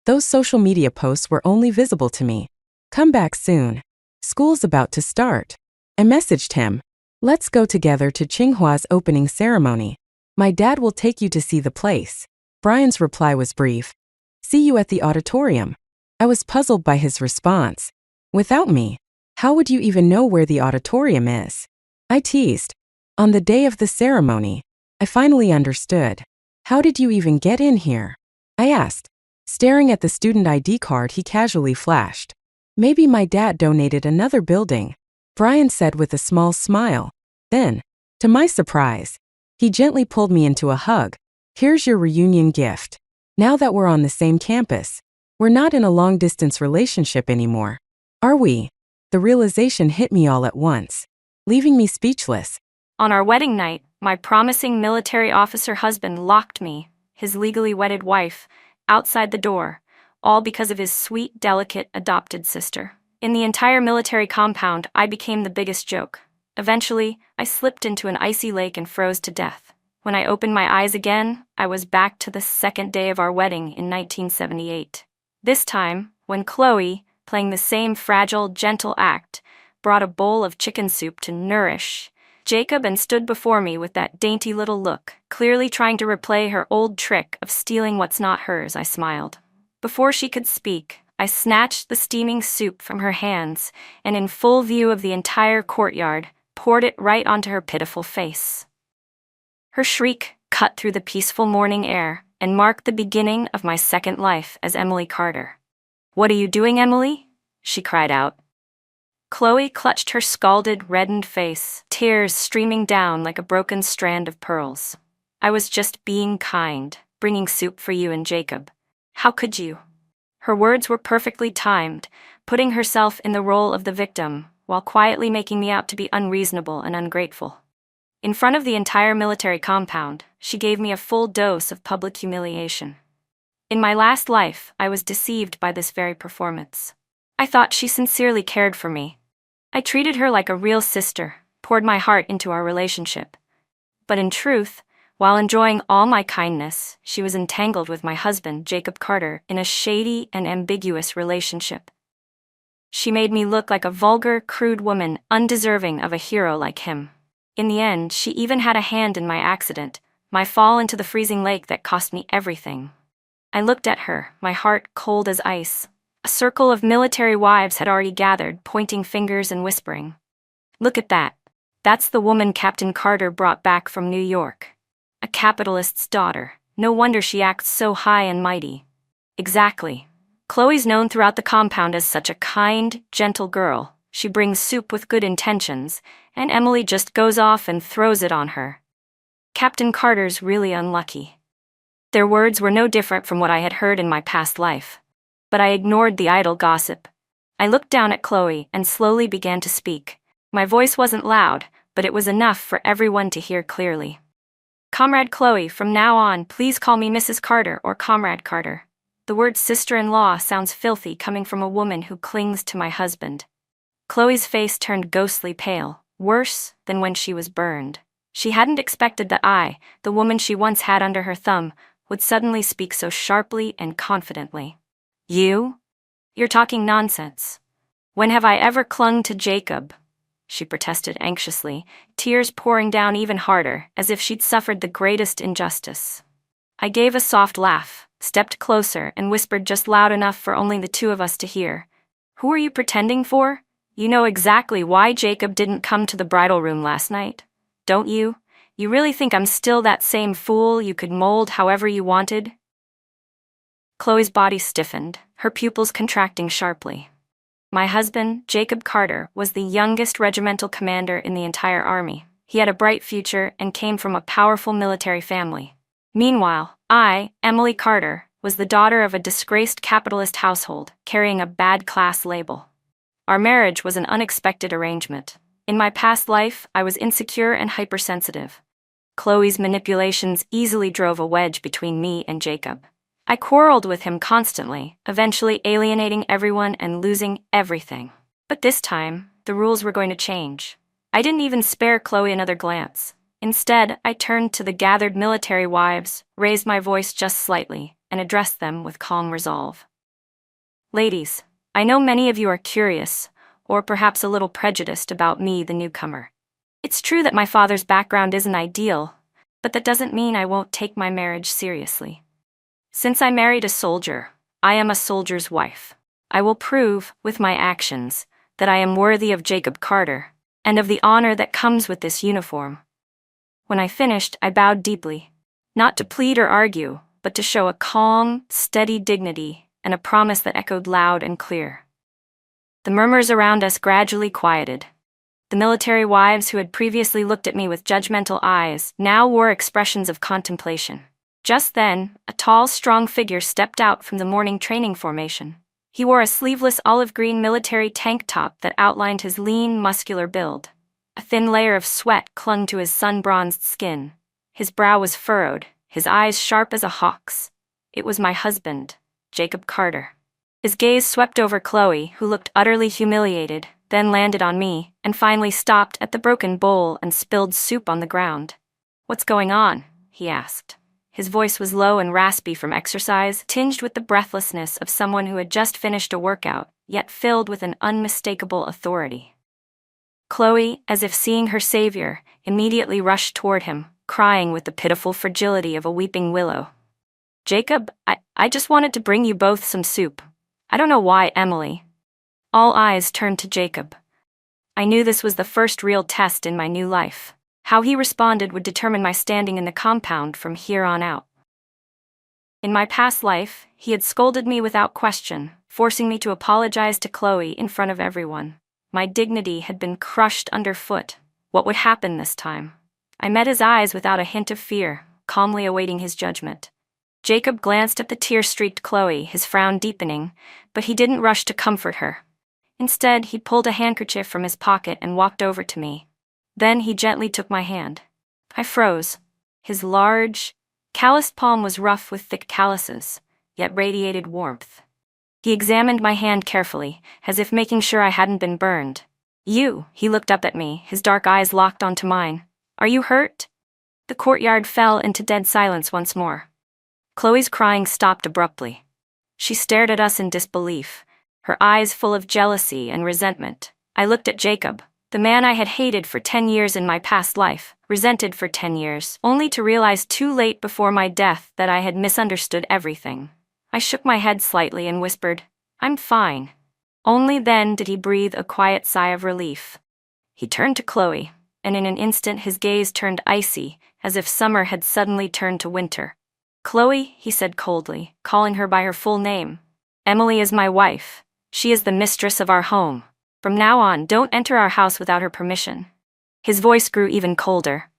Those social media posts were only visible to me. Come back soon. School's about to start. I messaged him. Let's go together to Tsinghua's opening ceremony. My dad will take you to see the place. Brian's reply was brief. See you at the auditorium. I was puzzled by his response. Without me, how would you even know where the auditorium is? I teased. On the day of the ceremony, I finally understood. How did you even get in here? I asked, staring at the student ID card he casually flashed. Maybe my dad donated another building, Brian said with a small smile. Then, to my surprise, he gently pulled me into a hug. Here's your reunion gift. Now that we're on the same campus, we're not in a long-distance relationship anymore. Are we? The realization hit me all at once, leaving me speechless. On our wedding night, my promising military officer husband locked me, his legally wedded wife, outside the door, all because of his sweet, delicate, adopted sister. In the entire military compound, I became the biggest joke. Eventually, I slipped into an icy lake and froze to death. When I opened my eyes again, I was back to the second day of our wedding in 1978. This time, when Chloe, playing the same fragile, gentle act, brought a bowl of chicken soup to nourish Jacob and stood before me with that dainty little look, clearly trying to replay her old trick of stealing what's not hers, I smiled. Before she could speak, I snatched the steaming soup from her hands and, in full view of the entire courtyard, poured it right onto her pitiful face. Her shriek cut through the peaceful morning air and marked the beginning of my second life as Emily Carter. "What are you doing, Emily?" she cried out. Chloe clutched her scalded, reddened face, tears streaming down like a broken strand of pearls. "I was just being kind, bringing soup for you and Jacob. How could you?" Her words were perfectly timed, putting herself in the role of the victim, while quietly making me out to be unreasonable and ungrateful. In front of the entire military compound, she gave me a full dose of public humiliation. In my last life, I was deceived by this very performance. I thought she sincerely cared for me. I treated her like a real sister, poured my heart into our relationship. But in truth, While enjoying all my kindness, she was entangled with my husband, Jacob Carter, in a shady and ambiguous relationship. She made me look like a vulgar, crude woman, undeserving of a hero like him. In the end, she even had a hand in my accident, my fall into the freezing lake that cost me everything. I looked at her, my heart cold as ice. A circle of military wives had already gathered, pointing fingers and whispering. "Look at that. That's the woman Captain Carter brought back from New York. A capitalist's daughter. No wonder she acts so high and mighty." Exactly. Chloe's known throughout the compound as such a kind, gentle girl. She brings soup with good intentions, and Emily just goes off and throws it on her. Captain Carter's really unlucky. Their words were no different from what I had heard in my past life. But I ignored the idle gossip. I looked down at Chloe and slowly began to speak. My voice wasn't loud, but it was enough for everyone to hear clearly. "Comrade Chloe, from now on, please call me Mrs. Carter or Comrade Carter. The word sister-in-law sounds filthy coming from a woman who clings to my husband." Chloe's face turned ghostly pale, worse than when she was burned. She hadn't expected that I, the woman she once had under her thumb, would suddenly speak so sharply and confidently. "You? You're talking nonsense. When have I ever clung to Jacob?" she protested anxiously, tears pouring down even harder, as if she'd suffered the greatest injustice. I gave a soft laugh, stepped closer, and whispered just loud enough for only the two of us to hear. "Who are you pretending for? You know exactly why Jacob didn't come to the bridal room last night, don't you? You really think I'm still that same fool you could mold however you wanted?" Chloe's body stiffened, her pupils contracting sharply. My husband, Jacob Carter, was the youngest regimental commander in the entire army. He had a bright future and came from a powerful military family. Meanwhile, I, Emily Carter, was the daughter of a disgraced capitalist household, carrying a bad class label. Our marriage was an unexpected arrangement. In my past life, I was insecure and hypersensitive. Chloe's manipulations easily drove a wedge between me and Jacob. I quarreled with him constantly, eventually alienating everyone and losing everything. But this time, the rules were going to change. I didn't even spare Chloe another glance. Instead, I turned to the gathered military wives, raised my voice just slightly, and addressed them with calm resolve. "Ladies, I know many of you are curious, or perhaps a little prejudiced about me, the newcomer. It's true that my father's background isn't ideal, but that doesn't mean I won't take my marriage seriously. Since I married a soldier, I am a soldier's wife. I will prove, with my actions, that I am worthy of Jacob Carter, and of the honor that comes with this uniform." When I finished, I bowed deeply, not to plead or argue, but to show a calm, steady dignity and a promise that echoed loud and clear. The murmurs around us gradually quieted. The military wives who had previously looked at me with judgmental eyes now wore expressions of contemplation. Just then, a tall, strong figure stepped out from the morning training formation. He wore a sleeveless olive-green military tank top that outlined his lean, muscular build. A thin layer of sweat clung to his sun-bronzed skin. His brow was furrowed, his eyes sharp as a hawk's. It was my husband, Jacob Carter. His gaze swept over Chloe, who looked utterly humiliated, then landed on me, and finally stopped at the broken bowl and spilled soup on the ground. "What's going on?" he asked. His voice was low and raspy from exercise, tinged with the breathlessness of someone who had just finished a workout, yet filled with an unmistakable authority. Chloe, as if seeing her savior, immediately rushed toward him, crying with the pitiful fragility of a weeping willow. "Jacob, I just wanted to bring you both some soup. I don't know why, Emily." All eyes turned to Jacob. I knew this was the first real test in my new life. How he responded would determine my standing in the compound from here on out. In my past life, he had scolded me without question, forcing me to apologize to Chloe in front of everyone. My dignity had been crushed underfoot. What would happen this time? I met his eyes without a hint of fear, calmly awaiting his judgment. Jacob glanced at the tear-streaked Chloe, his frown deepening, but he didn't rush to comfort her. Instead, he pulled a handkerchief from his pocket and walked over to me. Then he gently took my hand. I froze. His large, calloused palm was rough with thick calluses, yet radiated warmth. He examined my hand carefully, as if making sure I hadn't been burned. "You," he looked up at me, his dark eyes locked onto mine. "Are you hurt?" The courtyard fell into dead silence once more. Chloe's crying stopped abruptly. She stared at us in disbelief, her eyes full of jealousy and resentment. I looked at Jacob, the man I had hated for 10 years in my past life, resented for 10 years, only to realize too late before my death that I had misunderstood everything. I shook my head slightly and whispered, "I'm fine." Only then did he breathe a quiet sigh of relief. He turned to Chloe, and in an instant his gaze turned icy, as if summer had suddenly turned to winter. "Chloe," he said coldly, calling her by her full name. "Emily is my wife. She is the mistress of our home. From now on, don't enter our house without her permission." His voice grew even colder.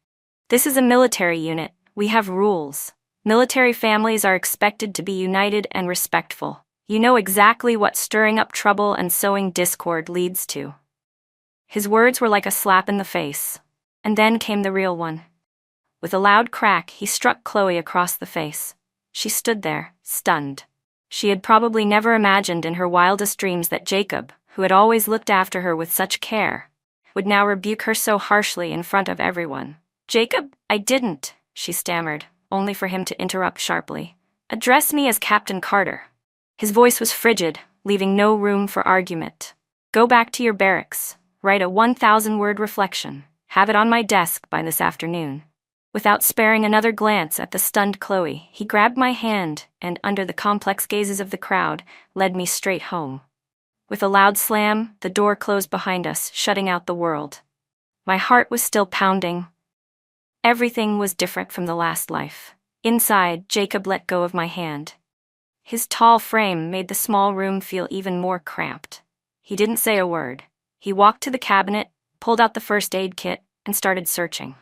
"This is a military unit. We have rules. Military families are expected to be united and respectful. You know exactly what stirring up trouble and sowing discord leads to." His words were like a slap in the face. And then came the real one. With a loud crack, he struck Chloe across the face. She stood there, stunned. She had probably never imagined in her wildest dreams that Jacob, who had always looked after her with such care, would now rebuke her so harshly in front of everyone. "Jacob, I didn't," she stammered, only for him to interrupt sharply. "Address me as Captain Carter." His voice was frigid, leaving no room for argument. "Go back to your barracks. Write a 1,000-word reflection. Have it on my desk by this afternoon." Without sparing another glance at the stunned Chloe, he grabbed my hand and, under the complex gazes of the crowd, led me straight home. With a loud slam, the door closed behind us, shutting out the world. My heart was still pounding. Everything was different from the last life. Inside, Jacob let go of my hand. His tall frame made the small room feel even more cramped. He didn't say a word. He walked to the cabinet, pulled out the first aid kit, and started searching.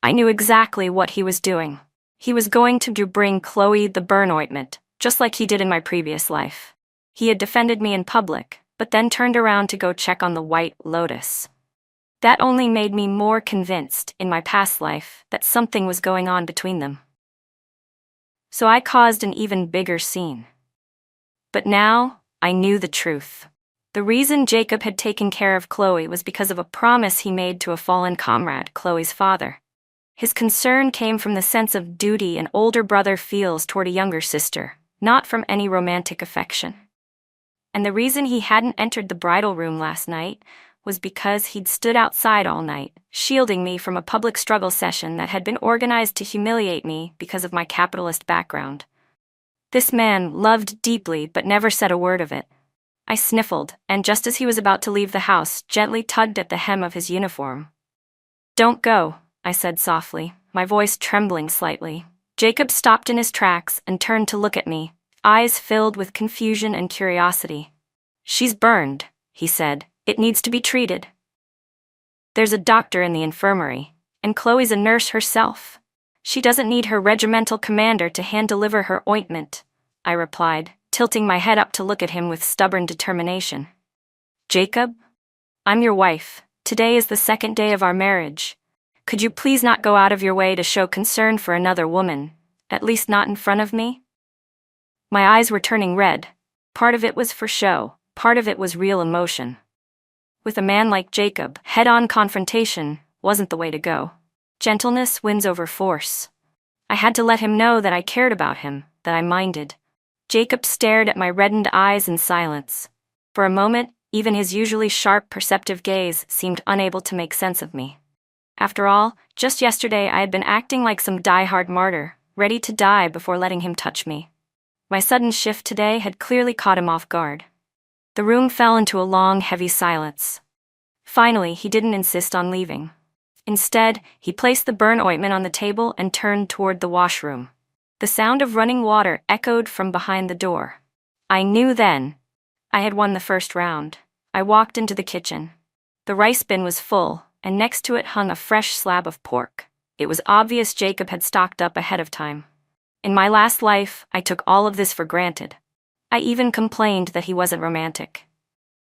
I knew exactly what he was doing. He was going to bring Chloe the burn ointment, just like he did in my previous life. He had defended me in public, but then turned around to go check on the White Lotus. That only made me more convinced in my past life that something was going on between them. So I caused an even bigger scene. But now, I knew the truth. The reason Jacob had taken care of Chloe was because of a promise he made to a fallen comrade, Chloe's father. His concern came from the sense of duty an older brother feels toward a younger sister, not from any romantic affection. And the reason he hadn't entered the bridal room last night was because he'd stood outside all night, shielding me from a public struggle session that had been organized to humiliate me because of my capitalist background. This man loved deeply but never said a word of it. I sniffled, and just as he was about to leave the house, gently tugged at the hem of his uniform. "Don't go," I said softly, my voice trembling slightly. Jacob stopped in his tracks and turned to look at me, eyes filled with confusion and curiosity. "She's burned," he said. "It needs to be treated. There's a doctor in the infirmary, and Chloe's a nurse herself. She doesn't need her regimental commander to hand-deliver her ointment," I replied, tilting my head up to look at him with stubborn determination. "Jacob, I'm your wife. Today is the second day of our marriage. Could you please not go out of your way to show concern for another woman, at least not in front of me?" My eyes were turning red. Part of it was for show, part of it was real emotion. With a man like Jacob, head-on confrontation wasn't the way to go. Gentleness wins over force. I had to let him know that I cared about him, that I minded. Jacob stared at my reddened eyes in silence. For a moment, even his usually sharp, perceptive gaze seemed unable to make sense of me. After all, just yesterday I had been acting like some die-hard martyr, ready to die before letting him touch me. My sudden shift today had clearly caught him off guard. The room fell into a long, heavy silence. Finally, he didn't insist on leaving. Instead, he placed the burn ointment on the table and turned toward the washroom. The sound of running water echoed from behind the door. I knew then. I had won the first round. I walked into the kitchen. The rice bin was full, and next to it hung a fresh slab of pork. It was obvious Jacob had stocked up ahead of time. In my last life, I took all of this for granted. I even complained that he wasn't romantic.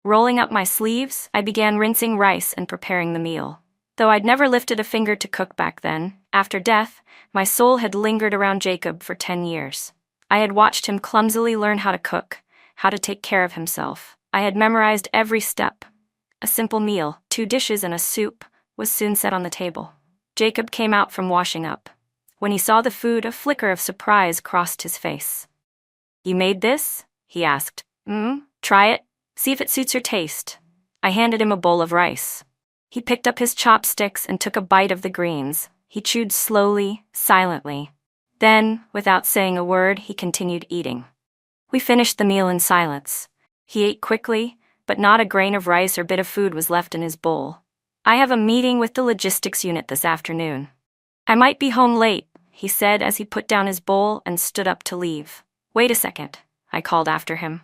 Rolling up my sleeves, I began rinsing rice and preparing the meal. Though I'd never lifted a finger to cook back then, after death, my soul had lingered around Jacob for 10 years. I had watched him clumsily learn how to cook, how to take care of himself. I had memorized every step. A simple meal, 2 dishes and a soup, was soon set on the table. Jacob came out from washing up. When he saw the food, a flicker of surprise crossed his face. "You made this?" he asked. Try it. See if it suits your taste." I handed him a bowl of rice. He picked up his chopsticks and took a bite of the greens. He chewed slowly, silently. Then, without saying a word, he continued eating. We finished the meal in silence. He ate quickly, but not a grain of rice or bit of food was left in his bowl. "I have a meeting with the logistics unit this afternoon. I might be home late," he said as he put down his bowl and stood up to leave. "Wait a second," I called after him.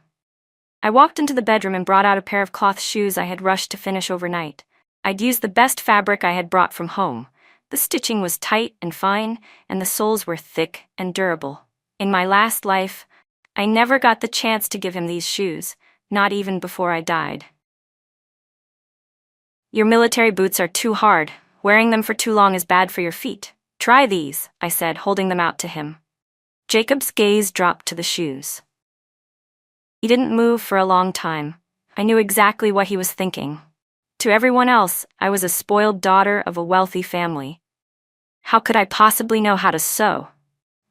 I walked into the bedroom and brought out a pair of cloth shoes I had rushed to finish overnight. I'd used the best fabric I had brought from home. The stitching was tight and fine, and the soles were thick and durable. In my last life, I never got the chance to give him these shoes, not even before I died. "Your military boots are too hard. Wearing them for too long is bad for your feet. Try these," I said, holding them out to him. Jacob's gaze dropped to the shoes. He didn't move for a long time. I knew exactly what he was thinking. To everyone else, I was a spoiled daughter of a wealthy family. How could I possibly know how to sew?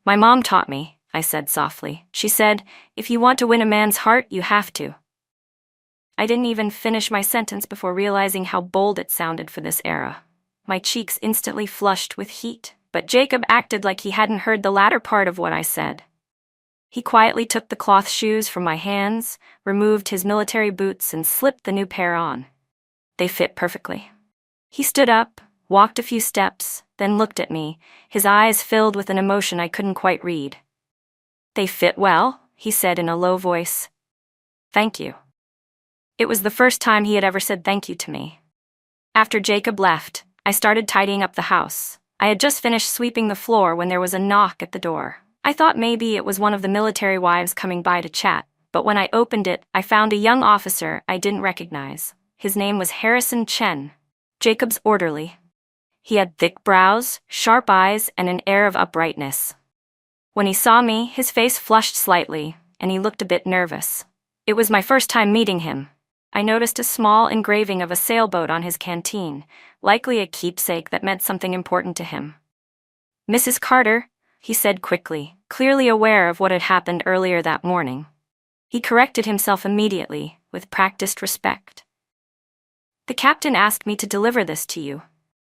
"My mom taught me," I said softly. "She said, if you want to win a man's heart, you have to." I didn't even finish my sentence before realizing how bold it sounded for this era. My cheeks instantly flushed with heat, but Jacob acted like he hadn't heard the latter part of what I said. He quietly took the cloth shoes from my hands, removed his military boots, and slipped the new pair on. They fit perfectly. He stood up, walked a few steps, then looked at me, his eyes filled with an emotion I couldn't quite read. "They fit well," he said in a low voice. "Thank you." It was the first time he had ever said thank you to me. After Jacob left, I started tidying up the house. I had just finished sweeping the floor when there was a knock at the door. I thought maybe it was one of the military wives coming by to chat, but when I opened it, I found a young officer I didn't recognize. His name was Harrison Chen, Jacob's orderly. He had thick brows, sharp eyes, and an air of uprightness. When he saw me, his face flushed slightly, and he looked a bit nervous. It was my first time meeting him. I noticed a small engraving of a sailboat on his canteen, likely a keepsake that meant something important to him. "Mrs. Carter," he said quickly, clearly aware of what had happened earlier that morning. He corrected himself immediately, with practiced respect. "The captain asked me to deliver this to you."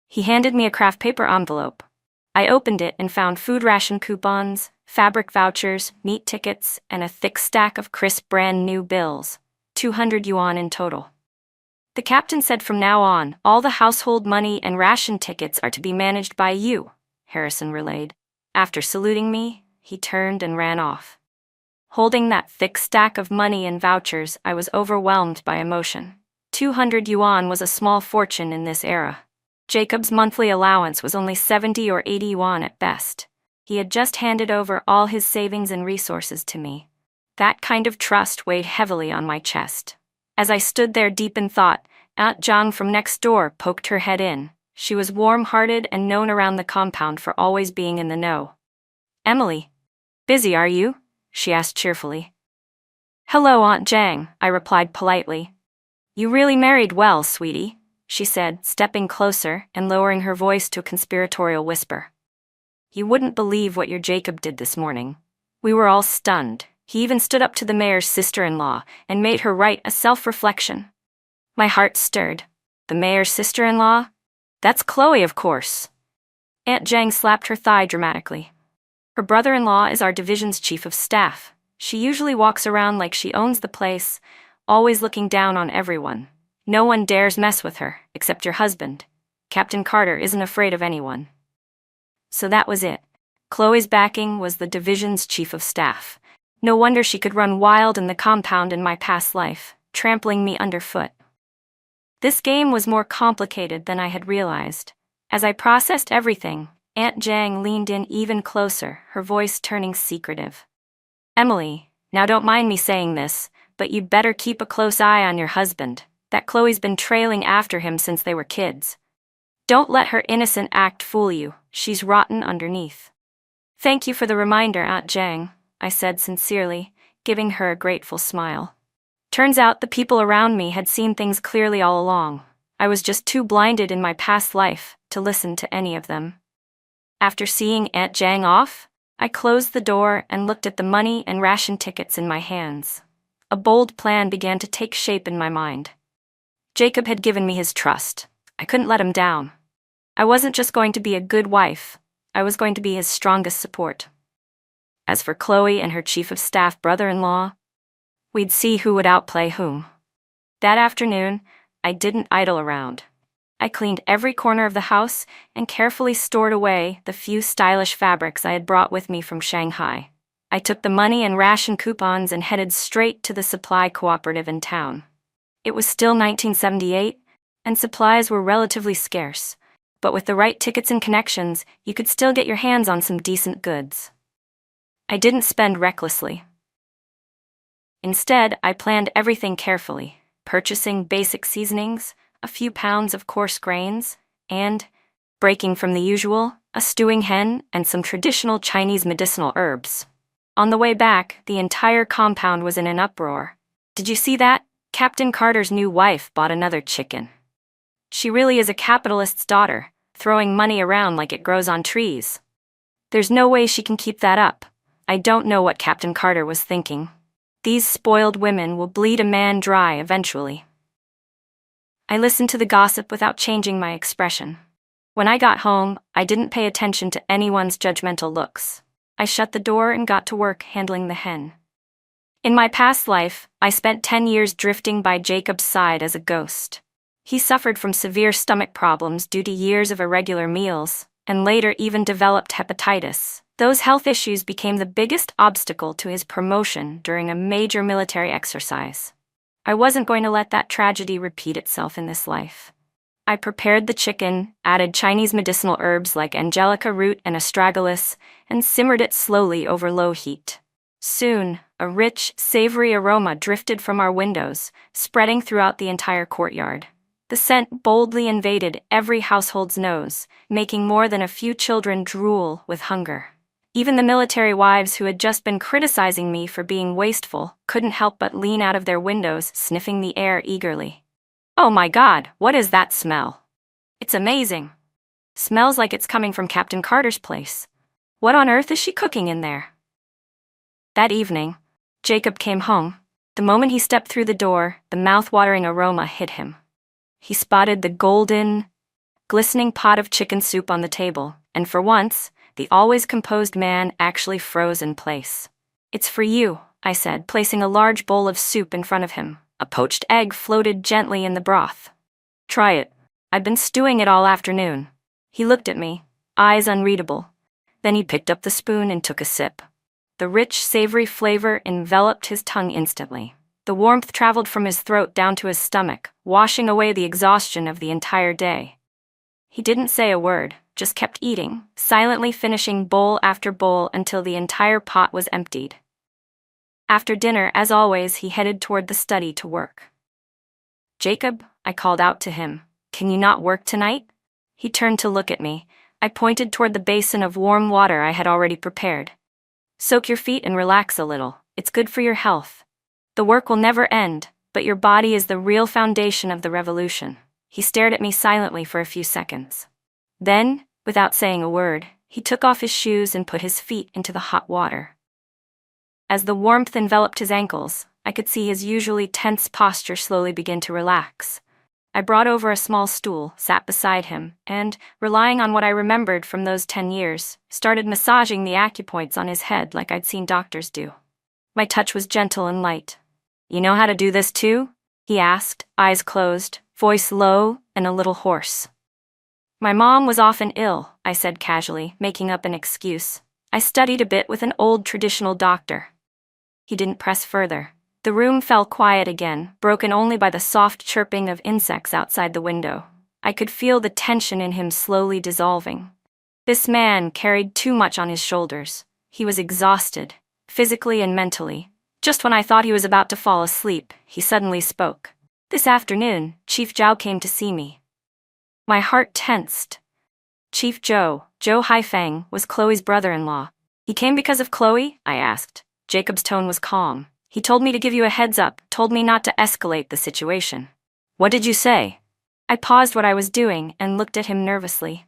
He handed me a craft paper envelope. I opened it and found food ration coupons, fabric vouchers, meat tickets, and a thick stack of crisp brand new bills, 200 yuan in total. "The captain said from now on, all the household money and ration tickets are to be managed by you," Harrison relayed. After saluting me, he turned and ran off. Holding that thick stack of money and vouchers, I was overwhelmed by emotion. 200 yuan was a small fortune in this era. Jacob's monthly allowance was only 70 or 80 yuan at best. He had just handed over all his savings and resources to me. That kind of trust weighed heavily on my chest. As I stood there deep in thought, Aunt Zhang from next door poked her head in. She was warm-hearted and known around the compound for always being in the know. "Emily, busy are you?" she asked cheerfully. "Hello, Aunt Zhang," I replied politely. "You really married well, sweetie," she said, stepping closer and lowering her voice to a conspiratorial whisper. "You wouldn't believe what your Jacob did this morning." We were all stunned. He even stood up to the mayor's sister-in-law and made her write a self-reflection. My heart stirred. The mayor's sister-in-law? That's Chloe, of course. Aunt Zhang slapped her thigh dramatically. "Her brother-in-law is our division's chief of staff. She usually walks around like she owns the place, always looking down on everyone. No one dares mess with her, except your husband. Captain Carter isn't afraid of anyone." So that was it. Chloe's backing was the division's chief of staff. No wonder she could run wild in the compound in my past life, trampling me underfoot. This game was more complicated than I had realized. As I processed everything, Aunt Zhang leaned in even closer, her voice turning secretive. "Emily, now don't mind me saying this, but you'd better keep a close eye on your husband. That Chloe's been trailing after him since they were kids. Don't let her innocent act fool you. She's rotten underneath." "Thank you for the reminder, Aunt Zhang," I said sincerely, giving her a grateful smile. Turns out the people around me had seen things clearly all along. I was just too blinded in my past life, to listen to any of them. After seeing Aunt Jang off, I closed the door and looked at the money and ration tickets in my hands. A bold plan began to take shape in my mind. Jacob had given me his trust. I couldn't let him down. I wasn't just going to be a good wife, I was going to be his strongest support. As for Chloe and her chief of staff brother-in-law, we'd see who would outplay whom. That afternoon, I didn't idle around. I cleaned every corner of the house and carefully stored away the few stylish fabrics I had brought with me from Shanghai. I took the money and ration coupons and headed straight to the supply cooperative in town. It was still 1978, and supplies were relatively scarce, but with the right tickets and connections, you could still get your hands on some decent goods. I didn't spend recklessly. Instead, I planned everything carefully, purchasing basic seasonings, a few pounds of coarse grains, and, breaking from the usual, a stewing hen and some traditional Chinese medicinal herbs. On the way back, the entire compound was in an uproar. Did you see that? Captain Carter's new wife bought another chicken. She really is a capitalist's daughter, throwing money around like it grows on trees. There's no way she can keep that up. I don't know what Captain Carter was thinking. These spoiled women will bleed a man dry eventually. I listened to the gossip without changing my expression. When I got home, I didn't pay attention to anyone's judgmental looks. I shut the door and got to work handling the hen. In my past life, I spent 10 years drifting by Jacob's side as a ghost. He suffered from severe stomach problems due to years of irregular meals, and later even developed hepatitis. Those health issues became the biggest obstacle to his promotion during a major military exercise. I wasn't going to let that tragedy repeat itself in this life. I prepared the chicken, added Chinese medicinal herbs like angelica root and astragalus, and simmered it slowly over low heat. Soon, a rich, savory aroma drifted from our windows, spreading throughout the entire courtyard. The scent boldly invaded every household's nose, making more than a few children drool with hunger. Even the military wives who had just been criticizing me for being wasteful couldn't help but lean out of their windows, sniffing the air eagerly. "Oh my God, what is that smell? It's amazing. Smells like it's coming from Captain Carter's place. What on earth is she cooking in there?" That evening, Jacob came home. The moment he stepped through the door, the mouth-watering aroma hit him. He spotted the golden, glistening pot of chicken soup on the table, and for once, the always composed man actually froze in place. "It's for you," I said, placing a large bowl of soup in front of him. A poached egg floated gently in the broth. "Try it. I've been stewing it all afternoon." He looked at me, eyes unreadable. Then he picked up the spoon and took a sip. The rich, savory flavor enveloped his tongue instantly. The warmth traveled from his throat down to his stomach, washing away the exhaustion of the entire day. He didn't say a word, just kept eating, silently finishing bowl after bowl until the entire pot was emptied. After dinner, as always, he headed toward the study to work. "Jacob," I called out to him, "can you not work tonight?" He turned to look at me. I pointed toward the basin of warm water I had already prepared. "Soak your feet and relax a little. It's good for your health. The work will never end, but your body is the real foundation of the revolution." He stared at me silently for a few seconds. Then, without saying a word, he took off his shoes and put his feet into the hot water. As the warmth enveloped his ankles, I could see his usually tense posture slowly begin to relax. I brought over a small stool, sat beside him, and, relying on what I remembered from those 10 years, started massaging the acupoints on his head like I'd seen doctors do. My touch was gentle and light. "You know how to do this too?" he asked, eyes closed, voice low and a little hoarse. "My mom was often ill," I said casually, making up an excuse. "I studied a bit with an old traditional doctor." He didn't press further. The room fell quiet again, broken only by the soft chirping of insects outside the window. I could feel the tension in him slowly dissolving. This man carried too much on his shoulders. He was exhausted, physically and mentally. Just when I thought he was about to fall asleep, he suddenly spoke. "This afternoon, Chief Zhao came to see me." My heart tensed. Chief Zhou Haifeng, was Chloe's brother-in-law. "He came because of Chloe?" I asked. Jacob's tone was calm. "He told me to give you a heads up, told me not to escalate the situation." "What did you say?" I paused what I was doing and looked at him nervously.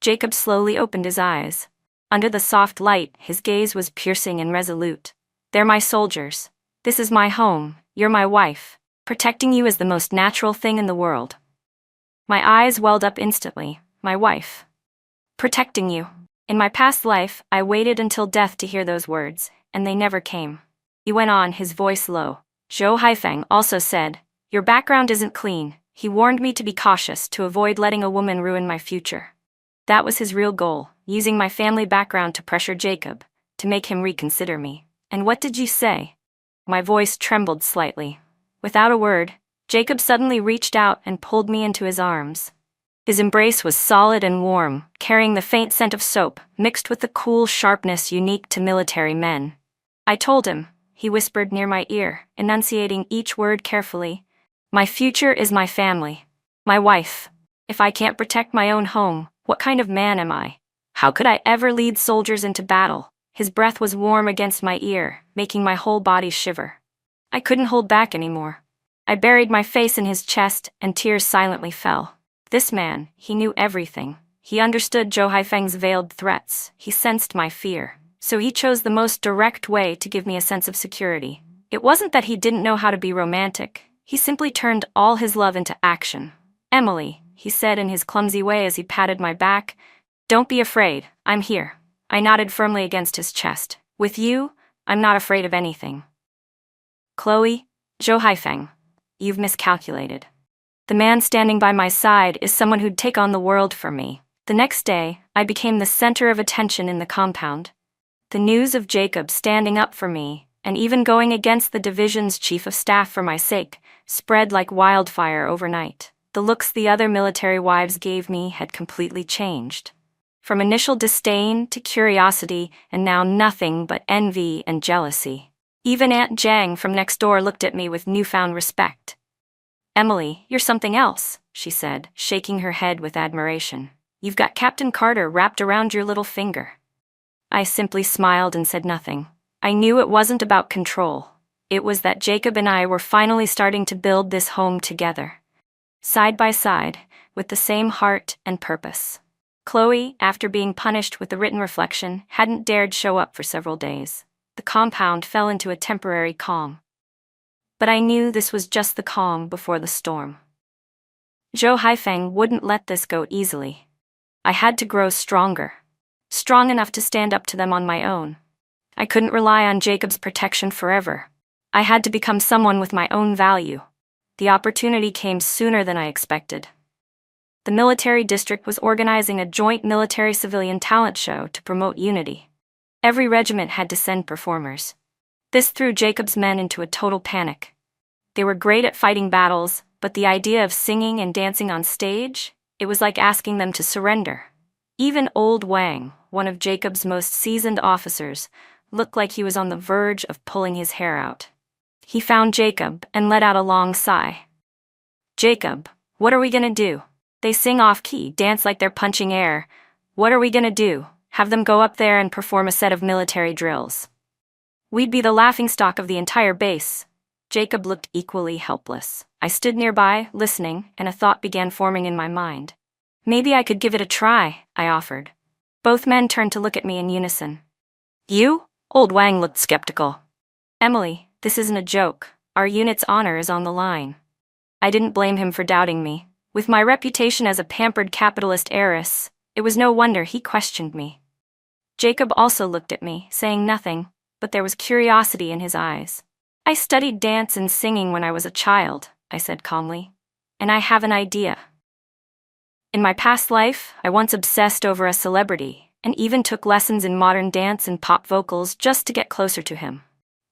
Jacob slowly opened his eyes. Under the soft light, his gaze was piercing and resolute. "They're my soldiers. This is my home. You're my wife. Protecting you is the most natural thing in the world." My eyes welled up instantly. My wife. Protecting you. In my past life, I waited until death to hear those words, and they never came. He went on, his voice low. "Zhou Haifeng also said, your background isn't clean. He warned me to be cautious, to avoid letting a woman ruin my future." That was his real goal, using my family background to pressure Jacob, to make him reconsider me. "And what did you say?" My voice trembled slightly. Without a word, Jacob suddenly reached out and pulled me into his arms. His embrace was solid and warm, carrying the faint scent of soap, mixed with the cool sharpness unique to military men. "I told him," he whispered near my ear, enunciating each word carefully. "My future is my family. My wife. If I can't protect my own home, what kind of man am I? How could I ever lead soldiers into battle?" His breath was warm against my ear, making my whole body shiver. I couldn't hold back anymore. I buried my face in his chest, and tears silently fell. This man, he knew everything. He understood Zhou Haifeng's veiled threats. He sensed my fear. So he chose the most direct way to give me a sense of security. It wasn't that he didn't know how to be romantic. He simply turned all his love into action. "Emily," he said in his clumsy way as he patted my back, "don't be afraid. I'm here." I nodded firmly against his chest. "With you, I'm not afraid of anything." "Chloe, Zhou Haifeng, you've miscalculated. The man standing by my side is someone who'd take on the world for me." The next day, I became the center of attention in the compound. The news of Jacob standing up for me, and even going against the division's chief of staff for my sake, spread like wildfire overnight. The looks the other military wives gave me had completely changed. From initial disdain to curiosity, and now nothing but envy and jealousy. Even Aunt Jang from next door looked at me with newfound respect. "Emily, you're something else," she said, shaking her head with admiration. "You've got Captain Carter wrapped around your little finger." I simply smiled and said nothing. I knew it wasn't about control. It was that Jacob and I were finally starting to build this home together. Side by side, with the same heart and purpose. Chloe, after being punished with the written reflection, hadn't dared show up for several days. The compound fell into a temporary calm. But I knew this was just the calm before the storm. Zhou Haifeng wouldn't let this go easily. I had to grow stronger. Strong enough to stand up to them on my own. I couldn't rely on Jacob's protection forever. I had to become someone with my own value. The opportunity came sooner than I expected. The military district was organizing a joint military-civilian talent show to promote unity. Every regiment had to send performers. This threw Jacob's men into a total panic. They were great at fighting battles, but the idea of singing and dancing on stage, it was like asking them to surrender. Even old Wang, one of Jacob's most seasoned officers, looked like he was on the verge of pulling his hair out. He found Jacob and let out a long sigh. "Jacob, what are we gonna do? They sing off-key, dance like they're punching air. What are we gonna do? Have them go up there and perform a set of military drills? We'd be the laughingstock of the entire base." Jacob looked equally helpless. I stood nearby, listening, and a thought began forming in my mind. "Maybe I could give it a try," I offered. Both men turned to look at me in unison. "You?" Old Wang looked skeptical. "Emily, this isn't a joke. Our unit's honor is on the line." I didn't blame him for doubting me. With my reputation as a pampered capitalist heiress, it was no wonder he questioned me. Jacob also looked at me, saying nothing, but there was curiosity in his eyes. "I studied dance and singing when I was a child," I said calmly. "And I have an idea. In my past life, I once obsessed over a celebrity, and even took lessons in modern dance and pop vocals just to get closer to him.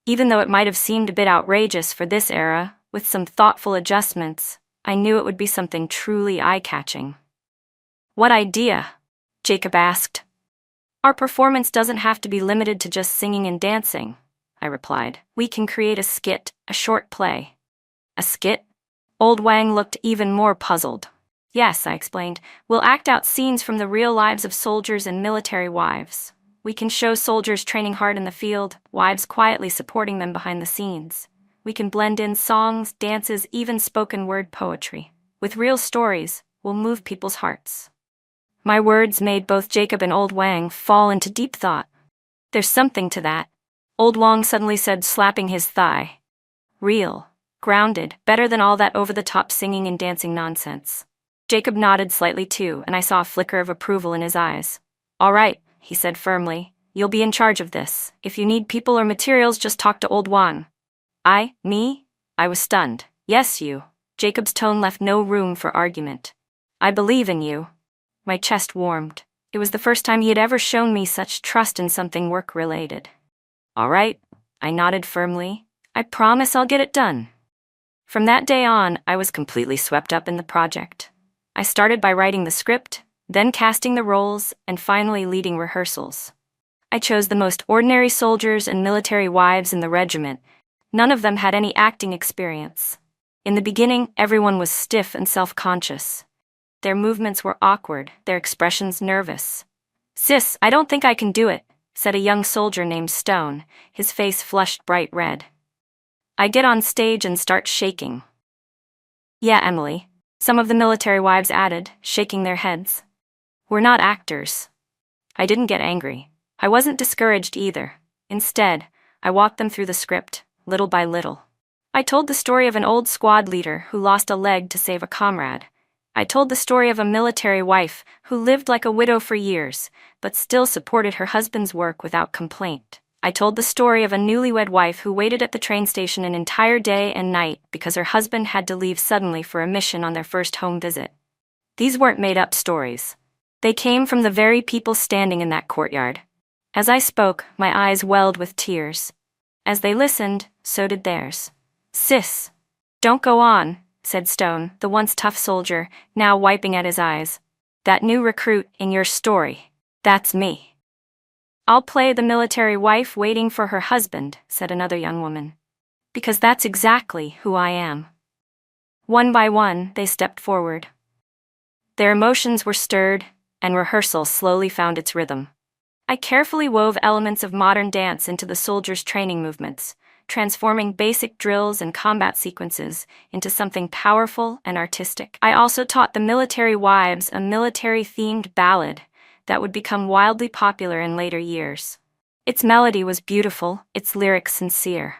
Even though it might have seemed a bit outrageous for this era, with some thoughtful adjustments, I knew it would be something truly eye-catching." "What idea?" Jacob asked. "Our performance doesn't have to be limited to just singing and dancing," I replied. "We can create a skit, a short play." "A skit?" Old Wang looked even more puzzled. "Yes," I explained. "We'll act out scenes from the real lives of soldiers and military wives. We can show soldiers training hard in the field, wives quietly supporting them behind the scenes. We can blend in songs, dances, even spoken word poetry. with real stories, will move people's hearts. My words made both Jacob and Old Wang fall into deep thought. There's something to that, Old Wang suddenly said, slapping his thigh. Real, grounded, better than all that over-the-top singing and dancing nonsense. Jacob nodded slightly too, and I saw a flicker of approval in his eyes. All right, he said firmly, you'll be in charge of this. If you need people or materials, just talk to Old Wang. Me? I was stunned. Yes, you. Jacob's tone left no room for argument. I believe in you. My chest warmed. It was the first time he had ever shown me such trust in something work-related. All right, I nodded firmly. I promise I'll get it done. From that day on, I was completely swept up in the project. I started by writing the script, then casting the roles, and finally leading rehearsals. I chose the most ordinary soldiers and military wives in the regiment. None of them had any acting experience. In the beginning, everyone was stiff and self-conscious. Their movements were awkward, their expressions nervous. Sis, I don't think I can do it, said a young soldier named Stone, his face flushed bright red. I get on stage and start shaking. Yeah, Emily, some of the military wives added, shaking their heads. We're not actors. I didn't get angry. I wasn't discouraged either. Instead, I walked them through the script, little by little. I told the story of an old squad leader who lost a leg to save a comrade. I told the story of a military wife who lived like a widow for years, but still supported her husband's work without complaint. I told the story of a newlywed wife who waited at the train station an entire day and night because her husband had to leave suddenly for a mission on their first home visit. These weren't made-up stories. They came from the very people standing in that courtyard. As I spoke, my eyes welled with tears. As they listened, so did theirs. Sis, don't go on, said Stone, the once tough soldier, now wiping at his eyes. That new recruit in your story, that's me. I'll play the military wife waiting for her husband, said another young woman. Because that's exactly who I am. One by one, they stepped forward. Their emotions were stirred, and rehearsal slowly found its rhythm. I carefully wove elements of modern dance into the soldiers' training movements, transforming basic drills and combat sequences into something powerful and artistic. I also taught the military wives a military-themed ballad that would become wildly popular in later years. Its melody was beautiful, its lyrics sincere.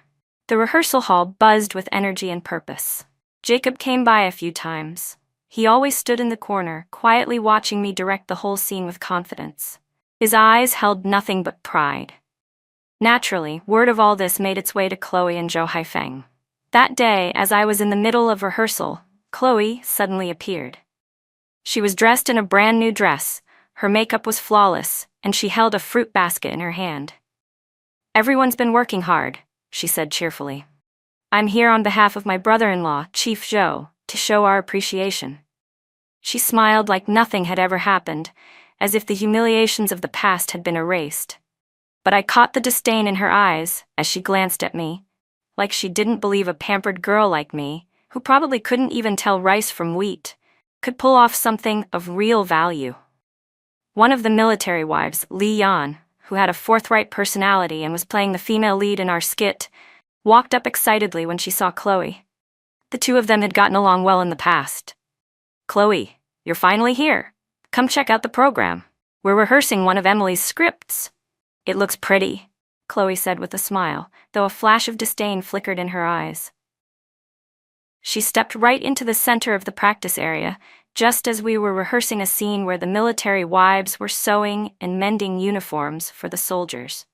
The rehearsal hall buzzed with energy and purpose. Jacob came by a few times. He always stood in the corner, quietly watching me direct the whole scene with confidence. His eyes held nothing but pride. Naturally, word of all this made its way to Chloe and Zhou Haifeng. That day, as I was in the middle of rehearsal, Chloe suddenly appeared. She was dressed in a brand new dress, her makeup was flawless, and she held a fruit basket in her hand. Everyone's been working hard, she said cheerfully. I'm here on behalf of my brother-in-law, Chief Zhou, to show our appreciation. She smiled like nothing had ever happened, as if the humiliations of the past had been erased. But I caught the disdain in her eyes as she glanced at me, like she didn't believe a pampered girl like me, who probably couldn't even tell rice from wheat, could pull off something of real value. One of the military wives, Li Yan, who had a forthright personality and was playing the female lead in our skit, walked up excitedly when she saw Chloe. The two of them had gotten along well in the past. Chloe, you're finally here. Come check out the program. We're rehearsing one of Emily's scripts. It looks pretty, Chloe said with a smile, though a flash of disdain flickered in her eyes. She stepped right into the center of the practice area, just as we were rehearsing a scene where the military wives were sewing and mending uniforms for the soldiers.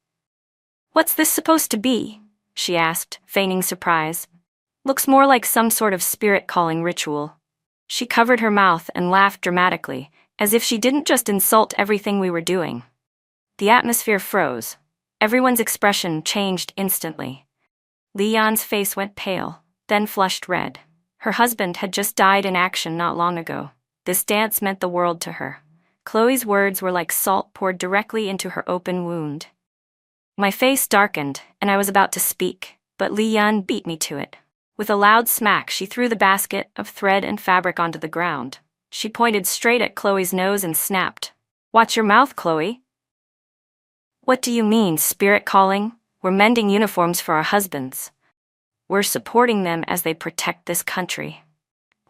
What's this supposed to be? She asked, feigning surprise. Looks more like some sort of spirit-calling ritual. She covered her mouth and laughed dramatically, as if she didn't just insult everything we were doing. The atmosphere froze. Everyone's expression changed instantly. Li Yan's face went pale, then flushed red. Her husband had just died in action not long ago. This dance meant the world to her. Chloe's words were like salt poured directly into her open wound. My face darkened, and I was about to speak, but Li Yan beat me to it. With a loud smack, she threw the basket of thread and fabric onto the ground. She pointed straight at Chloe's nose and snapped, "Watch your mouth, Chloe." What do you mean, spirit calling? We're mending uniforms for our husbands. We're supporting them as they protect this country.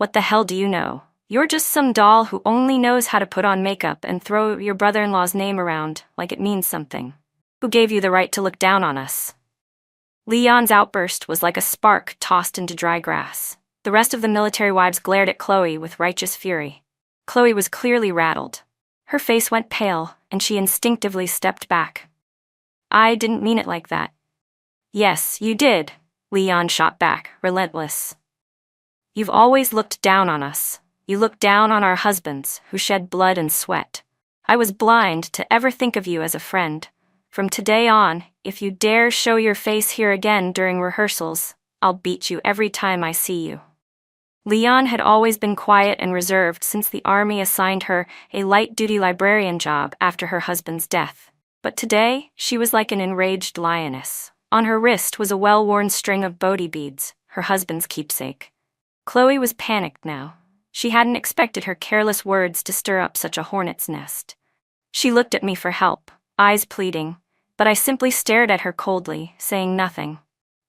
What the hell do you know? You're just some doll who only knows how to put on makeup and throw your brother-in-law's name around like it means something. Who gave you the right to look down on us?" Leon's outburst was like a spark tossed into dry grass. The rest of the military wives glared at Chloe with righteous fury. Chloe was clearly rattled. Her face went pale, and she instinctively stepped back. "I didn't mean it like that." "Yes, you did," Leon shot back, relentless. "You've always looked down on us. You looked down on our husbands, who shed blood and sweat. I was blind to ever think of you as a friend. From today on, if you dare show your face here again during rehearsals, I'll beat you every time I see you." Leon had always been quiet and reserved since the army assigned her a light-duty librarian job after her husband's death. But today, she was like an enraged lioness. On her wrist was a well-worn string of Bodhi beads, her husband's keepsake. Chloe was panicked now. She hadn't expected her careless words to stir up such a hornet's nest. She looked at me for help, eyes pleading, but I simply stared at her coldly, saying nothing.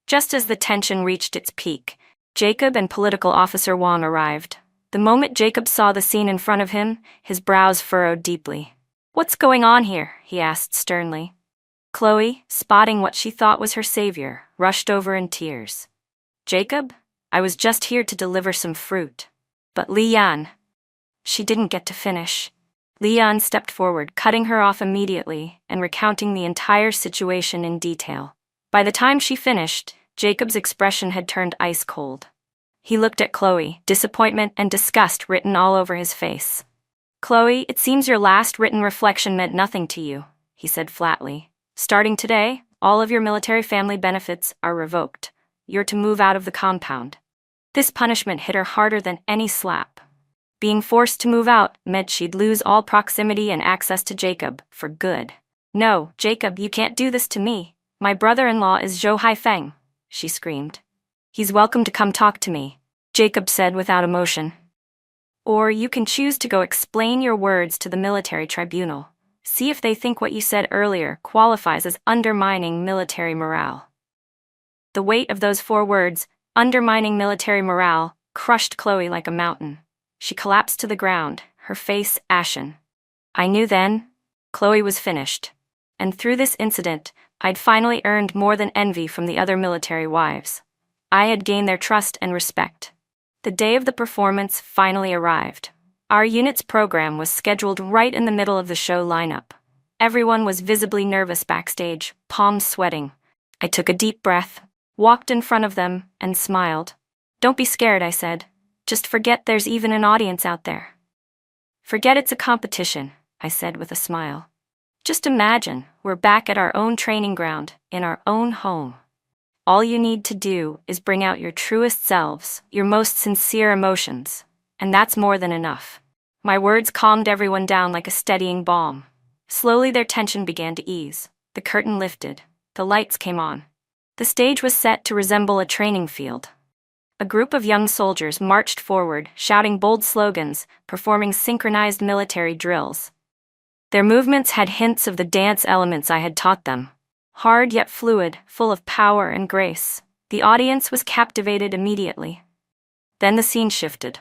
Just as the tension reached its peak, Jacob and Political Officer Wang arrived. The moment Jacob saw the scene in front of him, his brows furrowed deeply. "What's going on here?" he asked sternly. Chloe, spotting what she thought was her savior, rushed over in tears. "Jacob, I was just here to deliver some fruit." "But Leon..." She didn't get to finish. Leon stepped forward, cutting her off immediately and recounting the entire situation in detail. By the time she finished, Jacob's expression had turned ice cold. He looked at Chloe, disappointment and disgust written all over his face. "Chloe, it seems your last written reflection meant nothing to you," he said flatly. "Starting today, all of your military family benefits are revoked. You're to move out of the compound." This punishment hit her harder than any slap. Being forced to move out meant she'd lose all proximity and access to Jacob, for good. "No, Jacob, you can't do this to me. My brother-in-law is Zhou Haifeng," she screamed. "He's welcome to come talk to me," Jacob said without emotion. "Or you can choose to go explain your words to the military tribunal. See if they think what you said earlier qualifies as undermining military morale." The weight of those 4 words, undermining military morale, crushed Chloe like a mountain. She collapsed to the ground, her face ashen. I knew then, Chloe was finished. And through this incident, I'd finally earned more than envy from the other military wives. I had gained their trust and respect. The day of the performance finally arrived. Our unit's program was scheduled right in the middle of the show lineup. Everyone was visibly nervous backstage, palms sweating. I took a deep breath, walked in front of them, and smiled. "Don't be scared," I said. "Just forget there's even an audience out there." "Forget it's a competition," I said with a smile. "Just imagine we're back at our own training ground, in our own home. All you need to do is bring out your truest selves, your most sincere emotions, and that's more than enough." My words calmed everyone down like a steadying balm. Slowly their tension began to ease. The curtain lifted. The lights came on. The stage was set to resemble a training field. A group of young soldiers marched forward, shouting bold slogans, performing synchronized military drills. Their movements had hints of the dance elements I had taught them. Hard yet fluid, full of power and grace. The audience was captivated immediately. Then the scene shifted.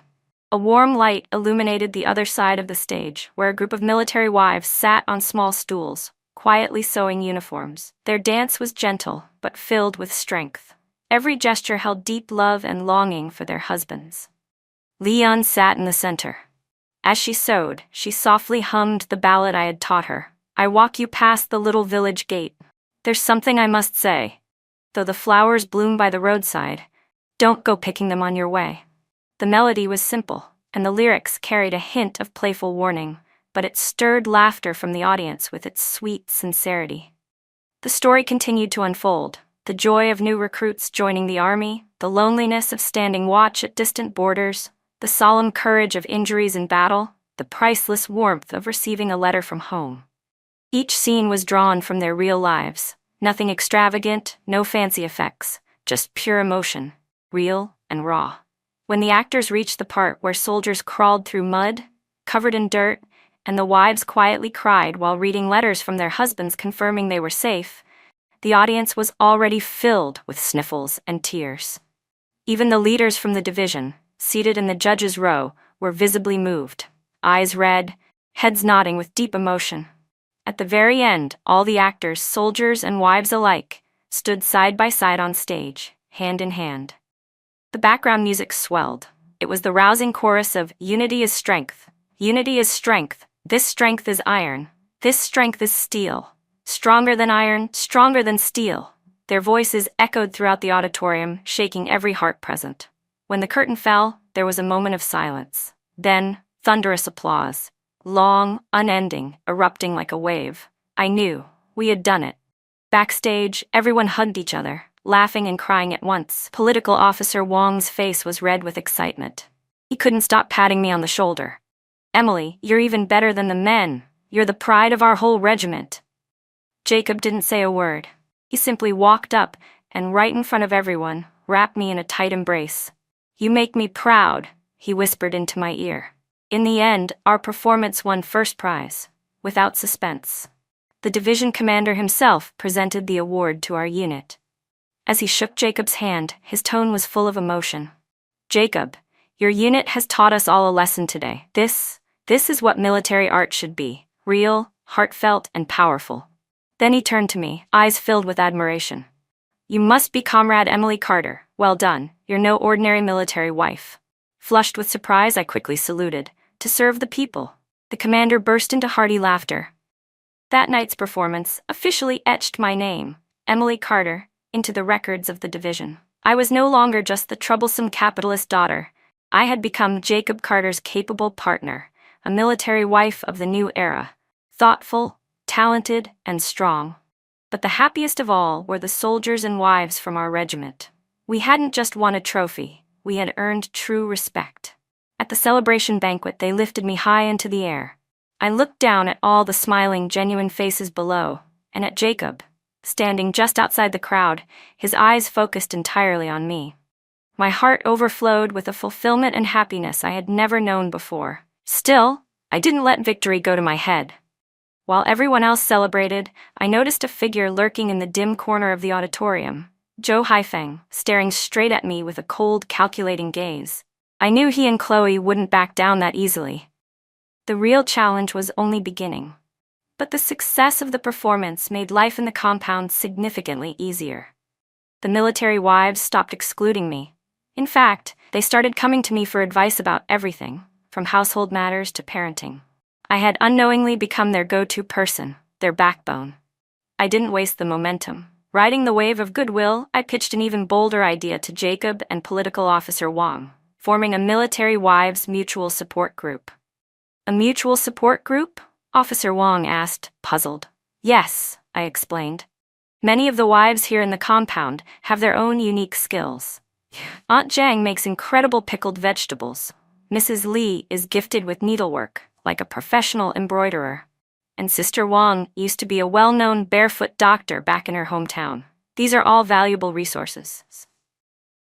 A warm light illuminated the other side of the stage, where a group of military wives sat on small stools, quietly sewing uniforms. Their dance was gentle, but filled with strength. Every gesture held deep love and longing for their husbands. Leon sat in the center. As she sewed, she softly hummed the ballad I had taught her. "I walk you past the little village gate. There's something I must say. Though the flowers bloom by the roadside, don't go picking them on your way." The melody was simple, and the lyrics carried a hint of playful warning, but it stirred laughter from the audience with its sweet sincerity. The story continued to unfold. The joy of new recruits joining the army, the loneliness of standing watch at distant borders, the solemn courage of injuries in battle, the priceless warmth of receiving a letter from home. Each scene was drawn from their real lives. Nothing extravagant, no fancy effects, just pure emotion, real and raw. When the actors reached the part where soldiers crawled through mud, covered in dirt, and the wives quietly cried while reading letters from their husbands confirming they were safe, the audience was already filled with sniffles and tears. Even the leaders from the division, seated in the judge's row, were visibly moved, eyes red, heads nodding with deep emotion. At the very end, all the actors, soldiers and wives alike, stood side by side on stage, hand in hand. The background music swelled. It was the rousing chorus of "Unity is strength. Unity is strength. This strength is iron. This strength is steel. Stronger than iron, stronger than steel." Their voices echoed throughout the auditorium, shaking every heart present. When the curtain fell, there was a moment of silence. Then, thunderous applause. Long, unending, erupting like a wave. I knew. We had done it. Backstage, everyone hugged each other, laughing and crying at once. Political Officer Wong's face was red with excitement. He couldn't stop patting me on the shoulder. "Emily, you're even better than the men. You're the pride of our whole regiment." Jacob didn't say a word. He simply walked up and, right in front of everyone, wrapped me in a tight embrace. "You make me proud," he whispered into my ear. In the end, our performance won first prize, without suspense. The division commander himself presented the award to our unit. As he shook Jacob's hand, his tone was full of emotion. "Jacob, your unit has taught us all a lesson today. This is what military art should be, real, heartfelt, and powerful." Then he turned to me, eyes filled with admiration. "You must be Comrade Emily Carter. Well done, you're no ordinary military wife." Flushed with surprise, I quickly saluted. "To serve the people." The commander burst into hearty laughter. That night's performance officially etched my name, Emily Carter, into the records of the division. I was no longer just the troublesome capitalist daughter. I had become Jacob Carter's capable partner, a military wife of the new era, thoughtful, talented, and strong. But the happiest of all were the soldiers and wives from our regiment. We hadn't just won a trophy, we had earned true respect. At the celebration banquet, they lifted me high into the air. I looked down at all the smiling, genuine faces below, and at Jacob, standing just outside the crowd, his eyes focused entirely on me. My heart overflowed with a fulfillment and happiness I had never known before. Still, I didn't let victory go to my head. While everyone else celebrated, I noticed a figure lurking in the dim corner of the auditorium, Zhou Haifeng, staring straight at me with a cold, calculating gaze. I knew he and Chloe wouldn't back down that easily. The real challenge was only beginning. But the success of the performance made life in the compound significantly easier. The military wives stopped excluding me. In fact, they started coming to me for advice about everything, from household matters to parenting. I had unknowingly become their go-to person, their backbone. I didn't waste the momentum. Riding the wave of goodwill, I pitched an even bolder idea to Jacob and Political Officer Wong, forming a military wives mutual support group. "A mutual support group?" Officer Wong asked, puzzled. "Yes," I explained. "Many of the wives here in the compound have their own unique skills. Aunt Zhang makes incredible pickled vegetables. Mrs. Li is gifted with needlework, like a professional embroiderer. And Sister Wang used to be a well-known barefoot doctor back in her hometown. These are all valuable resources.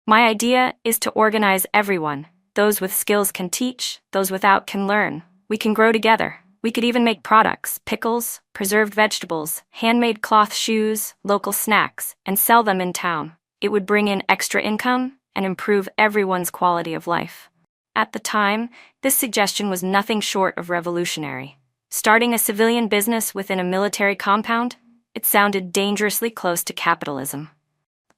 My idea is to organize everyone. Those with skills can teach, those without can learn. We can grow together. We could even make products, pickles, preserved vegetables, handmade cloth shoes, local snacks, and sell them in town. It would bring in extra income and improve everyone's quality of life." At the time, this suggestion was nothing short of revolutionary. Starting a civilian business within a military compound? It sounded dangerously close to capitalism.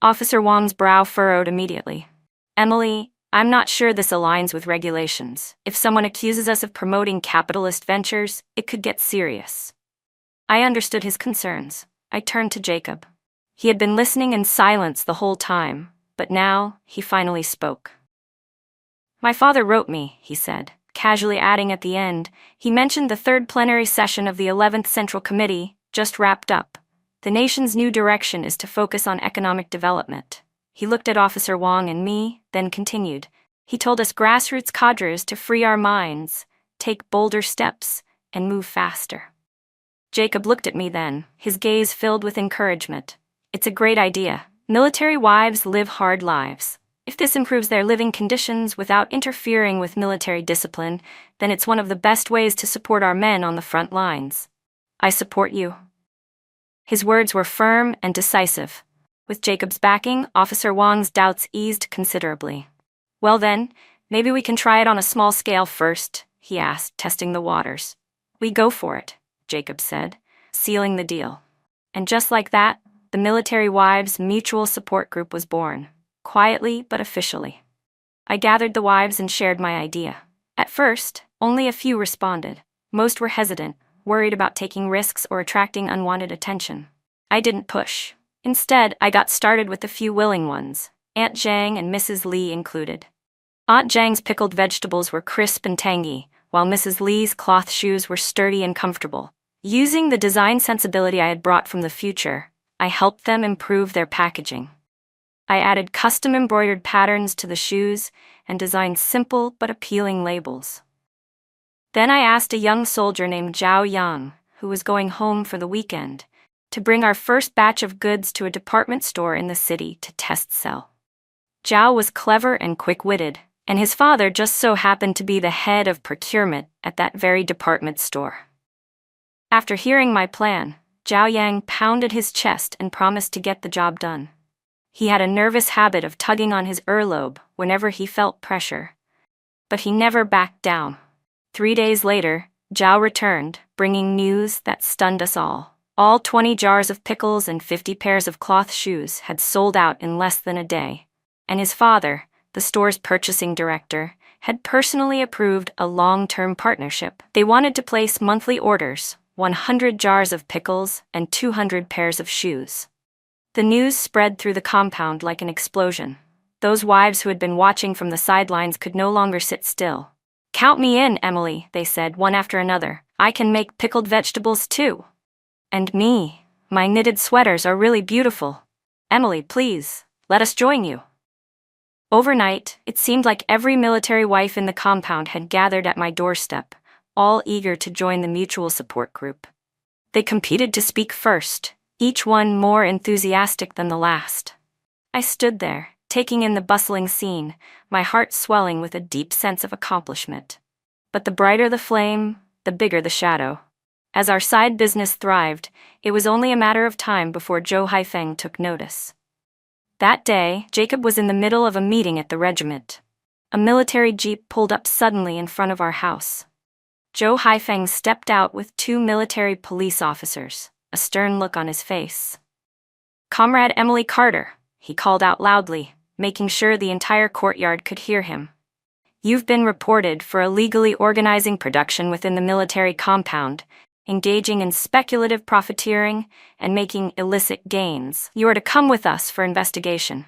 Officer Wong's brow furrowed immediately. "Emily, I'm not sure this aligns with regulations. If someone accuses us of promoting capitalist ventures, it could get serious." I understood his concerns. I turned to Jacob. He had been listening in silence the whole time, but now he finally spoke. "My father wrote me," he said, casually adding at the end. He mentioned the third plenary session of the 11th Central Committee, just wrapped up. The nation's new direction is to focus on economic development. He looked at Officer Wong and me, then continued. He told us grassroots cadres to free our minds, take bolder steps, and move faster. Jacob looked at me then, his gaze filled with encouragement. "It's a great idea. Military wives live hard lives. If this improves their living conditions without interfering with military discipline, then it's one of the best ways to support our men on the front lines. I support you." His words were firm and decisive. With Jacob's backing, Officer Wong's doubts eased considerably. "Well then, Maybe we can try it on a small scale first, he asked, testing the waters. We go for it, Jacob said, sealing the deal. And just like that, the Military Wives Mutual Support Group was born, quietly but officially. I gathered the wives and shared my idea. At first, only a few responded. Most were hesitant, worried about taking risks or attracting unwanted attention. I didn't push. Instead, I got started with a few willing ones, Aunt Zhang and Mrs. Li included. Aunt Zhang's pickled vegetables were crisp and tangy, while Mrs. Li's cloth shoes were sturdy and comfortable. Using the design sensibility I had brought from the future, I helped them improve their packaging. I added custom embroidered patterns to the shoes and designed simple but appealing labels. Then I asked a young soldier named Zhao Yang, who was going home for the weekend, to bring our first batch of goods to a department store in the city to test sell. Zhao was clever and quick-witted, and his father just so happened to be the head of procurement at that very department store. After hearing my plan, Zhao Yang pounded his chest and promised to get the job done. He had a nervous habit of tugging on his earlobe whenever he felt pressure, but he never backed down. 3 days later, Zhao returned, bringing news that stunned us all. All 20 jars of pickles and 50 pairs of cloth shoes had sold out in less than a day, and his father, the store's purchasing director, had personally approved a long-term partnership. They wanted to place monthly orders, 100 jars of pickles and 200 pairs of shoes. The news spread through the compound like an explosion. Those wives who had been watching from the sidelines could no longer sit still. "Count me in, Emily," they said, one after another. "I can make pickled vegetables too. And me, my knitted sweaters are really beautiful. Emily, please, let us join you." Overnight, it seemed like every military wife in the compound had gathered at my doorstep, all eager to join the mutual support group. They competed to speak first, each one more enthusiastic than the last. I stood there, taking in the bustling scene, my heart swelling with a deep sense of accomplishment. But the brighter the flame, the bigger the shadow. As our side business thrived, it was only a matter of time before Zhou Haifeng took notice. That day, Jacob was in the middle of a meeting at the regiment. A military jeep pulled up suddenly in front of our house. Zhou Haifeng stepped out with 2 military police officers, a stern look on his face. "Comrade Emily Carter," he called out loudly, making sure the entire courtyard could hear him. "You've been reported for illegally organizing production within the military compound, engaging in speculative profiteering, and making illicit gains. You are to come with us for investigation."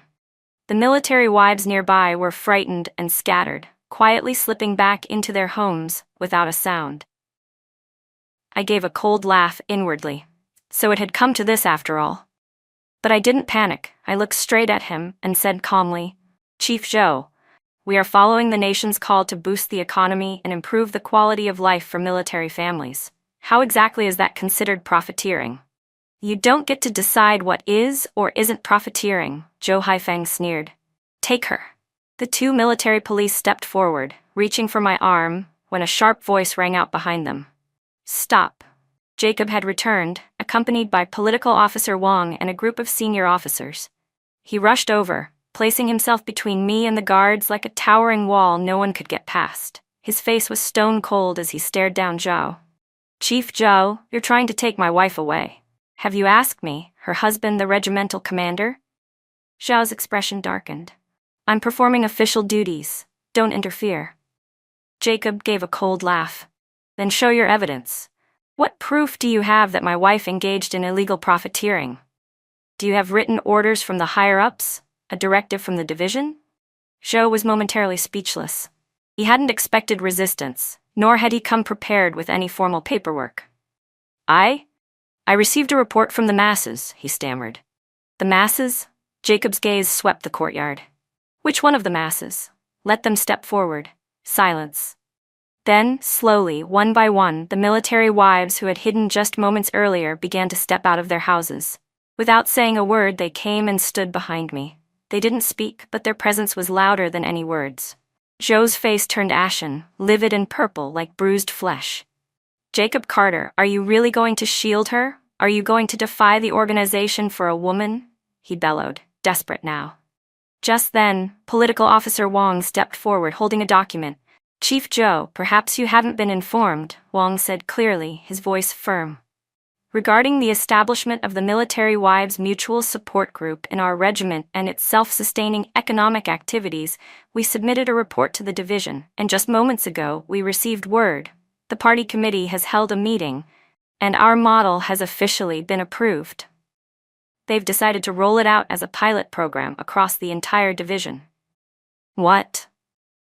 The military wives nearby were frightened and scattered, quietly slipping back into their homes without a sound. I gave a cold laugh inwardly. So it had come to this after all. But I didn't panic. I looked straight at him and said calmly, "Chief Zhou, we are following the nation's call to boost the economy and improve the quality of life for military families. How exactly is that considered profiteering?" "You don't get to decide what is or isn't profiteering," Zhou Haifeng sneered. "Take her." The 2 military police stepped forward, reaching for my arm, when a sharp voice rang out behind them. "Stop." Jacob had returned, accompanied by Political Officer Wang and a group of senior officers. He rushed over, placing himself between me and the guards like a towering wall no one could get past. His face was stone cold as he stared down Zhao. "Chief Zhou, you're trying to take my wife away. Have you asked me, her husband the regimental commander?" Zhao's expression darkened. "I'm performing official duties. Don't interfere." Jacob gave a cold laugh. "Then show your evidence. What proof do you have that my wife engaged in illegal profiteering? Do you have written orders from the higher-ups? A directive from the division?" Zhou was momentarily speechless. He hadn't expected resistance, nor had he come prepared with any formal paperwork. I received a report from the masses," he stammered. "The masses?" Jacob's gaze swept the courtyard. "Which one of the masses? Let them step forward." Silence. Then, slowly, one by one, the military wives who had hidden just moments earlier began to step out of their houses. Without saying a word, they came and stood behind me. They didn't speak, but their presence was louder than any words. Zhou's face turned ashen, livid and purple like bruised flesh. "Jacob Carter, are you really going to shield her? Are you going to defy the organization for a woman?" he bellowed, desperate now. Just then, Political Officer Wong stepped forward holding a document. "Chief Joe, perhaps you haven't been informed," Wong said clearly, his voice firm. "Regarding the establishment of the Military Wives Mutual Support Group in our regiment and its self-sustaining economic activities, we submitted a report to the division, and just moments ago we received word. The party committee has held a meeting, and our model has officially been approved. They've decided to roll it out as a pilot program across the entire division." "What?"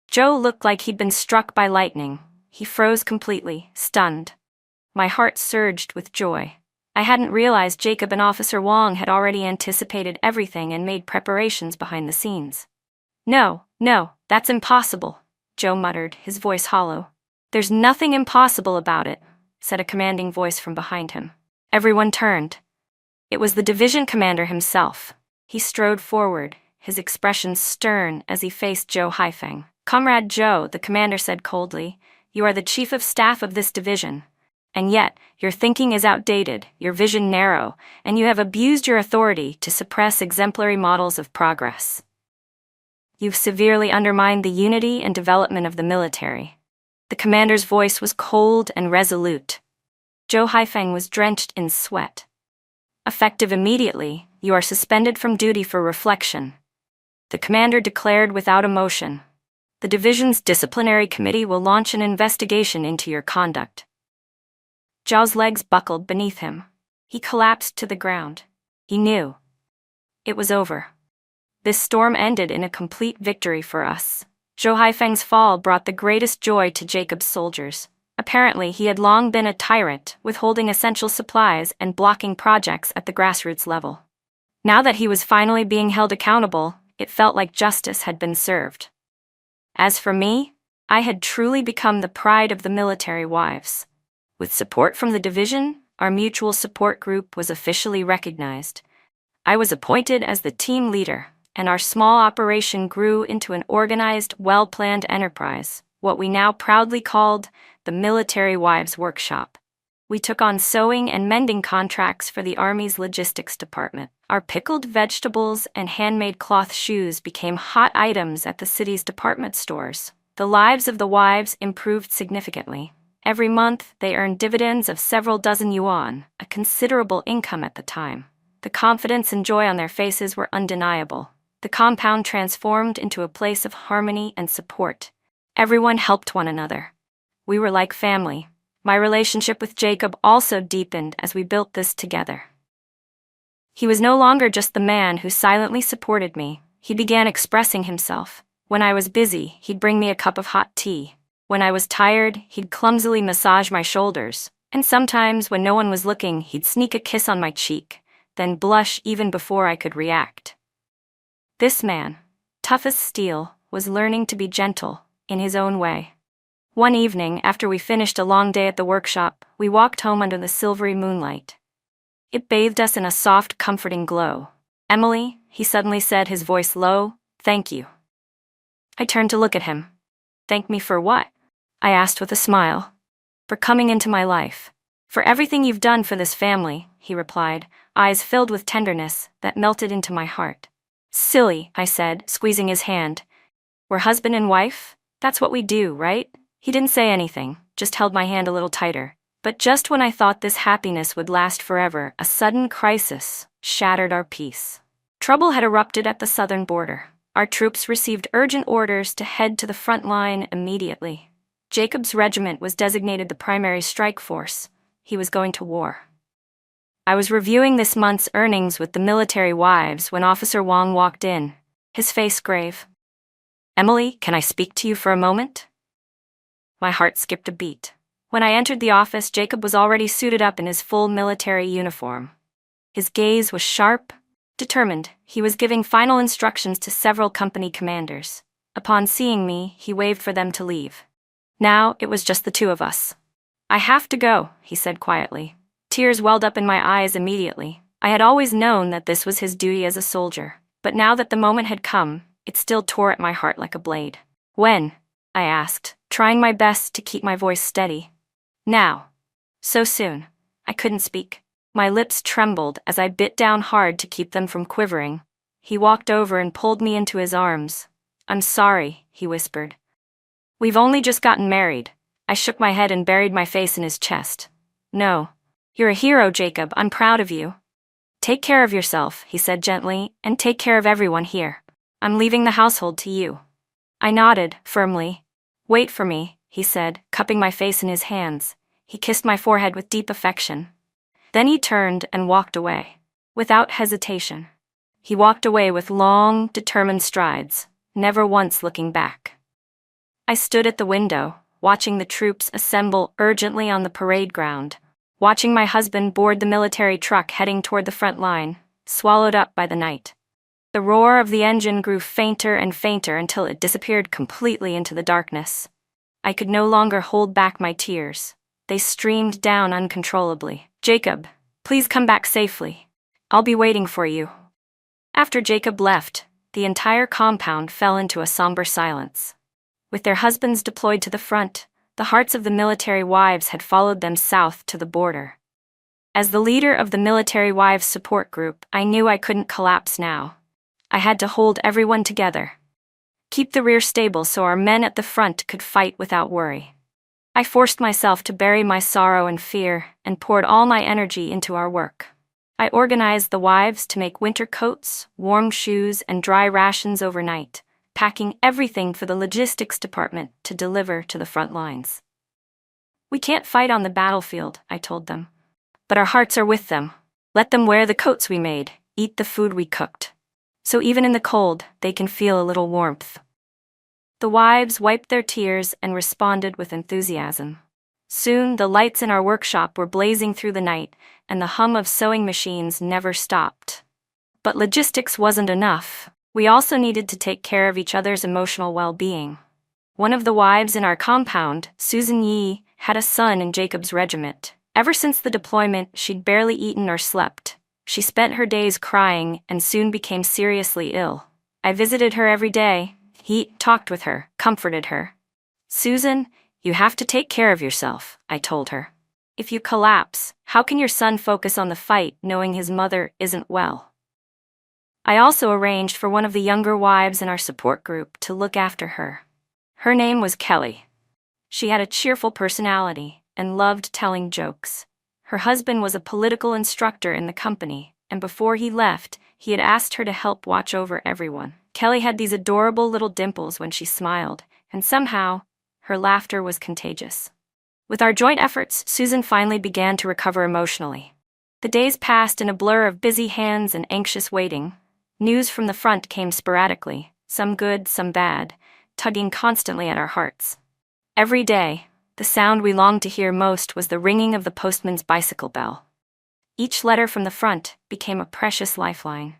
Joe looked like he'd been struck by lightning. He froze completely, stunned. My heart surged with joy. I hadn't realized Jacob and Officer Wong had already anticipated everything and made preparations behind the scenes. No, that's impossible," Joe muttered, his voice hollow. "There's nothing impossible about it," said a commanding voice from behind him. Everyone turned. It was the division commander himself. He strode forward, his expression stern as he faced Joe Haifeng. "Comrade Joe," the commander said coldly, "you are the chief of staff of this division. And yet, your thinking is outdated, your vision narrow, and you have abused your authority to suppress exemplary models of progress. You've severely undermined the unity and development of the military." The commander's voice was cold and resolute. Joe Haifeng was drenched in sweat. "Effective immediately, you are suspended from duty for reflection," the commander declared without emotion. "The division's disciplinary committee will launch an investigation into your conduct." Zhao's legs buckled beneath him. He collapsed to the ground. He knew. It was over. This storm ended in a complete victory for us. Zhou Haifeng's fall brought the greatest joy to Jacob's soldiers. Apparently, he had long been a tyrant, withholding essential supplies and blocking projects at the grassroots level. Now that he was finally being held accountable, it felt like justice had been served. As for me, I had truly become the pride of the military wives. With support from the division, our mutual support group was officially recognized. I was appointed as the team leader, and our small operation grew into an organized, well-planned enterprise, what we now proudly called the Military Wives Workshop. We took on sewing and mending contracts for the Army's logistics department. Our pickled vegetables and handmade cloth shoes became hot items at the city's department stores. The lives of the wives improved significantly. Every month, they earned dividends of several dozen yuan, a considerable income at the time. The confidence and joy on their faces were undeniable. The compound transformed into a place of harmony and support. Everyone helped one another. We were like family. My relationship with Jacob also deepened as we built this together. He was no longer just the man who silently supported me. He began expressing himself. When I was busy, he'd bring me a cup of hot tea. When I was tired, he'd clumsily massage my shoulders. And sometimes, when no one was looking, he'd sneak a kiss on my cheek, then blush even before I could react. This man, tough as steel, was learning to be gentle, in his own way. One evening, after we finished a long day at the workshop, we walked home under the silvery moonlight. It bathed us in a soft, comforting glow. "Emily," he suddenly said, his voice low, "thank you." I turned to look at him. "Thank me for what?" I asked with a smile. "For coming into my life. For everything you've done for this family," he replied, eyes filled with tenderness that melted into my heart. "Silly," I said, squeezing his hand. "We're husband and wife? That's what we do, right?" He didn't say anything, just held my hand a little tighter. But just when I thought this happiness would last forever, a sudden crisis shattered our peace. Trouble had erupted at the southern border. Our troops received urgent orders to head to the front line immediately. Jacob's regiment was designated the primary strike force. He was going to war. I was reviewing this month's earnings with the military wives when Officer Wong walked in, his face grave. "Emily, can I speak to you for a moment?" My heart skipped a beat. When I entered the office, Jacob was already suited up in his full military uniform. His gaze was sharp, determined. He was giving final instructions to several company commanders. Upon seeing me, he waved for them to leave. Now it was just the two of us. "I have to go," he said quietly. Tears welled up in my eyes immediately. I had always known that this was his duty as a soldier, but now that the moment had come, it still tore at my heart like a blade. "When?" I asked, trying my best to keep my voice steady. "Now." "So soon?" I couldn't speak. My lips trembled as I bit down hard to keep them from quivering. He walked over and pulled me into his arms. "I'm sorry," he whispered. "We've only just gotten married." I shook my head and buried my face in his chest. "No. You're a hero, Jacob. I'm proud of you." "Take care of yourself," he said gently, "and take care of everyone here. I'm leaving the household to you." I nodded, firmly. "Wait for me," he said, cupping my face in his hands. He kissed my forehead with deep affection. Then he turned and walked away. Without hesitation. He walked away with long, determined strides, never once looking back. I stood at the window, watching the troops assemble urgently on the parade ground, watching my husband board the military truck heading toward the front line, swallowed up by the night. The roar of the engine grew fainter and fainter until it disappeared completely into the darkness. I could no longer hold back my tears. They streamed down uncontrollably. "Jacob, please come back safely. I'll be waiting for you." After Jacob left, the entire compound fell into a somber silence. With their husbands deployed to the front, the hearts of the military wives had followed them south to the border. As the leader of the military wives support group, I knew I couldn't collapse now. I had to hold everyone together. Keep the rear stable so our men at the front could fight without worry. I forced myself to bury my sorrow and fear and poured all my energy into our work. I organized the wives to make winter coats, warm shoes, and dry rations overnight, packing everything for the logistics department to deliver to the front lines. "We can't fight on the battlefield," I told them. "But our hearts are with them. Let them wear the coats we made, eat the food we cooked. So even in the cold, they can feel a little warmth." The wives wiped their tears and responded with enthusiasm. Soon the lights in our workshop were blazing through the night, and the hum of sewing machines never stopped. But logistics wasn't enough. We also needed to take care of each other's emotional well-being. One of the wives in our compound, Susan Yee, had a son in Jacob's regiment. Ever since the deployment, she'd barely eaten or slept. She spent her days crying and soon became seriously ill. I visited her every day. He talked with her, comforted her. "Susan, you have to take care of yourself," I told her. "If you collapse, how can your son focus on the fight knowing his mother isn't well?" I also arranged for one of the younger wives in our support group to look after her. Her name was Kelly. She had a cheerful personality and loved telling jokes. Her husband was a political instructor in the company, and before he left, he had asked her to help watch over everyone. Kelly had these adorable little dimples when she smiled, and somehow, her laughter was contagious. With our joint efforts, Susan finally began to recover emotionally. The days passed in a blur of busy hands and anxious waiting. News from the front came sporadically, some good, some bad, tugging constantly at our hearts. Every day, the sound we longed to hear most was the ringing of the postman's bicycle bell. Each letter from the front became a precious lifeline.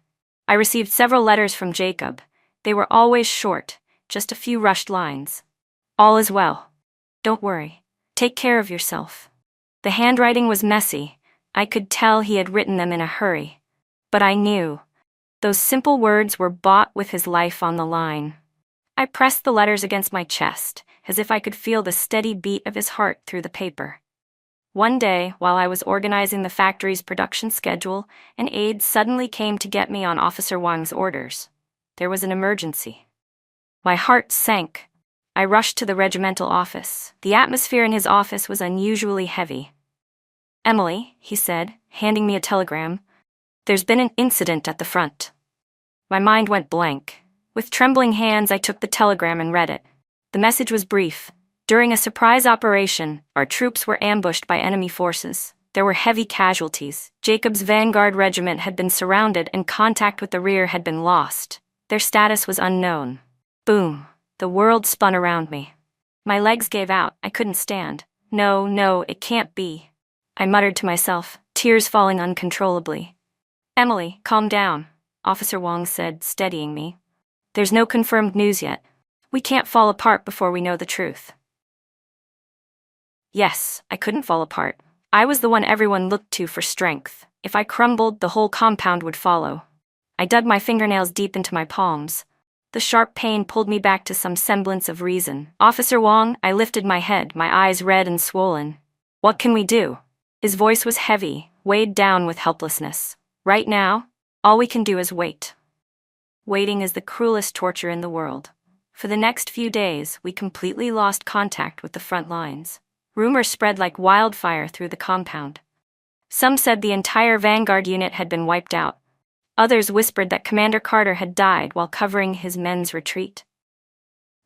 I received several letters from Jacob. They were always short, just a few rushed lines. "All is well. Don't worry. Take care of yourself." The handwriting was messy. I could tell he had written them in a hurry. But I knew. Those simple words were bought with his life on the line. I pressed the letters against my chest, as if I could feel the steady beat of his heart through the paper. One day, while I was organizing the factory's production schedule, an aide suddenly came to get me on Officer Wang's orders. There was an emergency. My heart sank. I rushed to the regimental office. The atmosphere in his office was unusually heavy. "Emily," he said, handing me a telegram, "there's been an incident at the front." My mind went blank. With trembling hands, I took the telegram and read it. The message was brief. During a surprise operation, our troops were ambushed by enemy forces. There were heavy casualties. Jacob's vanguard regiment had been surrounded and contact with the rear had been lost. Their status was unknown. Boom. The world spun around me. My legs gave out. I couldn't stand. No, it can't be. I muttered to myself, tears falling uncontrollably. "Emily, calm down," Officer Wang said, steadying me. "There's no confirmed news yet. We can't fall apart before we know the truth." Yes, I couldn't fall apart. I was the one everyone looked to for strength. If I crumbled, the whole compound would follow. I dug my fingernails deep into my palms. The sharp pain pulled me back to some semblance of reason. "Officer Wang," I lifted my head, my eyes red and swollen. "What can we do?" His voice was heavy, weighed down with helplessness. "Right now, all we can do is wait." Waiting is the cruelest torture in the world. For the next few days, we completely lost contact with the front lines. Rumors spread like wildfire through the compound. Some said the entire vanguard unit had been wiped out. Others whispered that Commander Carter had died while covering his men's retreat.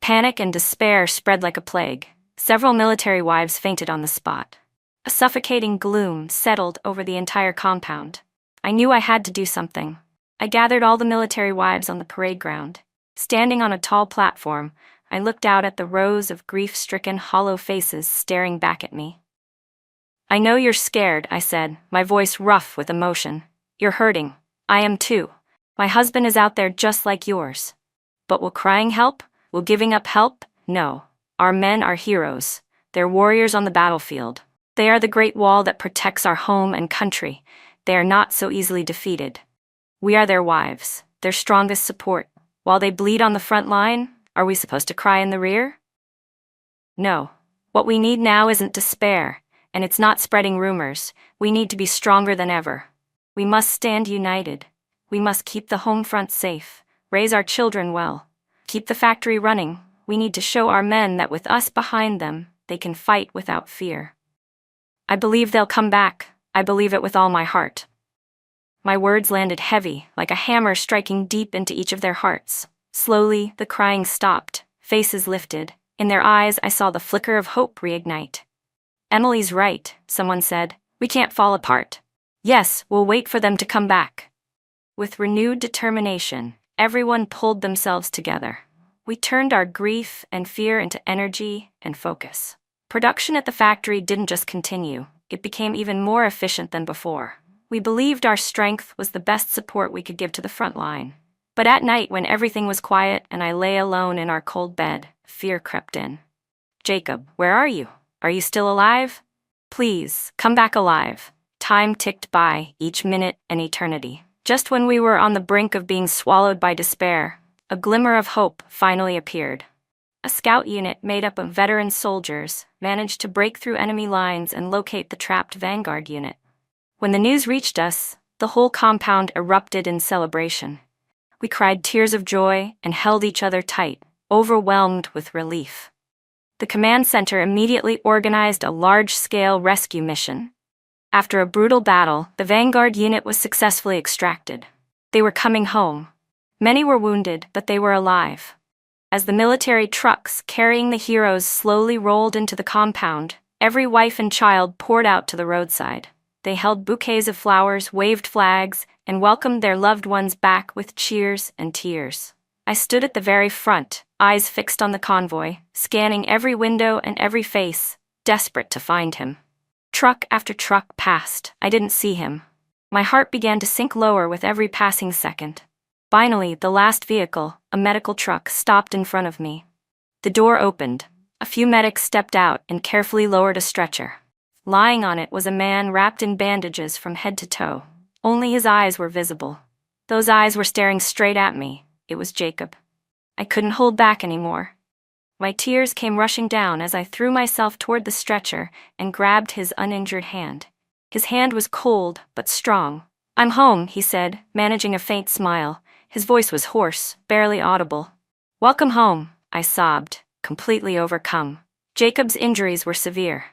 Panic and despair spread like a plague. Several military wives fainted on the spot. A suffocating gloom settled over the entire compound. I knew I had to do something. I gathered all the military wives on the parade ground. Standing on a tall platform, I looked out at the rows of grief-stricken, hollow faces staring back at me. "I know you're scared," I said, my voice rough with emotion. "You're hurting. I am too. My husband is out there just like yours. But will crying help? Will giving up help? No. Our men are heroes. They're warriors on the battlefield. They are the great wall that protects our home and country. They are not so easily defeated. We are their wives, their strongest support. While they bleed on the front line, are we supposed to cry in the rear? No. What we need now isn't despair, and it's not spreading rumors. We need to be stronger than ever. We must stand united. We must keep the home front safe, raise our children well, keep the factory running. We need to show our men that with us behind them, they can fight without fear. I believe they'll come back. I believe it with all my heart." My words landed heavy, like a hammer striking deep into each of their hearts. Slowly, the crying stopped, faces lifted. In their eyes, I saw the flicker of hope reignite. "Emily's right," someone said. "We can't fall apart. Yes, we'll wait for them to come back." With renewed determination, everyone pulled themselves together. We turned our grief and fear into energy and focus. Production at the factory didn't just continue, it became even more efficient than before. We believed our strength was the best support we could give to the front line. But at night, when everything was quiet and I lay alone in our cold bed, fear crept in. "Jacob, where are you? Are you still alive? Please, come back alive." Time ticked by, each minute an eternity. Just when we were on the brink of being swallowed by despair, a glimmer of hope finally appeared. A scout unit made up of veteran soldiers managed to break through enemy lines and locate the trapped vanguard unit. When the news reached us, the whole compound erupted in celebration. We cried tears of joy and held each other tight, overwhelmed with relief. The command center immediately organized a large-scale rescue mission. After a brutal battle, the vanguard unit was successfully extracted. They were coming home. Many were wounded, but they were alive. As the military trucks carrying the heroes slowly rolled into the compound, every wife and child poured out to the roadside. They held bouquets of flowers, waved flags, and welcomed their loved ones back with cheers and tears. I stood at the very front, eyes fixed on the convoy, scanning every window and every face, desperate to find him. Truck after truck passed. I didn't see him. My heart began to sink lower with every passing second. Finally, the last vehicle, a medical truck, stopped in front of me. The door opened. A few medics stepped out and carefully lowered a stretcher. Lying on it was a man wrapped in bandages from head to toe. Only his eyes were visible. Those eyes were staring straight at me. It was Jacob. I couldn't hold back anymore. My tears came rushing down as I threw myself toward the stretcher and grabbed his uninjured hand. His hand was cold, but strong. "I'm home," he said, managing a faint smile. His voice was hoarse, barely audible. "Welcome home," I sobbed, completely overcome. Jacob's injuries were severe.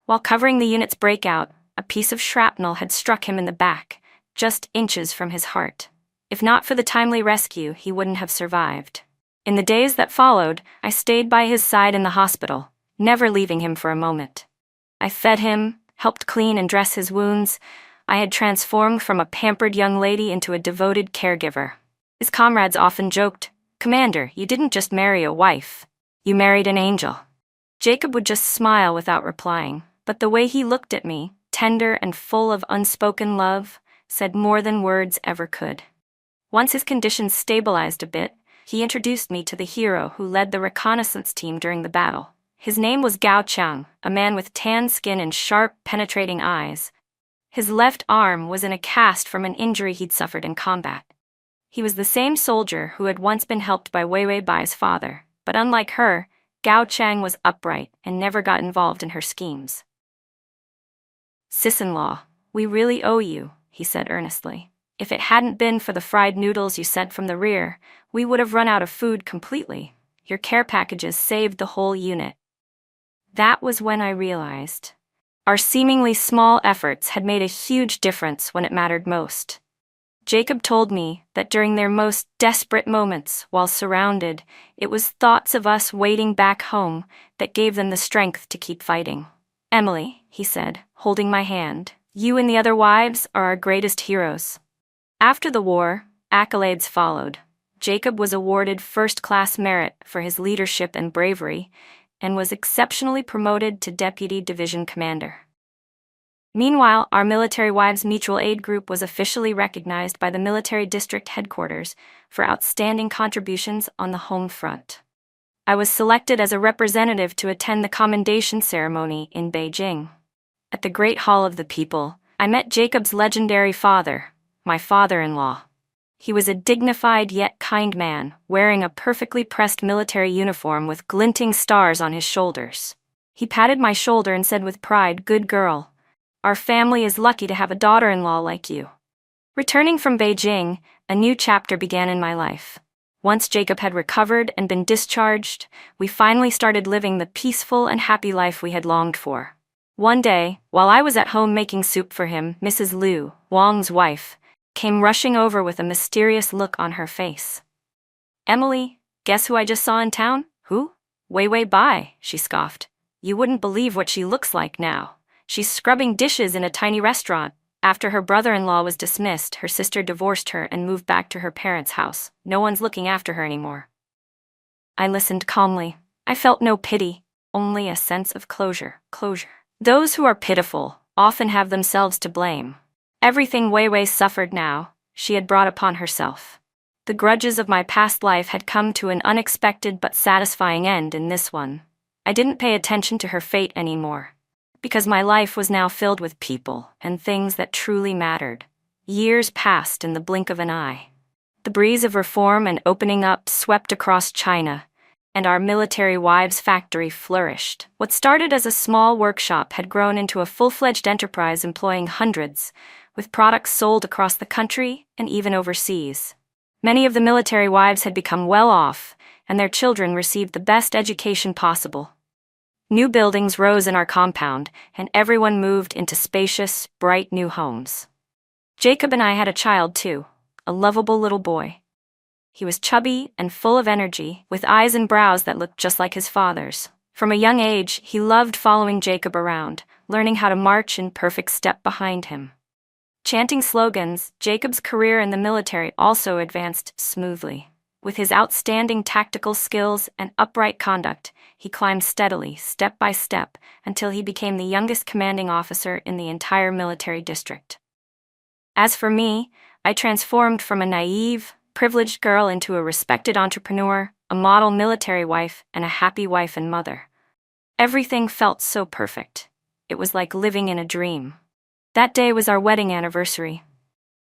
While covering the unit's breakout, a piece of shrapnel had struck him in the back, just inches from his heart. If not for the timely rescue, he wouldn't have survived. In the days that followed, I stayed by his side in the hospital, never leaving him for a moment. I fed him, helped clean and dress his wounds. I had transformed from a pampered young lady into a devoted caregiver. His comrades often joked, "Commander, you didn't just marry a wife. You married an angel." Jacob would just smile without replying, but the way he looked at me, tender and full of unspoken love, said more than words ever could. Once his condition stabilized a bit, he introduced me to the hero who led the reconnaissance team during the battle. His name was Gao Chang, a man with tan skin and sharp, penetrating eyes. His left arm was in a cast from an injury he'd suffered in combat. He was the same soldier who had once been helped by Wei Wei Bai's father, but unlike her, Gao Chang was upright and never got involved in her schemes. "Sis-in-law, we really owe you," he said earnestly. If it hadn't been for the fried noodles you sent from the rear, we would have run out of food completely. Your care packages saved the whole unit." That was when I realized our seemingly small efforts had made a huge difference when it mattered most. Jacob told me that during their most desperate moments, while surrounded, it was thoughts of us waiting back home that gave them the strength to keep fighting. "Emily," he said, holding my hand, "you and the other wives are our greatest heroes." After the war, accolades followed. Jacob was awarded first-class merit for his leadership and bravery, and was exceptionally promoted to Deputy Division Commander. Meanwhile, our Military Wives Mutual Aid Group was officially recognized by the Military District Headquarters for outstanding contributions on the home front. I was selected as a representative to attend the commendation ceremony in Beijing. At the Great Hall of the People, I met Jacob's legendary father, my father-in-law. He was a dignified yet kind man, wearing a perfectly pressed military uniform with glinting stars on his shoulders. He patted my shoulder and said with pride, "Good girl. Our family is lucky to have a daughter-in-law like you." Returning from Beijing, a new chapter began in my life. Once Jacob had recovered and been discharged, we finally started living the peaceful and happy life we had longed for. One day, while I was at home making soup for him, Mrs. Liu, Wang's wife, came rushing over with a mysterious look on her face. "Emily, guess who I just saw in town?" "Who?" "Wei Wei Bai," she scoffed. "You wouldn't believe what she looks like now. She's scrubbing dishes in a tiny restaurant. After her brother-in-law was dismissed, her sister divorced her and moved back to her parents' house. No one's looking after her anymore." I listened calmly. I felt no pity, only a sense of closure. Those who are pitiful often have themselves to blame. Everything Wei Wei suffered now, she had brought upon herself. The grudges of my past life had come to an unexpected but satisfying end in this one. I didn't pay attention to her fate anymore, because my life was now filled with people and things that truly mattered. Years passed in the blink of an eye. The breeze of reform and opening up swept across China, and our Military Wives factory flourished. What started as a small workshop had grown into a full-fledged enterprise employing hundreds, with products sold across the country and even overseas. Many of the military wives had become well off, and their children received the best education possible. New buildings rose in our compound, and everyone moved into spacious, bright new homes. Jacob and I had a child too, a lovable little boy. He was chubby and full of energy, with eyes and brows that looked just like his father's. From a young age, he loved following Jacob around, learning how to march in perfect step behind him. Chanting slogans, Jacob's career in the military also advanced smoothly. With his outstanding tactical skills and upright conduct, he climbed steadily, step by step, until he became the youngest commanding officer in the entire military district. As for me, I transformed from a naive, privileged girl into a respected entrepreneur, a model military wife, and a happy wife and mother. Everything felt so perfect. It was like living in a dream. That day was our wedding anniversary.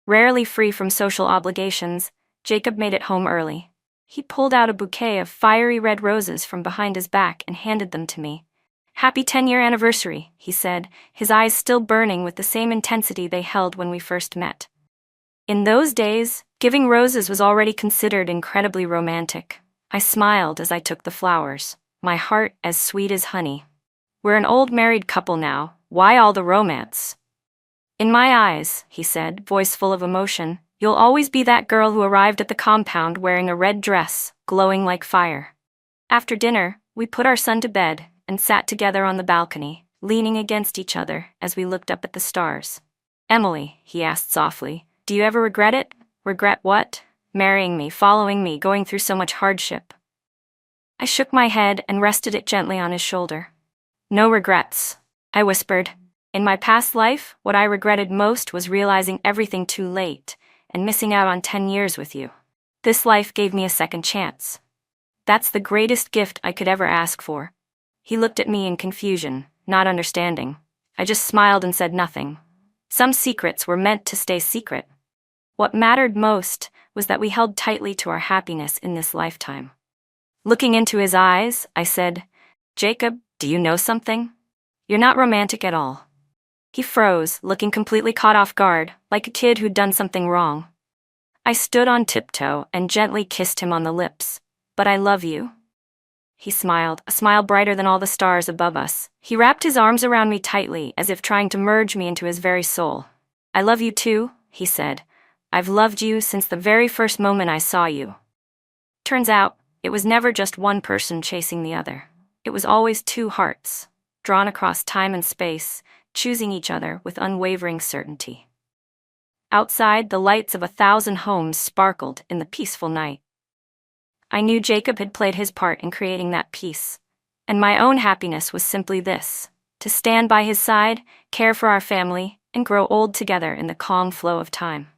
Rarely free from social obligations, Jacob made it home early. He pulled out a bouquet of fiery red roses from behind his back and handed them to me. "Happy 10-year anniversary," he said, his eyes still burning with the same intensity they held when we first met. In those days, giving roses was already considered incredibly romantic. I smiled as I took the flowers, my heart as sweet as honey. "We're an old married couple now, why all the romance?" "In my eyes," he said, voice full of emotion, "you'll always be that girl who arrived at the compound wearing a red dress, glowing like fire." After dinner, we put our son to bed and sat together on the balcony, leaning against each other as we looked up at the stars. "Emily," he asked softly, "do you ever regret it?" "Regret what?" "Marrying me, following me, going through so much hardship." I shook my head and rested it gently on his shoulder. "No regrets," I whispered. "In my past life, what I regretted most was realizing everything too late and missing out on 10 years with you. This life gave me a second chance. That's the greatest gift I could ever ask for." He looked at me in confusion, not understanding. I just smiled and said nothing. Some secrets were meant to stay secret. What mattered most was that we held tightly to our happiness in this lifetime. Looking into his eyes, I said, "Jacob, do you know something? You're not romantic at all." He froze, looking completely caught off guard, like a kid who'd done something wrong. I stood on tiptoe and gently kissed him on the lips. "But I love you." He smiled, a smile brighter than all the stars above us. He wrapped his arms around me tightly, as if trying to merge me into his very soul. "I love you too," he said. "I've loved you since the very first moment I saw you." Turns out, it was never just one person chasing the other. It was always two hearts, drawn across time and space, choosing each other with unwavering certainty. Outside, the lights of 1,000 homes sparkled in the peaceful night. I knew Jacob had played his part in creating that peace, and my own happiness was simply this: to stand by his side, care for our family, and grow old together in the calm flow of time.